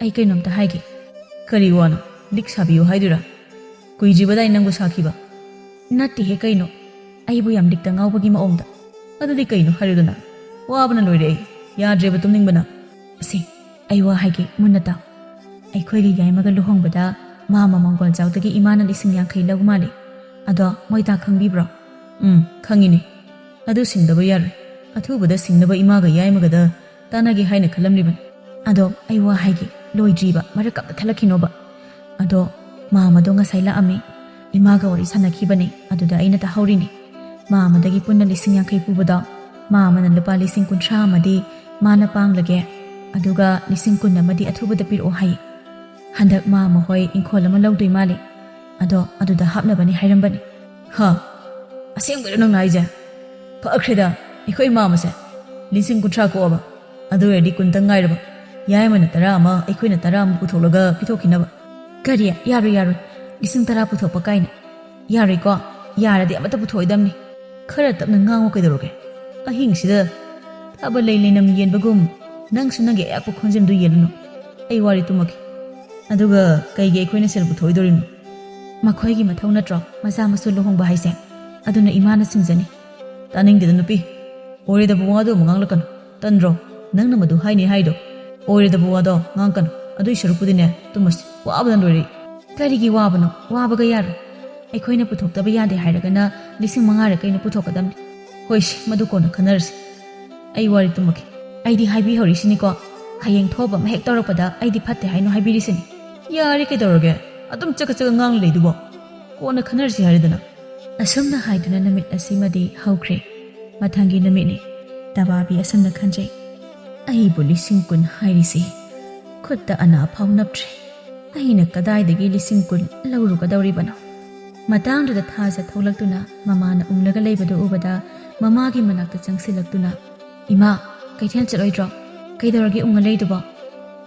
ꯑꯩ ꯀꯩꯅꯣꯝꯇ ꯍꯥꯏꯒꯦ ꯀꯔꯤ ꯋꯥꯅꯣ ꯂꯤꯛ ꯁꯥꯕꯤꯌꯨ ꯍꯥꯏꯗꯨꯔꯥ ꯀꯨꯏꯗ꯭ꯔꯤꯕꯗꯥꯏ ꯅꯪꯕꯨ ꯁꯥꯈꯤꯕ ꯅꯠꯇꯦꯍꯦ ꯀꯩꯅꯣ ꯑꯩꯕꯨ ꯌꯥꯝ ꯂꯤꯛꯇ ꯉꯥꯎꯕꯒꯤ ꯃꯑꯣꯡꯗ ꯑꯗꯨꯗꯤ ꯀꯩꯅꯣ ꯍꯥꯏꯔꯨꯗꯅ ꯋꯥꯕꯅ ꯂꯣꯏꯔꯦ ꯑꯩ ꯌꯥꯗ꯭ꯔꯦꯕ ꯇꯨꯝꯅꯤꯡꯕꯅ ꯑꯩ ꯋꯥ ꯍꯥꯏꯒꯦ ꯃꯨꯟꯅ ꯇꯥꯎ ꯑꯩꯈꯣꯏꯒꯤ ꯌꯥꯏꯃꯒ ꯂꯨꯍꯣꯡꯕꯗ ꯃꯥꯃ ꯃꯥꯡꯒꯣꯜ ꯆꯥꯎꯗꯒꯤ ꯏꯃꯥꯅ 50,000 ꯂꯧ ꯃꯥꯜꯂꯤ ꯑꯗꯣ ꯃꯣꯏꯗꯥ ꯈꯪꯕꯤꯕ꯭ꯔꯣ ꯈꯪꯉꯤꯅꯦ ꯑꯗꯨ ꯁꯤꯡꯗꯕ ꯌꯥꯔꯣꯏ ꯑꯊꯨꯕꯗ ꯁꯤꯡꯅꯕ ꯏꯃꯥꯒ ꯌꯥꯏꯃꯒꯗ ꯇꯥꯟꯅꯒꯦ ꯍꯥꯏꯅ ꯈꯜꯂꯝꯂꯤꯕꯅꯤ ꯑꯗꯣ ꯑꯩ ꯋꯥ ꯍꯥꯏꯒꯦ ꯂꯣꯏꯗ꯭ꯔꯤꯕ ꯃꯔꯛ ꯑꯝꯇ ꯊꯠꯂꯛꯈꯤꯅꯣꯕ ꯑꯗꯣ ꯃꯥꯃꯗꯣ ꯉꯁꯥꯏ ꯂꯥꯛꯑꯝꯃꯤ ꯏꯃꯥꯒ ꯋꯥꯔꯤ ꯁꯥꯟꯅꯈꯤꯕꯅꯤ ꯑꯗꯨꯗ ꯑꯩꯅ ꯇꯥꯍꯧꯔꯤꯅꯤ ꯃꯥꯃꯗꯒꯤ ꯄꯨꯟꯅ 50,000 ꯄꯨꯕꯗꯣ ꯃꯥꯃꯅ ꯂꯨꯄꯥ 30,000 ꯑꯃꯗꯤ ꯃꯥꯅ ꯄꯥꯡꯂꯒꯦ ꯑꯗꯨꯒ 10,000 ꯑꯃꯗꯤ ꯑꯊꯨꯕꯗ ꯄꯤꯔꯛꯑꯣ ꯍꯥꯏꯌꯦ ꯍꯟꯗꯛ ꯃꯥꯃ ꯍꯣꯏ ꯏꯪꯈꯣꯜ ꯑꯃ ꯂꯧꯗꯣꯏ ꯃꯥꯜꯂꯤ ꯑꯗꯣ ꯑꯗꯨꯗ ꯍꯥꯞꯅꯕꯅꯤ ꯍꯥꯏꯔꯝꯕꯅꯤ ꯑꯁꯦꯡꯕꯩꯔꯣ ꯅꯪꯅ ꯍꯥꯏꯁꯦ ꯐꯈ꯭ꯔꯦꯗ ꯑꯩꯈꯣꯏ ꯃꯥꯃꯁꯦ 50,000 ꯀꯣꯛꯑꯕ ꯑꯗꯨ ꯑꯣꯏꯔꯗꯤ 10 ꯉꯥꯏꯔꯕ ꯌꯥꯏꯃꯅ 10 ꯑꯃ ꯑꯩꯈꯣꯏꯅ 10 ꯑꯃ ꯄꯨꯊꯣꯛꯂꯒ ꯄꯤꯊꯣꯛꯈꯤꯅꯕ ꯀꯔꯤ ꯌꯥꯔꯣꯏ 10,000 ꯄꯨꯊꯣꯛꯄ ꯀꯥꯏꯅ ꯌꯥꯔꯣꯏꯀꯣ ꯌꯥꯔꯗꯤ ꯑꯃꯠꯇ ꯄꯨꯊꯣꯛꯑꯣꯏꯗꯕꯅꯤ ꯈꯔ ꯇꯞꯅ ꯉꯥꯡꯉꯨ ꯀꯩꯗꯧꯔꯒꯦ ꯑꯍꯤꯡꯁꯤꯗ ꯊꯥꯕꯜꯂꯩ ꯂꯩꯅꯝ ꯌꯦꯟꯕꯒꯨꯝ ꯅꯪꯁꯨ ꯅꯪꯒꯤ ꯑꯌꯥꯛꯄ ꯈꯣꯟꯖꯦꯜꯗꯨ ꯌꯦꯜꯂꯨꯅꯨ ꯑꯩ ꯋꯥꯔꯤ ꯇꯨꯝꯃꯒꯦ ꯑꯗꯨꯒ ꯀꯩꯒꯤ ꯑꯩꯈꯣꯏꯅ ꯁꯦꯜ ꯄꯨꯊꯣꯛꯏꯗꯣꯔꯤꯅꯣ? ꯃꯈꯣꯏꯒꯤ ꯃꯊꯧ ꯅꯠꯇ꯭ꯔꯣ ꯃꯆꯥ ꯃꯁꯨ ꯂꯨꯍꯣꯡꯕ ꯍꯥꯏꯁꯦ? ꯑꯗꯨꯅ ꯏꯃꯥꯅ ꯁꯤꯡꯖꯅꯤ꯫ ꯇꯥꯅꯤꯡꯗꯦꯗ ꯅꯨꯄꯤ, ꯑꯣꯏꯔꯣꯏꯗꯕ ꯋꯥꯗꯣ ꯑꯃꯨꯛ ꯉꯥꯡꯂꯛꯀꯅꯨ꯫ ꯇꯟꯗ꯭ꯔꯣ ꯅꯪꯅ ꯃꯗꯨ ꯍꯥꯏꯅꯤ ꯍꯥꯏꯗꯣ? ꯑꯣꯏꯔꯣꯏꯗꯕ ꯋꯥꯗꯣ ꯉꯥꯡꯀꯅꯨ, ꯑꯗꯨꯏ ꯁꯔꯨꯛꯄꯨꯗꯤꯅꯦ ꯇꯨꯝꯃꯁꯤ, ꯋꯥꯕꯅ ꯂꯣꯏꯔꯦ꯫ ꯀꯔꯤꯒꯤ ꯋꯥꯕꯅꯣ? ꯋꯥꯕꯒ ꯌꯥꯔꯣꯏ꯫ ꯑꯩꯈꯣꯏꯅ ꯄꯨꯊꯣꯛꯇꯕ ꯌꯥꯗꯦ ꯍꯥꯏꯔꯒꯅ 5,000 ꯀꯩꯅꯣ ꯄꯨꯊꯣꯛꯀꯗꯕꯅꯤ꯫ ꯍꯣꯏꯁꯤ, ꯃꯗꯨ ꯀꯣꯟꯅ ꯈꯟꯅꯔꯁꯤ꯫ ꯑꯩ ꯋꯥꯔꯤ ꯇꯨꯝꯃꯒꯦ꯫ ꯑꯩꯗꯤ ꯍꯥꯏꯕꯤꯍꯧꯔꯤꯁꯤꯅꯤꯀꯣ, ꯍꯌꯦꯡ ꯊꯣꯛꯄ ꯑꯃ ꯍꯦꯛ ꯇꯧꯔꯛꯄꯗ ꯑꯩꯗꯤ ꯐꯠꯇꯦ ꯍꯥꯏꯅꯣ ꯍꯥꯏꯕꯤꯔꯤꯁꯤꯅꯤ꯫ ꯌꯥꯔꯦ, ꯀꯩꯗꯧꯔꯒꯦ? ꯑꯗꯨꯝ ꯆꯀ ꯆꯀ ꯉꯥꯡ ꯂꯩꯗꯨꯕꯣ? ꯀꯣꯟꯅ ꯈꯟꯅꯔꯁꯤ ꯍꯥꯏꯔꯦꯗꯅ꯫ ꯑꯁꯨꯝꯅ ꯍꯥꯏꯗꯨꯅ ꯅꯨꯃꯤꯠ ꯑꯁꯤꯃꯗꯤ ꯍꯧꯈ꯭ꯔꯦ꯫ ꯃꯊꯪꯒꯤ ꯅꯨꯃꯤꯠꯅꯤ꯫ ꯇꯕꯥꯕꯤ ꯑꯁꯨꯝꯅ ꯈꯟꯖꯩ, ꯑꯩꯕꯨ 10,000 ꯍꯥꯏꯔꯤꯁꯤ ꯈꯨꯠꯇ ꯑꯅꯥ ꯐꯥꯎꯅꯞꯇ꯭ꯔꯦ꯫ ꯑꯩꯅ ꯀꯗꯥꯏꯗꯒꯤ 10,000 ꯂꯧꯔꯨꯒꯗꯧꯔꯤꯕꯅꯣ? ꯃꯇꯥꯡꯗꯨꯗ ꯊꯥꯖ ꯊꯣꯛꯂꯛꯇꯨꯅ ꯃꯃꯥꯅ ꯎꯪꯂꯒ ꯂꯩꯕꯗꯨ ꯎꯕꯗ ꯃꯃꯥꯒꯤ ꯃꯅꯥꯛꯇ ꯆꯪꯁꯤꯜꯂꯛꯇꯨꯅ, ꯏꯃꯥ, ꯀꯩꯊꯦꯜ ꯆꯠꯂꯣꯏꯗ꯭ꯔꯣ? ꯀꯩꯗꯧꯔꯒꯦ ꯎꯡꯉ ꯂꯩꯗꯨꯕꯣ?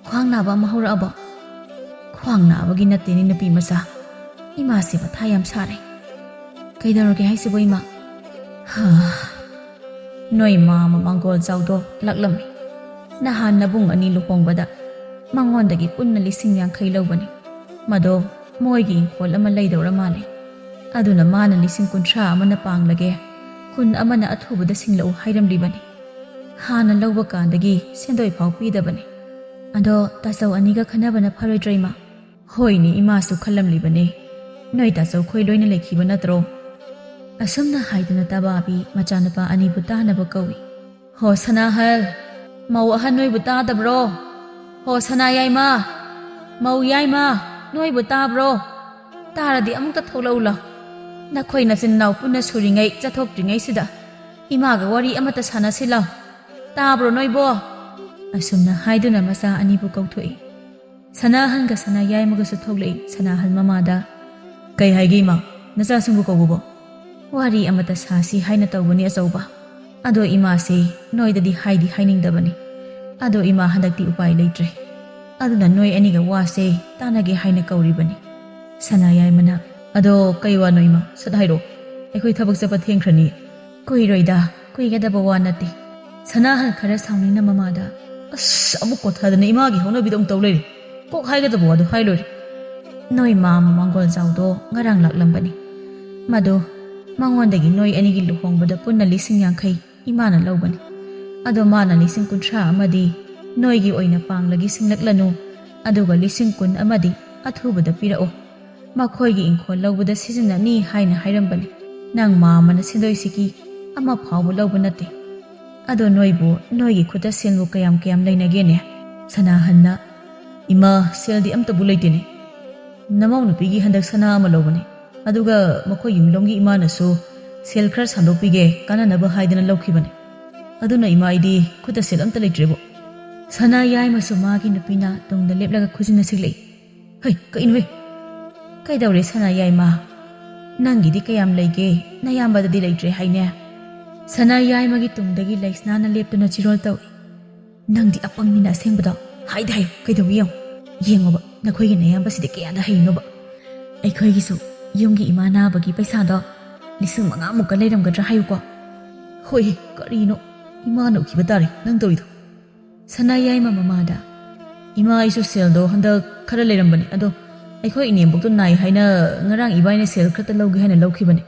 ꯈ꯭ꯋꯥꯡ ꯅꯥꯕ ꯑꯃ ꯍꯧꯔꯛꯑꯕꯣ? ꯈ꯭ꯋꯥꯡ ꯅꯥꯕꯒꯤ ꯅꯠꯇꯦꯅꯦ ꯅꯨꯄꯤ ꯃꯆꯥ, ꯏꯃꯥꯁꯤ ꯃꯊꯥ ꯌꯥꯝ ꯁꯥꯔꯦ꯫ ꯀꯩꯗꯧꯔꯒꯦ ꯍꯥꯏꯁꯤꯕꯣ ꯏꯃꯥ? ꯅꯣꯏ ꯃꯥꯃ ꯃꯥꯡꯒꯣꯜ ꯆꯥꯎꯗꯣ ꯂꯥꯛꯂꯝꯃꯤ꯫ ꯅꯍꯥꯟ ꯅꯕꯨꯡ ꯑꯅꯤ ꯂꯨꯍꯣꯡꯕꯗ ꯃꯉꯣꯟꯗꯒꯤ ꯄꯨꯟꯅ 50,000 ꯂꯧꯕꯅꯤ꯫ ꯃꯗꯣ ꯃꯣꯏꯒꯤ ꯏꯪꯈꯣꯜ ꯑꯃ ꯂꯩꯗꯧꯔ ꯃꯥꯜꯂꯦ꯫ ꯑꯗꯨꯅ ꯃꯥꯅ 30,000 ꯑꯃꯅ ꯄꯥꯡꯂꯒꯦ, 10 ꯑꯃꯅ ꯑꯊꯨꯕꯗ ꯁꯤꯡꯂꯛꯎ ꯍꯥꯏꯔꯝꯂꯤꯕꯅꯤ꯫ ꯍꯥꯟꯅ ꯂꯧꯕ ꯀꯥꯟꯗꯒꯤ ꯁꯦꯟꯗꯣꯏ ꯐꯥꯎ ꯄꯤꯗꯕꯅꯤ꯫ ꯑꯗꯣ ꯇꯥꯆꯧ ꯑꯅꯤꯒ ꯈꯟꯅꯕꯅ ꯐꯔꯣꯏꯗ꯭ꯔꯣ ꯏꯃꯥ? ꯍꯣꯏꯅꯦ, ꯏꯃꯥꯁꯨ ꯈꯜꯂꯝꯂꯤꯕꯅꯤ꯫ ꯅꯣꯏ ꯇꯥꯆꯧ ꯈꯣꯏ ꯂꯣꯏꯅ ꯂꯩꯈꯤꯕ ꯅꯠꯇ꯭ꯔꯣ? ꯑꯁꯨꯝꯅ ꯍꯥꯏꯗꯨꯅ ꯇꯕꯥꯕꯤ ꯃꯆꯥꯅꯨꯄꯥ ꯑꯅꯤꯕꯨ ꯇꯥꯅꯕ ꯀꯧꯏ꯫ ꯍꯣ ꯁꯅꯥꯍꯜ, ꯃꯧ ꯑꯍꯟ ꯅꯣꯏꯕꯨ ꯇꯥꯗꯕ꯭ꯔꯣ? ꯍꯣ ꯁꯅꯥ ꯌꯥꯏꯃ, ꯃꯧ ꯌꯥꯏꯃ, ꯅꯣꯏꯕꯨ ꯇꯥꯕ꯭ꯔꯣ? ꯇꯥꯔꯗꯤ ꯑꯃꯨꯛꯇ ꯊꯣꯛꯂꯛꯎ ꯂꯥꯎ꯫ ꯅꯈꯣꯏ ꯅꯆꯤꯟ ꯅꯥꯎ ꯄꯨꯟꯅ ꯁꯨꯔꯤꯉꯩ ꯆꯠꯊꯣꯛꯇ꯭ꯔꯤꯉꯩꯁꯤꯗ ꯏꯃꯥꯒ ꯋꯥꯔꯤ ꯑꯃꯠꯇ ꯁꯥꯟꯅꯁꯤ ꯂꯥꯎ꯫ ꯇꯥꯕ꯭ꯔꯣ ꯅꯣꯏꯕꯣ? ꯑꯁꯨꯝꯅ ꯍꯥꯏꯗꯨꯅ ꯃꯆꯥ ꯑꯅꯤꯕꯨ ꯀꯧꯊꯣꯛꯏ꯫ ꯁꯅꯥꯍꯟꯒ ꯁꯅꯥ ꯌꯥꯏꯃꯒꯁꯨ ꯊꯣꯛꯂꯛꯏ ꯁꯅꯥꯍꯟ ꯃꯃꯥꯗ꯫ ꯀꯩ ꯍꯥꯏꯒꯦ ꯏꯃꯥ? ꯅꯆꯥꯁꯤꯡꯕꯨ ꯀꯧꯕꯕꯣ? ꯋꯥꯔꯤ ꯑꯃꯠꯇ ꯁꯥꯁꯤ ꯍꯥꯏꯅ ꯇꯧꯕꯅꯤ ꯑꯆꯧꯕ꯫ ꯑꯗꯣ ꯏꯃꯥꯁꯤ ꯅꯣꯏꯗꯗꯤ ꯍꯥꯏꯗꯤ ꯍꯥꯏꯅꯤꯡꯗꯕꯅꯤ꯫ ꯑꯗꯣ ꯏꯃꯥ ꯍꯟꯗꯛꯇꯤ ꯎꯄꯥꯏ ꯂꯩꯇ꯭ꯔꯦ꯫ ꯑꯗꯨꯅ ꯅꯣꯏ ꯑꯅꯤꯒ ꯋꯥꯁꯦ ꯇꯥꯟꯅꯒꯦ ꯍꯥꯏꯅ ꯀꯧꯔꯤꯕꯅꯤ꯫ ꯁꯅꯥ ꯌꯥꯏꯃꯅ, ꯑꯗꯣ ꯀꯩ ꯋꯥꯅꯣ ꯏꯃꯥ? ꯁꯠ ꯍꯥꯏꯔꯣ, ꯑꯩꯈꯣꯏ ꯊꯕꯛ ꯆꯠꯄ ꯊꯦꯡꯈ꯭ꯔꯅꯤ꯫ ꯀꯨꯏꯔꯣꯏꯗ, ꯀꯨꯏꯒꯗꯕ ꯋꯥ ꯅꯠꯇꯦ꯫ ꯁꯅꯥꯍꯟ ꯈꯔ ꯁꯥꯎꯅꯤꯡꯅ ꯃꯃꯥꯗ, ꯑꯁ, ꯑꯃꯨꯛ ꯀꯣꯊꯗꯅ ꯏꯃꯥꯒꯤ ꯍꯧꯅꯕꯤꯗꯣ ꯑꯃꯨꯛ ꯇꯧ ꯂꯩꯔꯦ꯫ ꯀꯣꯛ ꯍꯥꯏꯒꯗꯕ ꯋꯥꯗꯣ ꯍꯥꯏ ꯂꯣꯏꯔꯦ꯫ ꯅꯣꯏ ꯃꯥꯃ ꯃꯥꯡꯒꯣꯜ ꯆꯥꯎꯗꯣ ꯉꯔꯥꯡ ꯂꯥꯛꯂꯝꯕꯅꯤ꯫ ꯃꯗꯣ ꯃꯉꯣꯟꯗꯒꯤ ꯅꯣꯏ ꯑꯅꯤꯒꯤ ꯂꯨꯍꯣꯡꯕꯗ ꯄꯨꯟꯅ 50,000 ꯏꯃꯥꯅ ꯂꯧꯕꯅꯤ꯫ ꯑꯗꯣ ꯃꯥꯅ 30,000 ꯑꯃꯗꯤ ꯅꯣꯏꯒꯤ ꯑꯣꯏꯅ ꯄꯥꯡꯂꯒꯤ ꯁꯤꯡꯂꯛꯂꯅꯨ, ꯑꯗꯨꯒ 10,000 ꯑꯃꯗꯤ ꯑꯊꯨꯕꯗ ꯄꯤꯔꯛꯑꯣ꯫ ꯃꯈꯣꯏꯒꯤ ꯏꯪꯈꯣꯜ ꯂꯧꯕꯗ ꯁꯤꯖꯤꯟꯅꯅꯤ ꯍꯥꯏꯅ ꯍꯥꯏꯔꯝꯕꯅꯤ꯫ ꯅꯪ ꯃꯥꯃꯅ ꯁꯦꯟꯗꯣꯏꯁꯤꯒꯤ ꯑꯃ ꯐꯥꯎꯕ ꯂꯧꯕ ꯅꯠꯇꯦ꯫ ꯑꯗꯣ ꯅꯣꯏꯕꯨ ꯅꯣꯏꯒꯤ ꯈꯨꯠꯇ ꯁꯦꯜꯕꯨ ꯀꯌꯥꯝ ꯂꯩꯅꯒꯦꯅꯦ? ꯁꯅꯥꯍꯟꯅ, ꯏꯃꯥ, ꯁꯦꯜꯗꯤ ꯑꯝꯇꯕꯨ ꯂꯩꯇꯦꯅꯦ꯫ ꯅꯃꯧ ꯅꯨꯄꯤꯒꯤ ꯍꯟꯗꯛ ꯁꯅꯥ ꯑꯃ ꯂꯧꯕꯅꯤ, ꯑꯗꯨꯒ ꯃꯈꯣꯏ ꯌꯨꯝꯂꯣꯝꯒꯤ ꯏꯃꯥꯅꯁꯨ ꯁꯦꯜ ꯈꯔ ꯁꯥꯟꯗꯣꯛꯄꯤꯒꯦ ꯀꯥꯟꯅꯅꯕ ꯍꯥꯏꯗꯅ ꯂꯧꯈꯤꯕꯅꯤ꯫ ꯑꯗꯨꯅ ꯏꯃꯥ, ꯑꯩꯗꯤ ꯈꯨꯠꯇ ꯁꯦꯜ ꯑꯝꯇ ꯂꯩꯇ꯭ꯔꯦꯕꯣ꯫ ꯁꯅꯥ ꯌꯥꯏꯃꯁꯨ ꯃꯥꯒꯤ ꯅꯨꯄꯤꯅ ꯇꯨꯡꯗ ꯂꯦꯞꯂꯒ ꯈꯨꯖꯤꯟꯅ ꯁꯤꯛꯂꯛꯏ꯫ ꯍꯩ, ꯀꯩꯅꯣꯍꯦ? ꯀꯩꯗꯧꯔꯦ ꯁꯅꯥ ꯌꯥꯏꯃ? ꯅꯪꯒꯤꯗꯤ ꯀꯌꯥꯝ ꯂꯩꯒꯦ? ꯅꯌꯥꯝꯕꯗꯗꯤ ꯂꯩꯇ꯭ꯔꯦ ꯍꯥꯏꯅꯦ? ꯁꯅꯥ ꯌꯥꯏꯃꯒꯤ ꯇꯨꯡꯗꯒꯤ ꯂꯩꯁꯅꯥꯅ ꯂꯦꯞꯇꯨꯅ ꯆꯤꯔꯣꯜ ꯇꯧꯏ꯫ ꯅꯪꯗꯤ ꯑꯄꯪꯅꯤꯅ ꯑꯁꯦꯡꯕꯗꯣ ꯍꯥꯏꯗꯤ ꯍꯥꯏꯌꯨ, ꯀꯩꯗꯧꯏ ꯌꯦꯡꯉꯨ꯫ ꯌꯦꯡꯉꯣꯕ, ꯅꯈꯣꯏꯒꯤ ꯅꯌꯥꯝꯕꯁꯤꯗꯤ ꯀꯌꯥꯗ ꯍꯩꯔꯤꯅꯣꯕ? ꯑꯩꯈꯣꯏꯒꯤꯁꯨ ꯌꯨꯝꯒꯤ ꯏꯃꯥ ꯅꯥꯕꯒꯤ ꯄꯩꯁꯥꯗꯣ 5,000 ꯂꯩꯔꯝꯒꯗ꯭ꯔꯥ ꯍꯥꯏꯌꯨꯀꯣ꯫ ꯍꯣꯏ, ꯀꯔꯤꯅꯣ? ꯏꯃꯥꯅ ꯎꯈꯤꯕ ꯇꯥꯔꯦ ꯅꯪ ꯇꯧꯔꯤꯗꯣ꯫ ꯁꯅꯥ ꯌꯥꯏꯃ ꯃꯃꯥꯗ, ꯏꯃꯥ, ꯑꯩꯁꯨ ꯁꯦꯜꯗꯣ ꯍꯟꯗꯛ ꯈꯔ ꯂꯩꯔꯝꯕꯅꯤ, ꯑꯗꯣ ꯑꯩꯈꯣꯏ ꯏꯅꯦꯝꯕꯣꯛꯇꯣ ꯅꯥꯏ ꯍꯥꯏꯅ ꯉꯔꯥꯡ ꯏꯕꯥꯏꯅ ꯁꯦꯜ ꯈꯔꯇ ꯂꯧꯒꯦ ꯍꯥꯏꯅ ꯂꯧꯈꯤꯕꯅꯤ꯫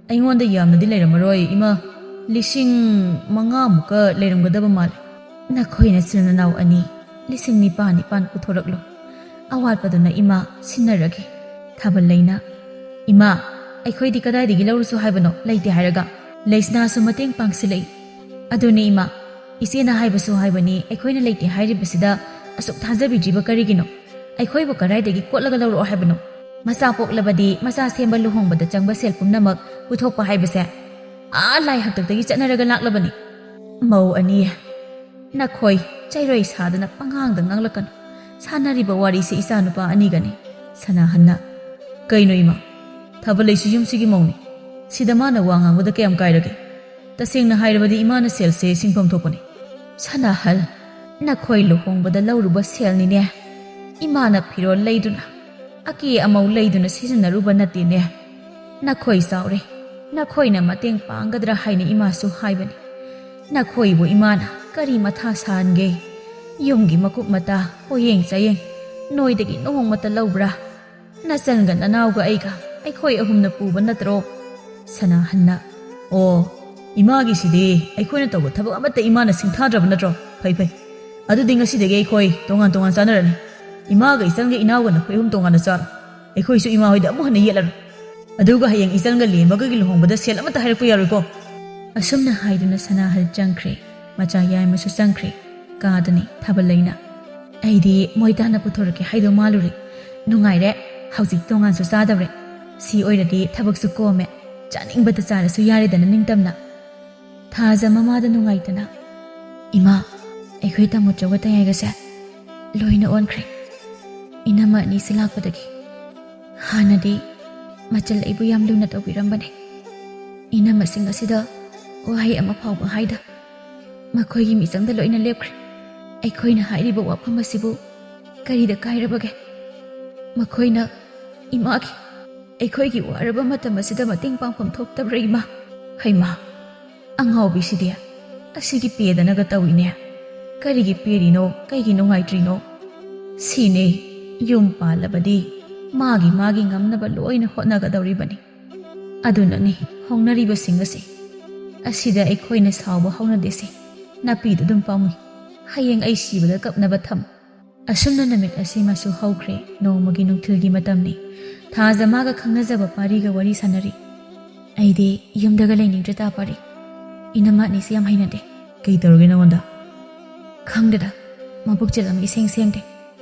ꯑꯩꯉꯣꯟꯗ ꯌꯥꯝꯅꯗꯤ ꯂꯩꯔꯝꯃꯔꯣꯏ ꯏꯃꯥ, 5,000 ꯂꯩꯔꯝꯒꯗꯕ ꯃꯥꯜꯂꯦ꯫ ꯅꯈꯣꯏ ꯅꯆꯤꯜ ꯅꯅꯥꯎ ꯑꯅꯤ 9,000 ꯄꯨꯊꯣꯔꯛꯂꯣ꯫ ꯑꯋꯥꯠꯄꯗꯨꯅ ꯏꯃꯥ ꯁꯤꯟꯅꯔꯒꯦ꯫ ꯊꯥꯕꯜ ꯂꯩꯅ, ꯏꯃꯥ, ꯑꯩꯈꯣꯏꯗꯤ ꯀꯗꯥꯏꯗꯒꯤ ꯂꯧꯔꯨꯁꯨ ꯍꯥꯏꯕꯅꯣ ꯂꯩꯇꯦ ꯍꯥꯏꯔꯒ? ꯂꯩꯁꯅꯥꯁꯨ ꯃꯇꯦꯡ ꯄꯥꯡꯁꯤꯜꯂꯛꯏ꯫ ꯑꯗꯨꯅꯤ ꯏꯃꯥ, ꯏꯆꯦꯅ ꯍꯥꯏꯕꯁꯨ ꯍꯥꯏꯕꯅꯤ, ꯑꯩꯈꯣꯏꯅ ꯂꯩꯇꯦ ꯍꯥꯏꯔꯤꯕꯁꯤꯗ ꯑꯁꯨꯛ ꯊꯥꯖꯕꯤꯗ꯭ꯔꯤꯕ ꯀꯔꯤꯒꯤꯅꯣ? ꯑꯩꯈꯣꯏꯕꯨ ꯀꯗꯥꯏꯗꯒꯤ ꯀꯣꯠꯂꯒ ꯂꯧꯔꯛꯑꯣ ꯍꯥꯏꯕꯅꯣ? ꯃꯆꯥ ꯄꯣꯛꯂꯕꯗꯤ ꯃꯆꯥ ꯁꯦꯝꯕ ꯂꯨꯍꯣꯡꯕꯗ ꯆꯪꯕ ꯁꯦꯜ ꯄꯨꯝꯅꯃꯛ ꯄꯨꯊꯣꯛꯄ ꯍꯥꯏꯕꯁꯦ ꯂꯥꯏ ꯍꯥꯛꯇꯛꯇꯒꯤ ꯆꯠꯅꯔꯒ ꯂꯥꯛꯂꯕꯅꯤ꯫ ꯃꯧ ꯑꯅꯤ, ꯅꯈꯣꯏ ꯆꯩꯔꯣꯏ ꯁꯥꯗꯅ ꯄꯪꯉꯥꯡꯗ ꯉꯥꯡꯂꯛꯀꯅꯨ꯫ ꯁꯥꯟꯅꯔꯤꯕ ꯋꯥꯔꯤꯁꯤ ꯏꯆꯥꯅꯨꯄꯥ ꯑꯅꯤꯒꯅꯤ꯫ ꯁꯅꯥꯍꯟꯅ, ꯀꯩꯅꯣ ꯏꯃꯥ? ꯊꯥꯕꯜ ꯂꯩꯁꯤ ꯌꯨꯝꯁꯤꯒꯤ ꯃꯧꯅꯤ, ꯁꯤꯗ ꯃꯥꯅ ꯋꯥ ꯉꯥꯡꯕꯗ ꯀꯌꯥꯝ ꯀꯥꯏꯔꯒꯦ? ꯇꯁꯦꯡꯅ ꯍꯥꯏꯔꯕꯗꯤ ꯏꯃꯥꯅ ꯁꯦꯜꯁꯦ ꯁꯤꯡꯐꯝ ꯊꯣꯛꯄꯅꯤ꯫ ꯁꯅꯥꯍꯜ, ꯅꯈꯣꯏ ꯂꯨꯍꯣꯡꯕꯗ ꯂꯧꯔꯨꯕ ꯁꯦꯜꯅꯤꯅꯦ꯫ ꯏꯃꯥꯅ ꯐꯤꯔꯣꯜ ꯂꯩꯗꯨꯅ, ꯑꯀꯦ ꯑꯃꯧ ꯂꯩꯗꯨꯅ ꯁꯤꯖꯤꯟꯅꯔꯨꯕ ꯅꯠꯇꯦꯅꯦ꯫ ꯅꯈꯣꯏ ꯆꯥꯎꯔꯦ, ꯅꯈꯣꯏꯅ ꯃꯇꯦꯡ ꯄꯥꯡꯒꯗ꯭ꯔꯥ ꯍꯥꯏꯅ ꯏꯃꯥꯁꯨ ꯍꯥꯏꯕꯅꯤ꯫ ꯅꯈꯣꯏꯕꯨ ꯏꯃꯥꯅ ꯀꯔꯤ ꯃꯊꯥ ꯁꯥꯍꯟꯒꯦ? ꯌꯨꯝꯒꯤ ꯃꯀꯨꯞ ꯃꯇꯥ ꯄꯣꯌꯦꯡ ꯆꯥꯌꯦꯡ ꯅꯣꯏꯗꯒꯤ ꯅꯣꯡꯃꯇ ꯂꯧꯕ꯭ꯔꯥ? ꯅꯆꯟꯒ ꯅꯅꯥꯎꯒ ꯑꯩꯒ ꯑꯩꯈꯣꯏ ꯑꯍꯨꯝꯅ ꯄꯨꯕ ꯅꯠꯇ꯭ꯔꯣ? ꯁꯅꯥꯍꯟꯅ ꯑꯣ ꯏꯃꯥꯒꯤꯁꯤꯗꯤ ꯑꯩꯈꯣꯏꯅ ꯇꯧꯕ ꯊꯕꯛ ꯑꯃꯠꯇ ꯏꯃꯥꯅ ꯁꯤꯡꯊꯥꯗ꯭ꯔꯕ ꯅꯠꯇ꯭ꯔꯣ? ꯐꯩ ꯐꯩ ꯑꯗꯨꯗꯤ ꯉꯁꯤꯗꯒꯤ ꯑꯩꯈꯣꯏ ꯇꯣꯉꯥꯟ ꯇꯣꯉꯥꯟ ꯆꯥꯅꯔꯅꯤ. ꯏꯃꯥꯒ ꯏꯆꯟꯒ ꯏꯅꯥꯎꯒꯅ ꯑꯩꯈꯣꯏ ꯑꯍꯨꯝ ꯇꯣꯉꯥꯟꯅ ꯆꯥꯔꯣ. ꯑꯩꯈꯣꯏꯁꯨ ꯏꯃꯥ ꯍꯣꯏꯗ ꯑꯃꯨꯛ ꯍꯟꯅ ꯌꯦꯠꯂꯔꯣꯏ. ꯑꯗꯨꯒ ꯍꯌꯦꯡ ꯏꯆꯟꯒ ꯂꯦꯝꯕꯒꯒꯤ ꯂꯨꯍꯣꯡꯕꯗ ꯁꯦꯜ ꯑꯃꯠꯇ ꯍꯥꯏꯔꯛꯄ ꯌꯥꯔꯣꯏꯀꯣ. ꯑꯁꯨꯝꯅ ꯍꯥꯏꯗꯨꯅ ꯁꯅꯥꯍꯜ ꯆꯪꯈ꯭ꯔꯦ. ꯃꯆꯥ ꯌꯥꯏꯃꯁꯨ ꯆꯪꯈ꯭ꯔꯦ. ꯀꯥꯗꯅꯤ ꯊꯥꯕꯜꯂꯩꯅ. ꯑꯩꯗꯤ ꯃꯣꯏ ꯇꯥꯅ ꯄꯨꯊꯣꯔꯛꯀꯦ ꯍꯥꯏꯗꯧ ꯃꯥꯜꯂꯨꯔꯦ. ꯅꯨꯡꯉꯥꯏꯔꯦ. ꯍꯧꯖꯤꯛ ꯇꯣꯉꯥꯟꯁꯨ ꯆꯥꯗꯧꯔꯦ. ꯁꯤ ꯑꯣꯏꯔꯗꯤ ꯊꯕꯛꯁꯨ ꯀꯣꯝꯃꯦ. ꯆꯥꯅꯤꯡꯕꯗ ꯆꯥꯔꯁꯨ ꯌꯥꯔꯦꯗꯅ ꯅꯤꯡꯇꯝꯅ. ꯊꯥꯖ ꯃꯃꯥꯗ ꯅꯨꯡꯉꯥꯏꯇꯅ, ꯏꯃꯥ, ꯑꯩꯈꯣꯏ ꯇꯥꯃꯣꯆꯧꯒ ꯇꯌꯥꯏꯒꯁꯦ ꯂꯣꯏꯅ ꯑꯣꯟꯈ꯭ꯔꯦ. ꯏꯅꯝꯃ ꯑꯅꯤꯁꯤ ꯂꯥꯛꯄꯗꯒꯤ. ꯍꯥꯟꯅꯗꯤ ꯃꯆꯜ ꯑꯩꯕꯨ ꯌꯥꯝ ꯂꯨꯅ ꯇꯧꯕꯤꯔꯝꯕꯅꯦ. ꯏꯅꯝꯃꯁꯤꯡ ꯑꯁꯤꯗ ꯋꯥꯍꯩ ꯑꯃ ꯐꯥꯎꯕ ꯍꯥꯏꯗ. ꯃꯈꯣꯏꯒꯤ ꯃꯤꯆꯪꯗ ꯂꯣꯏꯅ ꯂꯦꯞꯈ꯭ꯔꯦ. ꯑꯩꯈꯣꯏꯅ ꯍꯥꯏꯔꯤꯕ ꯋꯥꯐꯝ ꯑꯁꯤꯕꯨ ꯀꯔꯤꯗ ꯀꯥꯏꯔꯕꯒꯦ? ꯃꯈꯣꯏꯅ ꯏꯃꯥꯒꯤ, ꯑꯩꯈꯣꯏꯒꯤ ꯋꯥꯔꯕ ꯃꯇꯝ ꯑꯁꯤꯗ ꯃꯇꯦꯡ ꯄꯥꯡꯐꯝ ꯊꯣꯛꯇꯕ꯭ꯔꯥ ꯏꯃꯥ? ꯍꯩꯃꯥ, ꯑꯉꯥꯎꯕꯤꯁꯤꯗꯤ ꯑꯁꯤꯒꯤ ꯄꯦꯗꯅꯒ ꯇꯧꯏꯅꯦ. ꯀꯔꯤꯒꯤ ꯄꯦꯔꯤꯅꯣ? ꯀꯩꯒꯤ ꯅꯨꯡꯉꯥꯏꯇ꯭ꯔꯤꯅꯣ? ꯁꯤꯅꯦ, ꯌꯨꯝ ꯄꯥꯜꯂꯕꯗꯤ ꯃꯥꯒꯤ ꯉꯝꯅꯕ ꯂꯣꯏꯅ ꯍꯣꯠꯅꯒꯗꯧꯔꯤꯕꯅꯤ. ꯑꯗꯨꯅꯅꯤ ꯍꯧꯅꯔꯤꯕꯁꯤꯡ ꯑꯁꯤ. ꯑꯁꯤꯗ ꯑꯩꯈꯣꯏꯅ ꯁꯥꯎꯕ ꯍꯧꯅꯗꯦꯁꯦ. ꯅꯥꯄꯤꯗꯨ ꯑꯗꯨꯝ ꯄꯥꯝꯃꯤ. ꯍꯌꯦꯡ ꯑꯩ ꯁꯤꯕꯗ ꯀꯞꯅꯕ ꯊꯝ. ꯑꯁꯨꯝꯅ ꯅꯨꯃꯤꯠ ꯑꯁꯤꯃꯁꯨ ꯍꯧꯈ꯭ꯔꯦ. ꯅꯣꯡꯃꯒꯤ ꯅꯨꯡꯊꯤꯜꯒꯤ ꯃꯇꯝꯅꯤ. ꯊꯥꯖ ꯃꯥꯒ ꯈꯪꯅꯖꯕ ꯄꯥꯔꯤꯒ ꯋꯥꯔꯤ ꯁꯥꯟꯅꯔꯤ. ꯑꯩꯗꯤ ꯌꯨꯝꯗꯒ ꯂꯩꯅꯤꯡꯗ꯭ꯔꯦ ꯇꯥ ꯄꯥꯔꯤ. ꯏꯅꯝꯃ ꯑꯅꯤꯁꯤ ꯌꯥꯝ ꯍꯩꯅꯗꯦ. ꯀꯩ ꯇꯧꯔꯒꯦ ꯅꯉꯣꯟꯗ? ꯈꯪꯗꯦꯗ, ꯃꯕꯨꯛꯆꯦꯜ ꯑꯃ ꯏꯁꯦꯡ ꯁꯦꯡꯗꯦ.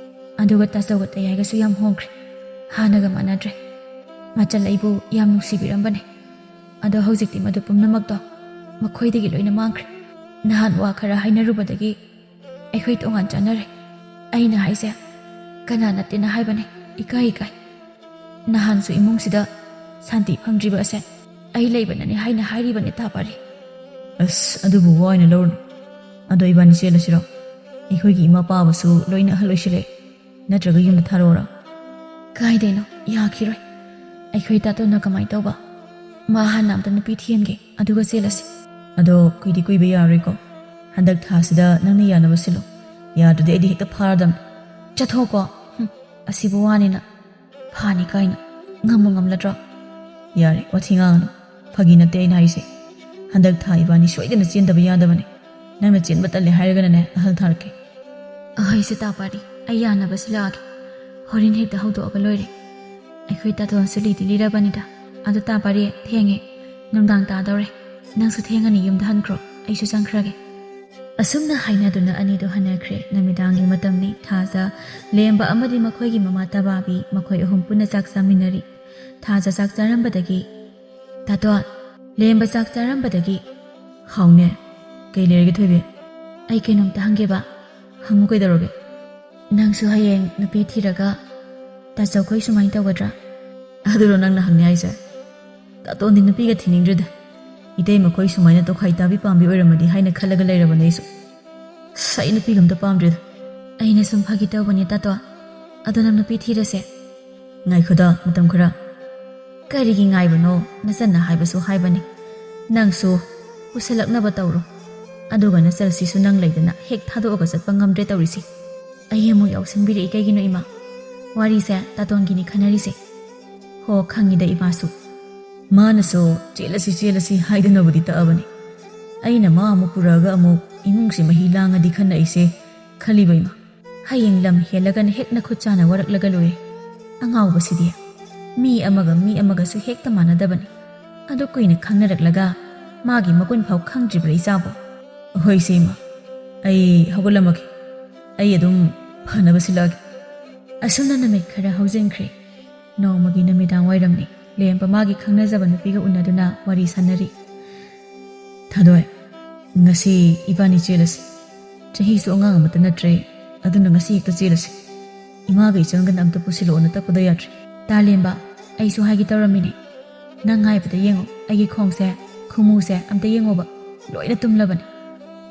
ꯑꯗꯨꯒ ꯇꯥꯆꯧꯒ ꯇꯌꯥꯏꯒꯁꯨ ꯌꯥꯝ ꯍꯣꯡꯈ꯭ꯔꯦ. ꯍꯥꯟꯅꯒ ꯃꯥꯟꯅꯗ꯭ꯔꯦ. ꯃꯆꯜ ꯑꯩꯕꯨ ꯌꯥꯝ ꯅꯨꯡꯁꯤꯕꯤꯔꯝꯕꯅꯦ. ꯑꯗꯣ ꯍꯧꯖꯤꯛꯇꯤ ꯃꯗꯨ ꯄꯨꯝꯅꯃꯛꯇꯣ ꯃꯈꯣꯏꯗꯒꯤ ꯂꯣꯏꯅ ꯃꯥꯡꯈ꯭ꯔꯦ. ꯅꯍꯥꯟ ꯋꯥ ꯈꯔ ꯍꯥꯏꯅꯔꯨꯕꯗꯒꯤ ꯑꯩꯈꯣꯏ ꯇꯣꯉꯥꯟ ꯆꯥꯅꯔꯦ. ꯑꯩꯅ ꯍꯥꯏꯁꯦ ꯀꯅꯥ ꯅꯠꯇꯦꯅ ꯍꯥꯏꯕꯅꯦ. ꯏꯀꯥꯏ. ꯅꯍꯥꯟꯁꯨ ꯏꯃꯨꯡꯁꯤꯗ ꯁꯥꯟꯇꯤ ꯐꯪꯗ꯭ꯔꯤꯕ ꯑꯁꯦ ꯑꯩ ꯂꯩꯕꯅꯅꯦ ꯍꯥꯏꯅ ꯍꯥꯏꯔꯤꯕꯅꯦ ꯇꯥ ꯄꯥꯔꯤ. ꯑꯁ ꯑꯗꯨꯕꯨ ꯋꯥ ꯑꯣꯏꯅ ꯂꯧꯔꯨꯅꯨ. ꯑꯗꯣ ꯏꯕꯥꯅꯤ ꯆꯦꯜꯂꯁꯤꯔꯣ? ꯑꯩꯈꯣꯏꯒꯤ ꯏꯃꯥ ꯄꯥꯕꯁꯨ ꯂꯣꯏꯅ ꯑꯍꯜ ꯑꯣꯏꯁꯤꯜꯂꯛꯑꯦ. ꯅꯠꯇ꯭ꯔꯒ ꯌꯨꯝꯗ ꯊꯥꯔꯛꯑꯣꯔꯥ? ꯀꯥꯏꯗꯩꯅꯣ, ꯌꯥꯈꯤꯔꯣꯏ. ꯑꯩꯈꯣꯏ ꯇꯥꯇꯣꯟꯅ ꯀꯃꯥꯏꯅ ꯇꯧꯕ? ꯃꯥ ꯍꯥꯟꯅ ꯑꯝꯇ ꯅꯨꯄꯤ ꯊꯤꯍꯟꯒꯦ, ꯑꯗꯨꯒ ꯆꯦꯜꯂꯁꯤ. ꯑꯗꯣ ꯀꯨꯏꯕ ꯌꯥꯔꯣꯏꯀꯣ. ꯍꯟꯗꯛ ꯊꯥꯁꯤꯗ ꯅꯪꯅ ꯌꯥꯅꯕ ꯁꯤꯜꯂꯣ. ꯌꯥꯗ꯭ꯔꯗꯤ ꯑꯩꯗꯤ ꯍꯦꯛꯇ ꯐꯥꯔꯗꯝꯅꯤ. ꯆꯠꯊꯣꯛꯀꯣ. ꯑꯁꯤꯕꯨ ꯋꯥꯅꯤꯅ ꯐꯥꯅꯤ ꯀꯥꯏꯅ ꯉꯝꯕꯨ ꯉꯝꯂꯗ꯭ꯔꯣ? ꯌꯥꯔꯦ, ꯋꯥꯊꯤ ꯉꯥꯡꯒꯅꯨ. ꯐꯥꯒꯤ ꯅꯠꯇꯦ ꯑꯩꯅ ꯍꯥꯏꯁꯦ. ꯍꯟꯗꯛ ꯊꯥ ꯏꯕꯥꯅꯤ ꯁꯣꯏꯗꯅ ꯆꯦꯟꯗꯕ ꯌꯥꯗꯕꯅꯤ. ꯅꯪꯅ ꯆꯦꯟꯕ ꯇꯜꯂꯦ ꯍꯥꯏꯔꯒꯅꯅꯦ ꯑꯍꯜ ꯊꯥꯔꯛꯀꯦ. ꯑꯍꯩꯁꯦ ꯇꯥ ꯄꯥꯔꯤ, ꯑꯩ ꯌꯥꯅꯕ ꯁꯤꯜꯂꯛꯑꯒꯦ. ꯍꯣꯔꯦꯟ ꯍꯦꯛꯇ ꯍꯧꯗꯣꯛꯑꯒ ꯂꯣꯏꯔꯦ. ꯑꯩꯈꯣꯏ ꯇꯥꯇꯣꯟꯁꯨ ꯂꯤꯗꯤ ꯂꯤꯔꯕꯅꯤꯗ. ꯑꯗꯨ ꯇꯥ ꯄꯥꯔꯤ, ꯊꯦꯡꯉꯦ. ꯅꯨꯡꯗꯥꯡ ꯇꯥꯗꯧꯔꯦ. ꯅꯪꯁꯨ ꯊꯦꯡꯉꯅꯤ, ꯌꯨꯝꯗ ꯍꯟꯈ꯭ꯔꯣ. ꯑꯩꯁꯨ ꯆꯪꯈ꯭ꯔꯒꯦ. ꯑꯁꯨꯝꯅ ꯍꯥꯏꯅꯗꯨꯅ ꯑꯅꯤꯗꯣ ꯍꯟꯅꯈ꯭ꯔꯦ. ꯅꯨꯃꯤꯗꯥꯡꯒꯤ ꯃꯇꯝꯅꯤ. ꯊꯥꯖ, ꯂꯦꯝꯕ ꯑꯃꯗꯤ ꯃꯈꯣꯏꯒꯤ ꯃꯃꯥ ꯇꯕꯥꯕꯤ, ꯃꯈꯣꯏ ꯑꯍꯨꯝ ꯄꯨꯟꯅ ꯆꯥꯛ ꯆꯥꯃꯤꯟꯅꯔꯤ. ꯊꯥꯖ ꯆꯥꯛ ꯆꯥꯔꯝꯕꯗꯒꯤ, ꯇꯥꯇꯣꯟ, ꯂꯦꯝꯕ ꯆꯥꯛ ꯆꯥꯔꯝꯕꯗꯒꯤ, ꯍꯥꯎꯅꯦ. ꯀꯩ ꯂꯩꯔꯒꯦ ꯊꯣꯏꯕꯤ? ꯑꯩ ꯀꯩꯅꯣꯝꯇ ꯍꯪꯒꯦꯕ. ꯍꯪꯉꯨ, ꯀꯩꯗꯧꯔꯒꯦ? ꯅꯪꯁꯨ ꯍꯌꯦꯡ ꯅꯨꯄꯤ ꯊꯤꯔꯒ ꯇꯥꯆꯧꯈꯣꯏ ꯁꯨꯃꯥꯏꯅ ꯇꯧꯒꯗ꯭ꯔꯥ? ꯑꯗꯨꯔꯣ ꯅꯪꯅ ꯍꯪꯅꯤ ꯍꯥꯏꯁꯦ? ꯇꯥꯇꯣꯟꯗꯤ ꯅꯨꯄꯤꯒ ꯊꯤꯅꯤꯡꯗ꯭ꯔꯦꯗ. ꯏꯇꯩ ꯃꯈꯣꯏ ꯁꯨꯃꯥꯏꯅ ꯇꯣꯈꯥꯏ ꯇꯥꯕꯤ ꯄꯥꯝꯕꯤ ꯑꯣꯏꯔꯝꯃꯗꯤ ꯍꯥꯏꯅ ꯈꯜꯂꯒ ꯂꯩꯔꯕꯅꯦ ꯑꯩꯁꯨ. ꯑꯩ ꯅꯨꯄꯤꯒ ꯑꯝꯇ ꯄꯥꯝꯗ꯭ꯔꯦꯗ. ꯑꯩꯅ ꯁꯨꯝ ꯐꯥꯒꯤ ꯇꯧꯕꯅꯦ ꯇꯥꯇꯣꯟ. ꯑꯗꯣ ꯅꯪ ꯅꯨꯄꯤ ꯊꯤꯔꯁꯦ. ꯉꯥꯏꯈꯣꯗ ꯃꯇꯝ ꯈꯔ. ꯀꯔꯤꯒꯤ ꯉꯥꯏꯕꯅꯣ? ꯅꯆꯟꯅ ꯍꯥꯏꯕꯁꯨ ꯍꯥꯏꯕꯅꯤ. ꯅꯪꯁꯨ ꯄꯨꯁꯜꯂꯛꯅꯕ ꯇꯧꯔꯣ. ꯑꯗꯨꯒ ꯅꯆꯜꯁꯤꯁꯨ ꯅꯪ ꯂꯩꯗꯅ ꯍꯦꯛ ꯊꯥꯗꯣꯛꯑꯒ ꯆꯠꯄ ꯉꯝꯗ꯭ꯔꯦ ꯇꯧꯔꯤꯁꯤ. ꯑꯩ ꯑꯃꯨꯛ ꯌꯥꯎꯁꯟꯕꯤꯔꯛꯏ ꯀꯩꯒꯤꯅꯣ ꯏꯃꯥ? ꯋꯥꯔꯤꯁꯦ ꯇꯥꯇꯣꯟꯒꯤꯅꯤ ꯈꯟꯅꯔꯤꯁꯦ. ꯍꯣ, ꯈꯪꯉꯤꯗ ꯏꯃꯥꯁꯨ. ꯃꯥꯅꯁꯨ ꯆꯦꯜꯂꯁꯤ ꯍꯥꯏꯗꯅꯕꯨꯗꯤ ꯇꯛꯑꯕꯅꯤ. ꯑꯩꯅ ꯃꯥ ꯑꯃꯨꯛ ꯄꯨꯔꯛꯑꯒ ꯑꯃꯨꯛ ꯏꯃꯨꯡꯁꯦ ꯃꯍꯤ ꯂꯥꯡꯉꯗꯤ ꯈꯟꯅ ꯑꯩꯁꯦ ꯈꯜꯂꯤꯕ ꯏꯃꯥ. ꯍꯌꯦꯡ ꯂꯝ ꯍꯦꯜꯂꯒꯅ ꯍꯦꯛ ꯅꯈꯨꯠ ꯆꯥꯅ ꯋꯥꯔꯛꯂꯒ ꯂꯣꯏꯔꯦ. ꯑꯉꯥꯎꯕꯁꯤꯗꯤ. ꯃꯤ ꯑꯃꯒꯁꯨ ꯍꯦꯛꯇ ꯃꯥꯟꯅꯗꯕꯅꯤ. ꯑꯗꯨ ꯀꯨꯏꯅ ꯈꯪꯅꯔꯛꯂꯒ ꯃꯥꯒꯤ ꯃꯒꯨꯟ ꯐꯥꯎ ꯈꯪꯗ꯭ꯔꯤꯕ꯭ꯔꯥ ꯏꯆꯥꯕꯣ? ꯍꯣꯏꯁꯦ ꯏꯃꯥ. ꯑꯩ ꯍꯧꯒꯠꯂꯝꯃꯒꯦ. ꯑꯩ ꯑꯗꯨꯝ ꯐꯅꯕ ꯁꯤꯜꯂꯛꯑꯒꯦ. ꯑꯁꯨꯝꯅ ꯅꯨꯃꯤꯠ ꯈꯔ ꯍꯧꯖꯤꯟꯈ꯭ꯔꯦ. ꯅꯣꯡꯃꯒꯤ ꯅꯨꯃꯤꯗꯥꯡ ꯋꯥꯏꯔꯝꯅꯤ. ꯂꯦꯝꯕ ꯃꯥꯒꯤ ꯈꯪꯅꯖꯕ ꯅꯨꯄꯤꯒ ꯎꯅꯗꯨꯅ ꯋꯥꯔꯤ ꯁꯥꯟꯅꯔꯤ. ꯊꯥꯗꯣꯏ, ꯉꯁꯤ ꯏꯕꯥꯅꯤ ꯆꯦꯜꯂꯁꯤ. ꯆꯍꯤꯁꯨ ꯑꯉꯥꯡ ꯑꯃꯠꯇ ꯅꯠꯇ꯭ꯔꯦ. ꯑꯗꯨꯅ ꯉꯁꯤ ꯍꯦꯛꯇ ꯆꯦꯜꯂꯁꯤ. ꯏꯃꯥꯒ ꯏꯆꯟꯒꯅ ꯑꯝꯇ ꯄꯨꯁꯤꯜꯂꯛꯑꯣꯅ ꯇꯛꯄꯗ ꯌꯥꯗ꯭ꯔꯦ. ꯇꯥ ꯂꯦꯝꯕ, ꯑꯩꯁꯨ ꯍꯥꯏꯒꯦ ꯇꯧꯔꯝꯃꯤꯅꯦ. ꯅꯪ ꯉꯥꯏꯕꯗ ꯌꯦꯡꯉꯣ. ꯑꯩꯒꯤ ꯈꯣꯡꯁꯦ, ꯈꯨꯃꯨꯁꯦ ꯑꯝꯇ ꯌꯦꯡꯉꯣꯕ. ꯂꯣꯏꯅ ꯇꯨꯝꯂꯕꯅꯤ.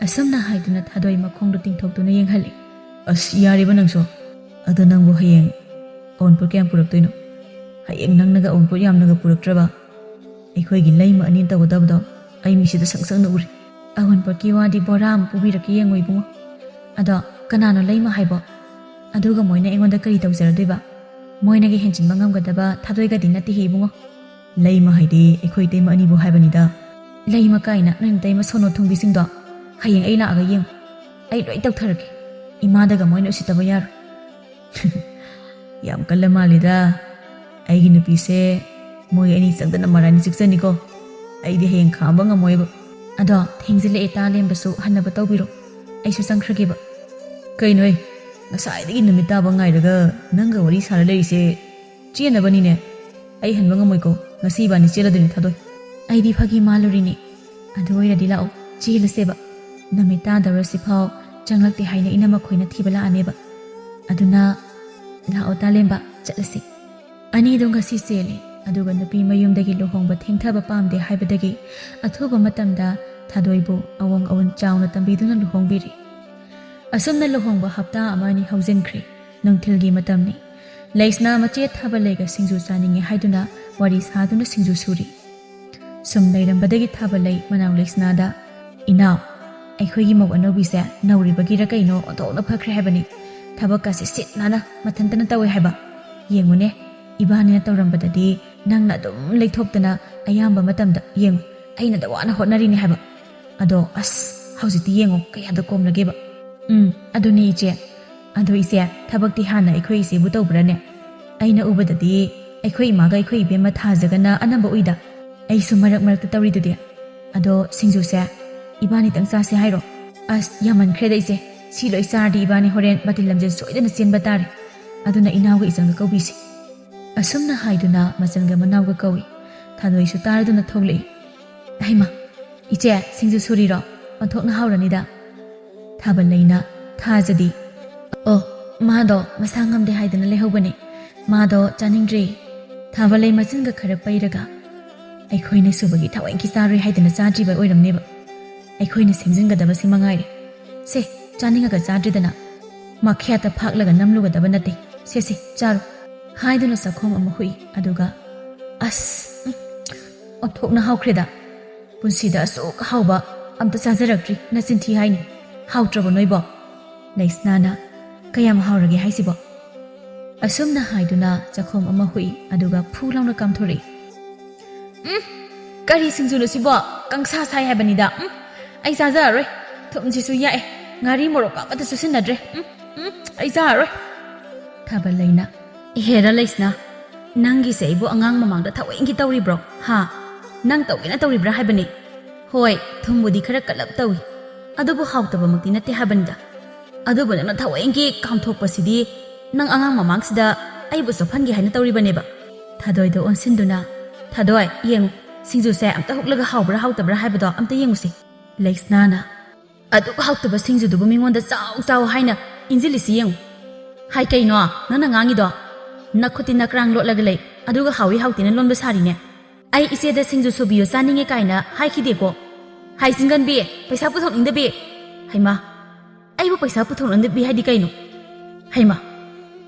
ꯑꯁꯨꯝꯅ ꯍꯥꯏꯗꯨꯅ ꯊꯥꯗꯣꯏ ꯃꯈꯣꯡꯗꯣ ꯇꯤꯡꯊꯣꯛꯇꯨꯅ ꯌꯦꯡꯍꯜꯂꯤ. ꯑꯁ ꯌꯥꯔꯤꯕ ꯅꯪꯁꯨ. ꯑꯗꯣ ꯅꯪꯕꯨ ꯍꯌꯦꯡ ꯑꯋꯨꯟꯄꯣꯠ ꯀꯌꯥꯝ ꯄꯨꯔꯛꯇꯣꯏꯅꯣ? ꯍꯌꯦꯡ ꯅꯪꯅꯒ ꯑꯋꯨꯟꯄꯣꯠ ꯌꯥꯝꯅꯒ ꯄꯨꯔꯛꯇ꯭ꯔꯕ ꯑꯩꯈꯣꯏꯒꯤ ꯂꯩꯃ ꯑꯅꯤ ꯇꯧꯒꯗꯕꯗꯣ ꯑꯩ ꯃꯤꯁꯤꯗ ꯁꯪꯁꯪꯅ ꯎꯔꯤ. ꯑꯋꯨꯟꯄꯣꯠꯀꯤ ꯋꯥꯗꯤ ꯕꯣꯔꯥ ꯑꯃ ꯄꯨꯕꯤꯔꯛꯀꯦ ꯌꯦꯡꯉꯣ ꯏꯕꯨꯡꯉꯣ. ꯑꯗꯣ ꯀꯅꯥꯅꯣ ꯂꯩꯃ ꯍꯥꯏꯕꯣ? ꯑꯗꯨꯒ ꯃꯣꯏꯅ ꯑꯩꯉꯣꯟꯗ ꯀꯔꯤ ꯇꯧꯖꯔꯗꯣꯏꯕ? ꯃꯣꯏꯅꯒ ꯍꯦꯟꯖꯤꯟꯕ ꯉꯝꯒꯗꯕ ꯊꯥꯗꯣꯏꯒꯗꯤ ꯅꯠꯇꯦ ꯏꯕꯨꯡꯉꯣ. ꯂꯩꯃ ꯍꯥꯏꯗꯤ ꯑꯩꯈꯣꯏ ꯇꯩꯃ ꯑꯅꯤꯕꯨ ꯍꯥꯏꯕꯅꯤꯗ. ꯂꯩꯃ ꯀꯥꯏꯅ ꯅꯪ ꯇꯩꯃ ꯁꯣꯅꯣ ꯊꯨꯡꯕꯤꯁꯤꯡꯗꯣ ꯍꯌꯦꯡ ꯑꯩ ꯂꯥꯛꯑꯒ ꯌꯦꯡꯉꯨ. ꯑꯩ ꯂꯣꯏ ꯇꯧꯊꯔꯒꯦ. ꯏꯃꯥꯗꯒ ꯃꯣꯏꯅ ꯎꯁꯤꯠꯇꯕ ꯌꯥꯔꯣꯏ. ꯌꯥꯝ ꯀꯜꯂ ꯃꯥꯜꯂꯤꯗ. ꯑꯩꯒꯤ ꯅꯨꯄꯤꯁꯦ ꯃꯣꯏ ꯑꯅꯤ ꯆꯪꯗꯅ ꯃꯔꯥꯏꯅ ꯆꯤꯛꯆꯅꯤꯀꯣ. ꯑꯩꯗꯤ ꯍꯌꯦꯡ ꯈꯥꯝꯕ ꯉꯝꯃꯣꯏꯕ. ꯑꯗꯣ ꯊꯦꯡꯖꯤꯜꯂꯛꯑꯦ ꯇꯥꯂꯦꯝꯕꯁꯨ ꯍꯟꯅꯕ ꯇꯧꯕꯤꯔꯣ. ꯑꯩꯁꯨ ꯆꯪꯈ꯭ꯔꯒꯦꯕ. ꯀꯩꯅꯣꯏ ꯉꯁꯥꯏꯗꯒꯤ ꯅꯨꯃꯤꯠ ꯇꯥꯕ ꯉꯥꯏꯔꯒ ꯅꯪꯒ ꯋꯥꯔꯤ ꯁꯥꯔ ꯂꯩꯔꯤꯁꯦ ꯆꯦꯟꯅꯕꯅꯤꯅꯦ. ꯑꯩ ꯍꯟꯕ ꯉꯝꯃꯣꯏꯀꯣ. ꯉꯁꯤ ꯏꯕꯥꯅꯤ ꯆꯦꯜꯂꯗꯣꯏꯅꯤ ꯊꯥꯗꯣꯏ. ꯑꯩꯗꯤ ꯐꯥꯒꯤ ꯃꯥꯜꯂꯨꯔꯤꯅꯦ. ꯑꯗꯨ ꯑꯣꯏꯔꯗꯤ ꯂꯥꯛꯑꯣ ꯆꯦꯜꯂꯁꯦꯕ. ꯅꯨꯃꯤꯠ ꯇꯥꯗꯧꯔꯁꯤꯐꯥꯎ ꯆꯪꯂꯛꯇꯦ ꯍꯥꯏꯅ ꯏꯅꯝꯃꯈꯣꯏꯅ ꯊꯤꯕ ꯂꯥꯛꯑꯅꯦꯕ. ꯑꯗꯨꯅ ꯂꯥꯛꯑꯣ ꯇꯥꯂꯦꯝꯕ ꯆꯠꯂꯁꯤ. ꯑꯅꯤꯗꯣ ꯉꯁꯤ ꯆꯦꯜꯂꯤ. ꯑꯗꯨꯒ ꯅꯨꯄꯤ ꯃꯌꯨꯝꯗꯒꯤ ꯂꯨꯍꯣꯡꯕ ꯊꯦꯡꯊꯕ ꯄꯥꯝꯗꯦ ꯍꯥꯏꯕꯗꯒꯤ ꯑꯊꯨꯕ ꯃꯇꯝꯗ ꯊꯥꯗꯣꯏꯕꯨ ꯑꯋꯣꯡ ꯑꯋꯣꯟ ꯆꯥꯎꯅ ꯇꯝꯕꯤꯗꯨꯅ ꯂꯨꯍꯣꯡꯕꯤꯔꯤ. ꯑꯁꯨꯝꯅ ꯂꯨꯍꯣꯡꯕ ꯍꯞꯇꯥ ꯑꯃ ꯑꯅꯤ ꯍꯧꯖꯤꯟꯈ꯭ꯔꯦ. ꯅꯨꯡꯊꯤꯜꯒꯤ ꯃꯇꯝꯅꯤ. ꯂꯩꯁꯅꯥ ꯃꯆꯦꯠ ꯊꯥꯕꯂꯩꯒ ꯁꯤꯡꯖꯨ ꯆꯥꯅꯤꯡꯉꯦ ꯍꯥꯏꯗꯨꯅ ꯋꯥꯔꯤ ꯁꯥꯗꯨꯅ ꯁꯤꯡꯖꯨ ꯁꯨꯔꯤ. ꯁꯨꯝ ꯂꯩꯔꯝꯕꯗꯒꯤ ꯊꯥꯕꯂꯩ ꯃꯅꯥꯎ ꯂꯩꯁꯅꯥꯗ "ꯏꯅꯥꯎ, ꯑꯩꯈꯣꯏꯒꯤ ꯃꯧ ꯑꯅꯧꯕꯤꯁꯦ ꯅꯧꯔꯤꯕꯒꯤꯔ ꯀꯩꯅꯣ ꯑꯣꯟꯊꯣꯛꯅ ꯐꯈ꯭ꯔꯦ ꯍꯥꯏꯕꯅꯤ. ꯊꯕꯛꯀꯁꯦ ꯁꯤꯠ ꯅꯥꯟꯅ ꯃꯊꯟꯇꯅ ꯇꯧꯋꯦ ꯍꯥꯏꯕ. ꯌꯦꯡꯉꯨꯅꯦ, ꯏꯕꯥꯅꯤꯅ ꯇꯧꯔꯝꯕꯗꯗꯤ ꯅꯪꯅ ꯑꯗꯨꯝ ꯂꯩꯊꯣꯛꯇꯅ ꯑꯌꯥꯝꯕ ꯃꯇꯝꯗ ꯌꯦꯡꯉꯨ ꯑꯩꯅ ꯋꯥꯅ ꯍꯣꯠꯅꯔꯤꯅꯦ ꯍꯥꯏꯕ. ꯑꯗꯣ ꯑꯁ ꯍꯧꯖꯤꯛꯇꯤ ꯌꯦꯡꯉꯣ ꯀꯌꯥꯗ ꯀꯣꯝꯂꯒꯦꯕ." "ꯑꯗꯨꯅꯤ ꯏꯆꯦ. ꯑꯗꯣ ꯏꯆꯦ, ꯊꯕꯛꯇꯤ ꯍꯥꯟꯅ ꯑꯩꯈꯣꯏ ꯏꯆꯦꯕꯨ ꯇꯧꯕ꯭ꯔꯅꯦ? ꯑꯩꯅ ꯎꯕꯗꯗꯤ ꯑꯩꯈꯣꯏ ꯏꯃꯥꯒ ꯑꯩꯈꯣꯏ ꯏꯕꯦꯝꯃ ꯊꯥꯖꯒꯅ ꯑꯅꯝꯕ ꯎꯏꯗ. ꯑꯩꯁꯨ ꯃꯔꯛ ꯃꯔꯛꯇ ꯇꯧꯔꯤꯗꯨꯗꯤ. ꯑꯗꯣ ꯁꯤꯡꯖꯨꯁꯦ ꯏꯕꯥꯅꯤꯇꯪ ꯆꯥꯁꯦ ꯍꯥꯏꯔꯣ? ꯑꯁ ꯌꯥꯝꯃꯟꯈ꯭ꯔꯦꯗ ꯏꯆꯦ. ꯁꯤ ꯂꯣꯏ ꯆꯥꯔꯗꯤ ꯏꯕꯥꯅꯤ ꯍꯣꯔꯦꯟ ꯕꯥꯇꯤꯜ ꯂꯝꯖꯦꯜ ꯁꯣꯏꯗꯅ ꯆꯦꯟꯕ ꯇꯥꯔꯦ. ꯑꯗꯨꯅ ꯏꯅꯥꯎꯒ ꯏꯆꯪꯒ ꯀꯧꯕꯤꯁꯤ." ꯑꯁꯨꯝꯅ ꯍꯥꯏꯗꯨꯅ ꯃꯆꯟꯒ ꯃꯅꯥꯎꯒ ꯀꯧꯏ. ꯊꯥꯗꯣꯏꯁꯨ ꯇꯥꯔꯗꯨꯅ ꯊꯣꯛꯂꯛꯏ. "ꯍꯩꯃꯥ, ꯏꯆꯦ ꯁꯤꯡꯖꯨ ꯁꯨꯔꯤꯔꯣ? ꯑꯣꯟꯊꯣꯛꯅ ꯍꯥꯎꯔꯅꯤꯗ." ꯊꯥꯕꯂꯩꯅ "ꯊꯥꯖꯗꯤ." "ꯑꯣ, ꯃꯥꯗꯣ ꯃꯁꯥ ꯉꯝꯗꯦ ꯍꯥꯏꯗꯅ ꯂꯩꯍꯧꯕꯅꯦ. ꯃꯥꯗꯣ ꯆꯥꯅꯤꯡꯗ꯭ꯔꯦ." ꯊꯥꯕꯂꯩ ꯃꯆꯤꯟꯒ ꯈꯔ ꯄꯩꯔꯒ "ꯑꯩꯈꯣꯏꯅ ꯁꯨꯕꯒꯤ ꯊꯋꯣꯏꯟꯀꯤ ꯆꯥꯔꯣꯏ ꯍꯥꯏꯗꯅ ꯆꯥꯗ꯭ꯔꯤꯕ ꯑꯣꯏꯔꯝꯅꯦꯕ. ꯑꯩꯈꯣꯏꯅ ꯁꯦꯝꯖꯤꯟꯒꯗꯕꯁꯤ ꯃꯉꯥꯏꯔꯦ. ꯁꯦ, ꯆꯥꯅꯤꯡꯉꯒ ꯆꯥꯗ꯭ꯔꯤꯗꯅ. ꯃꯈ꯭ꯌꯥꯠꯇ ꯐꯥꯛꯂꯒ ꯅꯝꯂꯨꯒꯗꯕ ꯅꯠꯇꯦ. ꯁꯦ ꯆꯥꯔꯣ." ꯍꯥꯏꯗꯨꯅ ꯆꯥꯛꯈꯣꯝ ꯑꯃ ꯍꯨꯏ. ꯑꯗꯨꯒ "ꯑꯁ, ꯑꯣꯟꯊꯣꯛꯅ ꯍꯥꯎꯈ꯭ꯔꯦꯗ. ꯄꯨꯟꯁꯤꯗ ꯑꯁꯨꯛ ꯍꯥꯎꯕ ꯑꯝꯇ ꯆꯥꯖꯔꯛꯇ꯭ꯔꯤ. ꯅꯆꯤꯟꯊꯤ ꯍꯥꯏꯅꯤ. ꯍꯥꯎꯇ꯭ꯔꯕꯣ ꯅꯣꯏꯕꯣ?" ꯂꯩꯁꯅꯥꯅ "ꯀꯌꯥꯝ ꯍꯥꯎꯔꯒꯦ ꯍꯥꯏꯁꯤꯕꯣ?" ꯑꯁꯨꯝꯅ ꯍꯥꯏꯗꯨꯅ ꯆꯥꯛꯈꯣꯝ ꯑꯃ ꯍꯨꯏ. ꯑꯗꯨꯒ ꯐꯨ ꯂꯥꯎꯅ ꯀꯥꯝꯊꯣꯔꯛꯏ. "ꯀꯔꯤ ꯁꯤꯡꯖꯨꯅꯣ ꯁꯤꯕꯣ? ꯀꯪꯁꯥ ꯁꯥꯏ ꯍꯥꯏꯕꯅꯤꯗ. ꯑꯩ ꯆꯥꯖꯔꯔꯣꯏ. ꯊꯨꯝꯁꯤꯁꯨ ꯌꯥꯛꯑꯦ. ꯉꯥꯔꯤ ꯃꯣꯔꯣꯛ ꯑꯃꯠꯇ ꯆꯨꯁꯤꯟꯅꯗ꯭ꯔꯦ. ꯑꯩ ꯆꯥꯔꯔꯣꯏ." ꯊꯥꯕꯂꯩꯅ "ꯏꯍꯦꯔ ꯂꯩꯁꯅꯥ, ꯅꯪꯒꯤꯁꯦ ꯑꯩꯕꯨ ꯑꯉꯥꯡ ꯃꯃꯥꯡꯗ ꯊꯋꯣꯏꯟꯀꯤ ꯇꯧꯔꯤꯕ꯭ꯔꯣ? ꯍꯥ? ꯅꯪ ꯇꯧꯒꯦꯅ ꯇꯧꯔꯤꯕ꯭ꯔꯥ ꯍꯥꯏꯕꯅꯤ? ꯍꯣꯏ, ꯊꯨꯝꯕꯨꯗꯤ ꯈꯔ ꯀꯜꯂꯞ ꯇꯧꯏ. ꯑꯗꯨꯕꯨ ꯍꯥꯎꯇꯕꯃꯛꯇꯤ ꯅꯠꯇꯦ ꯍꯥꯏꯕꯅꯤꯗ. ꯑꯗꯨꯕꯨ ꯅꯪꯅ ꯊꯋꯣꯏꯟꯀꯤ ꯀꯥꯝꯊꯣꯛꯄꯁꯤꯗꯤ ꯅꯪ ꯑꯉꯥꯡ ꯃꯃꯥꯡꯁꯤꯗ ꯑꯩꯕꯨ ꯆꯣꯞꯍꯟꯒꯦ ꯍꯥꯏꯅ ꯇꯧꯔꯤꯕꯅꯦꯕ." ꯊꯥꯗꯣꯏꯗ ꯑꯣꯟꯁꯤꯟꯗꯨꯅ "ꯊꯥꯗꯣꯏ, ꯌꯦꯡꯉꯨ. ꯁꯤꯡꯖꯨꯁꯦ ꯑꯝꯇ ꯍꯨꯛꯂꯒ ꯍꯥꯎꯕ꯭ꯔꯥ ꯍꯥꯎꯇꯕ꯭ꯔꯥ ꯍꯥꯏꯕꯗꯣ ꯑꯝꯇ ꯌꯦꯡꯉꯨꯁꯤ." ꯂꯩꯁꯅꯥꯅ "ꯑꯗꯨꯛ ꯍꯥꯎꯇꯕ ꯁꯤꯡꯖꯨꯗꯨꯕꯨ ꯃꯤꯉꯣꯟꯗ ꯆꯥꯎ ꯆꯥꯎ ꯍꯥꯏꯅ ꯏꯟꯖꯤꯜꯂꯤꯁꯤ ꯌꯦꯡꯉꯨ." "ꯍꯥꯏ ꯀꯩꯅꯣ ꯅꯪꯅ ꯉꯥꯡꯉꯤꯗꯣ? ꯅꯈꯨꯠꯇꯤ ꯅꯀ꯭ꯔꯥꯡ ꯂꯣꯠꯂꯒ ꯂꯩ. ꯑꯗꯨꯒ ꯍꯥꯎꯏ ꯍꯥꯎꯇꯦꯅ ꯂꯣꯟꯕ ꯁꯥꯔꯤꯅꯦ. ꯑꯩ ꯏꯆꯦꯗ ꯁꯤꯡꯖꯨ ꯁꯨꯕꯤꯌꯨ ꯆꯥꯅꯤꯡꯉꯦ ꯀꯥꯏꯅ ꯍꯥꯏꯈꯤꯗꯦꯀꯣ. ꯍꯥꯏꯖꯤꯟꯒꯟꯕꯤ, ꯄꯩꯁꯥ ꯄꯨꯊꯣꯛꯅꯤꯡꯗꯕꯤ." "ꯍꯩꯃꯥ, ꯑꯩꯕꯨ ꯄꯩꯁꯥ ꯄꯨꯊꯣꯛꯅꯤꯡꯗꯕꯤ ꯍꯥꯏꯗꯤ ꯀꯩꯅꯣ? ꯍꯩꯃꯥ,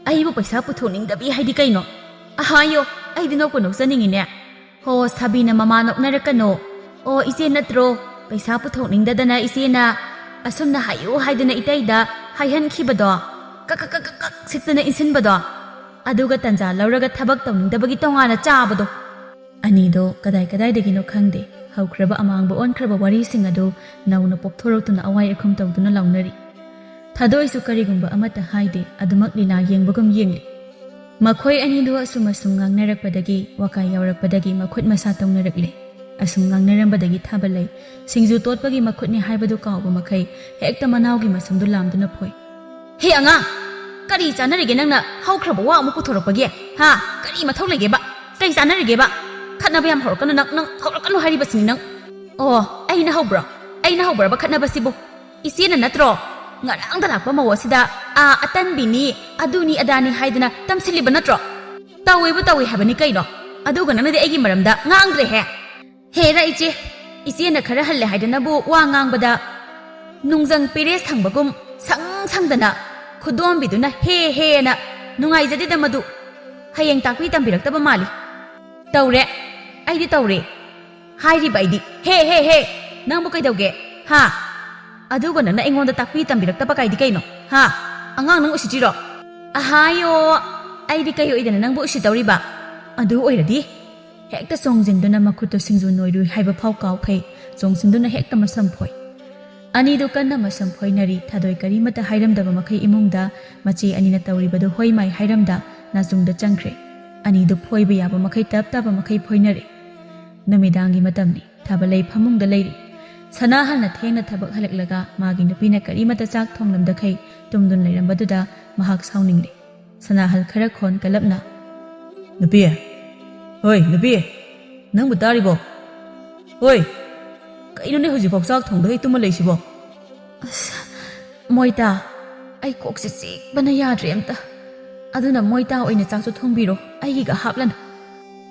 ꯑꯩꯕꯨ ꯄꯩꯁꯥ ꯄꯨꯊꯣꯛꯅꯤꯡꯗꯕꯤ ꯍꯥꯏꯗꯤ ꯀꯩꯅꯣ? ꯑꯍꯥꯌꯣ, ꯑꯩꯗꯤ ꯅꯣꯛꯄꯨ ꯅꯣꯛꯆꯅꯤꯡꯉꯤꯅꯦ." "ꯍꯣ, ꯁꯥꯕꯤꯅ ꯃꯃꯥ ꯅꯣꯛꯅꯔꯛꯀꯅꯣ. ꯑꯣ, ꯏꯆꯦ ꯅꯠꯇ꯭ꯔꯣ ꯄꯩꯁꯥ ꯄꯨꯊꯣꯛꯅꯤꯡꯗꯗꯅ ꯏꯆꯦꯅ ꯑꯁꯨꯝꯅ ꯍꯥꯏꯌꯨ ꯍꯥꯏꯗꯅ ꯏꯇꯩꯗ ꯍꯥꯏꯍꯟꯈꯤꯕꯗꯣ, ꯀꯛ ꯁꯤꯛꯇꯅ ꯏꯟꯁꯤꯟꯕꯗꯣ, ꯑꯗꯨꯒ ꯇꯟꯖꯥ ꯂꯧꯔꯒ ꯊꯕꯛ ꯇꯧꯅꯤꯡꯗꯕꯒꯤ ꯇꯣꯉꯥꯟꯅ ꯆꯥꯕꯗꯣ." ꯑꯅꯤꯗꯣ ꯀꯗꯥꯏꯗꯒꯤꯅꯣ ꯈꯪꯗꯦ ꯍꯧꯈ꯭ꯔꯕ ꯑꯃꯥꯡꯕ ꯑꯣꯟꯈ꯭ꯔꯕ ꯋꯥꯔꯤꯁꯤꯡ ꯑꯗꯨ ꯅꯧꯅ ꯄꯣꯛꯊꯣꯔꯛꯇꯨꯅ ꯑꯋꯥꯏ ꯑꯈꯨꯝ ꯇꯧꯗꯨꯅ ꯂꯥꯎꯅꯔꯤ. ꯊꯥꯗꯣꯏꯁꯨ ꯀꯔꯤꯒꯨꯝꯕ ꯑꯃꯠꯇ ꯍꯥꯏꯗꯦ. ꯑꯗꯨꯃꯛ ꯂꯤꯂꯥ ꯌꯦꯡꯕꯒꯨꯝ ꯌꯦꯡꯂꯤ. ꯃꯈꯣꯏ ꯑꯅꯤꯗꯨ ꯑꯁꯨꯝ ꯉꯥꯡꯅꯔꯛꯄꯗꯒꯤ ꯋꯥꯀꯥꯏ ꯌꯥꯎꯔꯛꯄꯗꯒꯤ ꯃꯈꯨꯠ ꯃꯁꯥ ꯇꯧꯅꯔꯛꯂꯦ. ꯑꯁꯨꯝ ꯉꯥꯡꯅꯔꯝꯕꯗꯒꯤ ꯊꯥꯕꯂꯩ ꯁꯤꯡꯖꯨ ꯇꯣꯠꯄꯒꯤ ꯃꯈꯨꯠꯅꯤ ꯍꯥꯏꯕꯗꯨ ꯀꯥꯎꯕ ꯃꯈꯩ ꯍꯦꯛꯇ ꯃꯅꯥꯎꯒꯤ ꯃꯁꯝꯗꯨ ꯂꯥꯝꯗꯨꯅ ꯐꯣꯏ. "ꯍꯦ ꯑꯉꯥꯡ, ꯀꯔꯤ ꯆꯥꯅꯔꯤꯒꯦ ꯅꯪꯅ ꯍꯧꯈ꯭ꯔꯕ ꯋꯥ ꯑꯃꯨꯛ ꯄꯨꯊꯣꯔꯛꯄꯒꯤ? ꯍꯥ? ꯀꯔꯤ ꯃꯊꯧ ꯂꯩꯒꯦꯕ? ꯀꯔꯤ ꯆꯥꯅꯔꯤꯒꯦꯕ? ꯈꯠꯅꯕ ꯌꯥꯝ ꯍꯧꯔꯛꯀꯅꯨ. ꯅꯪ ꯍꯧꯔꯛꯀꯅꯨ ꯍꯥꯏꯔꯤꯕꯁꯤꯅꯤ ꯅꯪ." "ꯑꯣ, ꯑꯩꯅ ꯍꯧꯕ꯭ꯔꯣ? ꯑꯩꯅ ꯍꯧꯕ꯭ꯔꯕ ꯈꯠꯅꯕꯁꯤꯕꯨ? ꯏꯆꯦꯅ ꯅꯠꯇ꯭ꯔꯣ ꯉꯔꯥꯡꯗ ꯂꯥꯛꯄ ꯃꯧ ꯑꯁꯤꯗ ꯑꯇꯟꯕꯤꯅꯤ ꯑꯗꯨꯅꯤ ꯑꯗꯥꯅꯤ ꯍꯥꯏꯗꯅ ꯇꯝꯁꯤꯜꯂꯤꯕ ꯅꯠꯇ꯭ꯔꯣ? ꯇꯧꯏꯕꯨ ꯇꯧꯏ ꯍꯥꯏꯕꯅꯤ ꯀꯩꯅꯣ. ꯑꯗꯨꯒ ꯅꯪꯅꯗꯤ ꯑꯩꯒꯤ ꯃꯔꯝꯗ ꯉꯥꯡꯗ꯭ꯔꯦꯍꯦ." "ꯍꯦꯔ ꯏꯆꯦ, ꯏꯆꯦꯅ ꯈꯔ ꯍꯜꯂꯦ ꯍꯥꯏꯗꯅꯕꯨ ꯋꯥ ꯉꯥꯡꯕꯗ ꯅꯨꯡꯖꯪ ꯄꯦꯔꯦ ꯁꯪꯕꯒꯨꯝ ꯁꯪꯗꯅ ꯈꯨꯗꯣꯝꯕꯤꯗꯨꯅ ꯍꯦꯅ ꯅꯨꯡꯉꯥꯏꯖꯗꯦꯗ ꯃꯗꯨ. ꯍꯌꯦꯡ ꯇꯥꯛꯄꯤ ꯇꯝꯕꯤꯔꯛꯇꯕ ꯃꯥꯜꯂꯤ." "ꯇꯧꯔꯦ, ꯑꯩꯗꯤ ꯇꯧꯔꯦ. ꯍꯥꯏꯔꯤꯕ ꯑꯩꯗꯤ ꯍꯦ ꯅꯪꯕꯨ ꯀꯩꯗꯧꯒꯦ? ꯍꯥ? ꯑꯗꯨꯒ ꯅꯪꯅ ꯑꯩꯉꯣꯟꯗ ꯇꯥꯛꯄꯤ ꯇꯝꯕꯤꯔꯛꯇꯕ ꯀꯥꯏꯗꯤ ꯀꯩꯅꯣ? ꯍꯥ? ꯑꯉꯥꯡ ꯅꯪ ꯎꯁꯤꯠꯇ꯭ꯔꯤꯔꯣ?" ꯑꯍꯥꯌꯣ ꯑꯩꯗꯤ ꯀꯩ ꯑꯣꯏꯗꯅ ꯅꯪꯕꯨ ꯎꯁꯤꯠꯇꯧꯔꯤꯕ ꯑꯗꯨ ꯑꯣꯏꯔꯗꯤ ꯍꯦꯛꯇ ꯆꯣꯡꯁꯤꯟꯗꯨꯅ ꯃꯈꯨꯠꯇꯨ ꯁꯤꯡꯖꯨ ꯅꯣꯏꯔꯨꯏ ꯍꯥꯏꯕ ꯐꯥꯎ ꯀꯥꯎꯈꯩ ꯆꯣꯡꯁꯤꯟꯗꯨꯅ ꯍꯦꯛꯇ ꯃꯁꯝ ꯐꯣꯏ ꯑꯅꯤꯗꯨ ꯀꯟꯅ ꯃꯁꯝ ꯐꯣꯏꯅꯔꯤ ꯊꯥꯗꯣꯏ ꯀꯔꯤꯃꯠꯇ ꯍꯥꯏꯔꯝꯗꯕ ꯃꯈꯩ ꯏꯃꯨꯡꯗ ꯃꯆꯦ ꯑꯅꯤꯅ ꯇꯧꯔꯤꯕꯗꯨ ꯍꯣꯏ ꯃꯥꯏ ꯍꯥꯏꯔꯝꯗ ꯅꯥꯆꯨꯡꯗ ꯆꯪꯈ꯭ꯔꯦ ꯑꯅꯤꯗꯨ ꯐꯣꯏꯕ ꯌꯥꯕ ꯃꯈꯩ ꯇꯞ ꯇꯥꯕ ꯃꯈꯩ ꯐꯣꯏꯅꯔꯦ ꯅꯨꯃꯤꯗꯥꯡꯒꯤ ꯃꯇꯝꯅꯤ ꯊꯥꯕꯂꯩ ꯐꯃꯨꯡꯗ ꯂꯩꯔꯤ ꯁꯅꯥꯍꯜꯅ ꯊꯦꯡꯅ ꯊꯕꯛ ꯍꯜꯂꯛꯂꯒ ꯃꯥꯒꯤ ꯅꯨꯄꯤꯅ ꯀꯔꯤꯃꯠꯇ ꯆꯥꯛ ꯊꯣꯡꯂꯝꯗꯈꯩ ꯇꯨꯝꯗꯨꯅ ꯂꯩꯔꯝꯕꯗꯨꯗ ꯃꯍꯥꯛ ꯁꯥꯎꯅꯤꯡꯂꯦ ꯁꯅꯥꯍꯜ ꯈꯔ ꯈꯣꯟ ꯀꯜꯂꯞꯅ ꯅꯨꯄꯤ ꯍꯣꯏ ꯅꯨꯄꯤ ꯅꯪꯕꯨ ꯇꯥꯔꯤꯕꯣ ꯍꯣꯏ ꯀꯩꯅꯣꯅꯦ ꯍꯧꯖꯤꯛꯐꯥꯎ ꯆꯥꯛ ꯊꯣꯡꯗꯈꯩ ꯇꯨꯝꯃ ꯂꯩꯁꯤꯕꯣ ꯃꯣꯏꯇꯥ ꯑꯩ ꯀꯣꯛꯁꯦ ꯆꯤꯛꯄꯅ ꯌꯥꯗ꯭ꯔꯦ ꯑꯝꯇ ꯑꯗꯨꯅ ꯃꯣꯏꯇꯥ ꯑꯣꯏꯅ ꯆꯥꯛꯁꯨ ꯊꯣꯡꯕꯤꯔꯣ ꯑꯩꯒꯤꯒ ꯍꯥꯞꯂꯅꯨ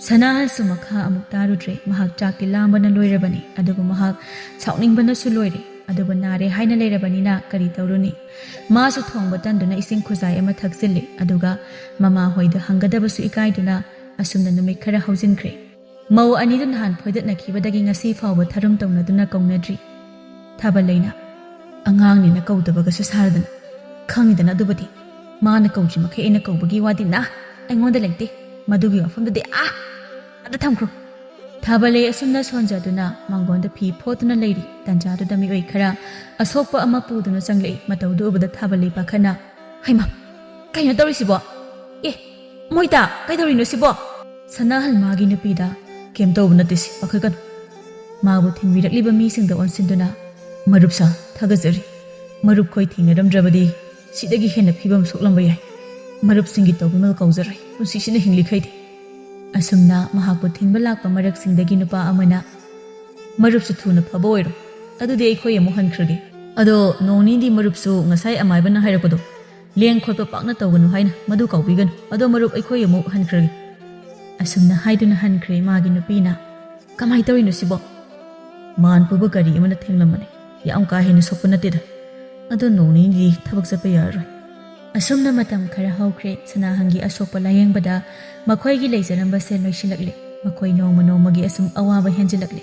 ꯁꯅꯥꯍꯜꯁꯨ ꯃꯈꯥ ꯑꯃꯨꯛ ꯇꯥꯔꯨꯗ꯭ꯔꯦ ꯃꯍꯥꯛ ꯆꯥꯛꯇꯤ ꯂꯥꯝꯕꯅ ꯂꯣꯏꯔꯕꯅꯤ ꯑꯗꯨꯕꯨ ꯃꯍꯥꯛ ꯁꯥꯎꯅꯤꯡꯕꯅꯁꯨ ꯂꯣꯏꯔꯦ ꯑꯗꯨꯕꯨ ꯅꯥꯔꯦ ꯍꯥꯏꯅ ꯂꯩꯔꯕꯅꯤꯅ ꯀꯔꯤ ꯇꯧꯔꯨꯅꯤ ꯃꯥꯁꯨ ꯊꯣꯡꯕ ꯇꯟꯗꯨꯅ ꯏꯁꯤꯡ ꯈꯨꯖꯥꯏ ꯑꯃ ꯊꯛꯆꯤꯜꯂꯤ ꯑꯗꯨꯒ ꯃꯃꯥ ꯍꯣꯏꯗ ꯍꯪꯒꯗꯕꯁꯨ ꯏꯀꯥꯏꯗꯨꯅ ꯑꯁꯨꯝꯅ ꯅꯨꯃꯤꯠ ꯈꯔ ꯍꯧꯖꯤꯟꯈ꯭ꯔꯦ ꯃꯧ ꯑꯅꯤꯗꯨ ꯅꯍꯥꯟ ꯐꯣꯏꯗꯠꯅꯈꯤꯕꯗꯒꯤ ꯉꯁꯤ ꯐꯥꯎꯕ ꯊꯔꯨꯝ ꯇꯧꯅꯗꯨꯅ ꯀꯧꯅꯗ꯭ꯔꯤ ꯊꯥꯕꯂꯩꯅ ꯑꯉꯥꯡꯅꯤꯅ ꯀꯧꯗꯕꯒꯁꯨ ꯁꯥꯔꯗꯅ ꯈꯪꯉꯤꯗꯅ ꯑꯗꯨꯕꯨꯗꯤ ꯃꯥꯅ ꯀꯧꯗ꯭ꯔꯤ ꯃꯈꯩ ꯑꯩꯅ ꯀꯧꯕꯒꯤ ꯋꯥꯗꯤ ꯑꯩꯉꯣꯟꯗ ꯂꯩꯇꯦ ꯃꯗꯨꯒꯤ ꯋꯥꯐꯝꯗꯨꯗꯤ ꯑꯗ ꯊꯝꯈ꯭ꯔꯣ ꯊꯥꯕꯂꯩ ꯑꯁꯨꯝꯅ ꯁꯣꯟꯖꯗꯨꯅ ꯃꯥꯡꯒꯣꯟꯗ ꯐꯤ ꯐꯣꯠꯇꯨꯅ ꯂꯩꯔꯤ ꯇꯟꯖꯥꯗꯨꯗ ꯃꯤꯑꯣꯏ ꯈꯔ ꯑꯁꯣꯛꯄ ꯑꯃ ꯄꯨꯗꯨꯅ ꯆꯪꯂꯛꯏ ꯃꯇꯧꯗꯨ ꯎꯕꯗ ꯊꯥꯕꯂꯩ ꯄꯥꯈꯠꯅ ꯍꯩꯃꯥ ꯀꯩꯅꯣ ꯇꯧꯔꯤꯁꯤꯕꯣ ꯃꯣꯏꯇꯥ ꯀꯩꯗꯧꯔꯤꯅꯣ ꯁꯤꯕꯣ ꯁꯅꯥꯍꯜ ꯃꯥꯒꯤ ꯅꯨꯄꯤꯗ ꯀꯩꯝ ꯇꯧꯕ ꯅꯠꯇꯦ ꯁꯤ ꯄꯥꯈꯠꯀꯅꯨ ꯃꯥꯕꯨ ꯊꯤꯟꯕꯤꯔꯛꯂꯤꯕ ꯃꯤꯁꯤꯡꯗ ꯑꯣꯟꯁꯤꯟꯗꯨꯅ ꯃꯔꯨꯞꯁꯥ ꯊꯥꯒꯠꯆꯔꯤ ꯃꯔꯨꯞ ꯈꯣꯏ ꯊꯦꯡꯅꯔꯝꯗ꯭ꯔꯕꯗꯤ ꯁꯤꯗꯒꯤ ꯍꯦꯟꯅ ꯐꯤꯕꯝ ꯁꯣꯛꯂꯝꯕ ꯌꯥꯏ ꯃꯔꯨꯞꯁꯤꯡꯒꯤ ꯇꯧꯕꯤꯃꯜ ꯀꯧꯖꯔꯤ ꯄꯨꯟꯁꯤꯁꯤꯅ ꯍꯤꯡꯂꯤꯈꯩꯗꯤ ꯑꯁꯨꯝꯅ ꯃꯍꯥꯛꯄꯨ ꯊꯤꯟꯕ ꯂꯥꯛꯄ ꯃꯔꯛꯁꯤꯡꯗꯒꯤ ꯅꯨꯄꯥ ꯑꯃꯅ ꯃꯔꯨꯞꯁꯨ ꯊꯨꯅ ꯐꯕ ꯑꯣꯏꯔꯣ ꯑꯗꯨꯗꯤ ꯑꯩꯈꯣꯏ ꯑꯃꯨꯛ ꯍꯟꯈ꯭ꯔꯒꯦ ꯑꯗꯣ ꯅꯣꯡꯅꯤꯗꯤ ꯃꯔꯨꯞꯁꯨ ꯉꯁꯥꯏ ꯑꯃꯥꯏꯕꯅ ꯍꯥꯏꯔꯛꯄꯗꯣ ꯂꯦꯡ ꯈꯣꯠꯄ ꯄꯥꯛꯅ ꯇꯧꯒꯅꯨ ꯍꯥꯏꯅ ꯃꯗꯨ ꯀꯥꯎꯕꯤꯒꯅꯨ ꯑꯗꯣ ꯃꯔꯨꯞ ꯑꯩꯈꯣꯏ ꯑꯃꯨꯛ ꯍꯟꯈ꯭ꯔꯒꯦ ꯑꯁꯨꯝꯅ ꯍꯥꯏꯗꯨꯅ ꯍꯟꯈ꯭ꯔꯦ ꯃꯥꯒꯤ ꯅꯨꯄꯤꯅ ꯀꯃꯥꯏ ꯇꯧꯔꯤꯅꯣ ꯁꯤꯕꯣ ꯃꯥꯟ ꯄꯨꯕ ꯒꯥꯔꯤ ꯑꯃꯅ ꯊꯦꯡꯂꯝꯕꯅꯤ ꯌꯥꯝ ꯀꯥ ꯍꯦꯟꯅ ꯁꯣꯛꯄ ꯅꯠꯇꯦꯗ ꯑꯗꯣ ꯅꯣꯡꯅꯤꯗꯤ ꯊꯕꯛ ꯆꯠꯄ ꯌꯥꯔꯔꯣꯏ ꯑꯁꯨꯝꯅ ꯃꯇꯝ ꯈꯔ ꯍꯧꯈ꯭ꯔꯦ ꯁꯅꯥꯍꯟꯒꯤ ꯑꯁꯣꯛꯄ ꯂꯥꯌꯦꯡꯕꯗ ꯃꯈꯣꯏꯒꯤ ꯂꯩꯖꯔꯝꯕ ꯁꯦꯜ ꯂꯣꯏꯁꯤꯜꯂꯛꯂꯦ ꯃꯈꯣꯏ ꯅꯣꯡꯃ ꯅꯣꯡꯃꯒꯤ ꯑꯁꯨꯝ ꯑꯋꯥꯕ ꯍꯦꯟꯖꯤꯜꯂꯛꯂꯦ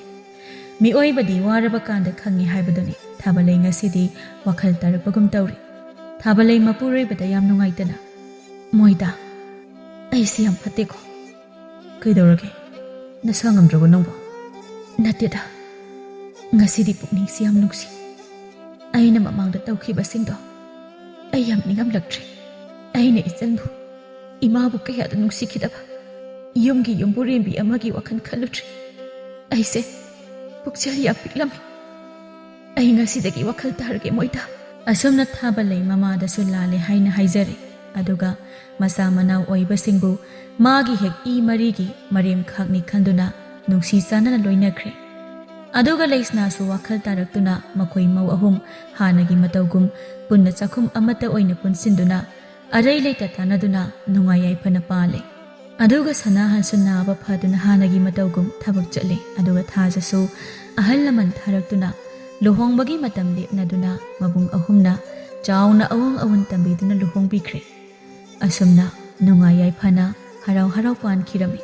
ꯃꯤꯑꯣꯏꯕꯗꯤ ꯋꯥꯔꯕ ꯀꯥꯟꯗ ꯈꯪꯉꯤ ꯍꯥꯏꯕꯗꯨꯅꯤ ꯊꯥꯕꯂꯩ ꯉꯁꯤꯗꯤ ꯋꯥꯈꯜ ꯇꯥꯔꯛꯄꯒꯨꯝ ꯇꯧꯔꯤ ꯊꯥꯕꯂꯩ ꯃꯄꯨꯔꯣꯏꯕꯗ ꯌꯥꯝ ꯅꯨꯡꯉꯥꯏꯇꯅ ꯃꯣꯏꯗ ꯑꯩꯁꯦ ꯌꯥꯝ ꯐꯠꯇꯦꯀꯣ ꯀꯩꯗꯧꯔꯒꯦ ꯅꯁꯥ ꯉꯝꯗ꯭ꯔꯕꯣ ꯅꯪꯕꯣ ꯅꯠꯇꯦꯗ ꯉꯁꯤꯗꯤ ꯄꯨꯛꯅꯤꯡꯁꯤ ꯌꯥꯝ ꯅꯨꯡꯁꯤ ꯑꯩꯅ ꯃꯃꯥꯡꯗ ꯇꯧꯈꯤꯕꯁꯤꯡꯗꯣ ꯑꯩ ꯌꯥꯝ ꯅꯤꯡꯉꯝꯂꯛꯇ꯭ꯔꯦ ꯑꯩꯅ ꯏꯆꯟꯕꯨ ꯏꯃꯥꯕꯨ ꯀꯌꯥꯗ ꯅꯨꯡꯁꯤꯈꯤꯗꯕ ꯌꯨꯝꯒꯤ ꯌꯨꯝꯕꯨꯔꯦꯝꯕꯤ ꯑꯃꯒꯤ ꯋꯥꯈꯜ ꯈꯜꯂꯨꯗ꯭ꯔꯦ ꯑꯩꯁꯦ ꯄꯨꯛꯆꯦꯜ ꯌꯥꯝ ꯄꯤꯛꯂꯝꯃꯤ ꯑꯩ ꯉꯁꯤꯗꯒꯤ ꯋꯥꯈꯜ ꯇꯥꯔꯒꯦ ꯃꯣꯏꯗ ꯑꯁꯨꯝꯅ ꯊꯥꯕꯂꯩ ꯃꯃꯥꯗꯁꯨ ꯂꯥꯜꯂꯦ ꯍꯥꯏꯅ ꯍꯥꯏꯖꯔꯦ ꯑꯗꯨꯒ ꯃꯆꯥ ꯃꯅꯥꯎ ꯑꯣꯏꯕꯁꯤꯡꯕꯨ ꯃꯥꯒꯤ ꯍꯦꯛ ꯏ ꯃꯔꯤꯒꯤ ꯃꯔꯦꯝ ꯈꯥꯛꯅꯤ ꯈꯟꯗꯨꯅ ꯅꯨꯡꯁꯤ ꯆꯥꯟꯅꯅ ꯂꯣꯏꯅꯈ꯭ꯔꯦ ꯑꯗꯨꯒ ꯂꯩꯁꯅꯥꯁꯨ ꯋꯥꯈꯜ ꯇꯥꯔꯛꯇꯨꯅ ꯃꯈꯣꯏ ꯃꯧ ꯑꯍꯨꯝ ꯍꯥꯟꯅꯒꯤ ꯃꯇꯧꯒꯨꯝ ꯄꯨꯟꯅ ꯆꯥꯛꯈꯨꯝ ꯑꯃꯠꯇ ꯑꯣꯏꯅ ꯄꯨꯟꯁꯤꯟꯗꯨꯅ ꯑꯔꯩ ꯂꯩꯇ ꯇꯥꯟꯅꯗꯨꯅ ꯅꯨꯡꯉꯥꯏ ꯌꯥꯏꯐꯅ ꯄꯥꯜꯂꯦ ꯑꯗꯨꯒ ꯁꯅꯥꯍꯟꯁꯨ ꯅꯥꯕ ꯐꯗꯨꯅ ꯍꯥꯟꯅꯒꯤ ꯃꯇꯧꯒꯨꯝ ꯊꯕꯛ ꯆꯠꯂꯦ ꯑꯗꯨꯒ ꯊꯥꯖꯁꯨ ꯑꯍꯜ ꯂꯃꯟ ꯊꯥꯔꯛꯇꯨꯅ ꯂꯨꯍꯣꯡꯕꯒꯤ ꯃꯇꯝ ꯂꯦꯞꯅꯗꯨꯅ ꯃꯕꯨꯡ ꯑꯍꯨꯝꯅ ꯆꯥꯎꯅ ꯑꯋꯣꯡ ꯑꯋꯣꯟ ꯇꯝꯕꯤꯗꯨꯅ ꯂꯨꯍꯣꯡꯕꯤꯈ꯭ꯔꯦ ꯑꯁꯨꯝꯅ ꯅꯨꯡꯉꯥꯏ ꯌꯥꯏꯐꯅ ꯍꯔꯥꯎ ꯍꯔꯥꯎ ꯄꯥꯟꯈꯤꯔꯝꯃꯤ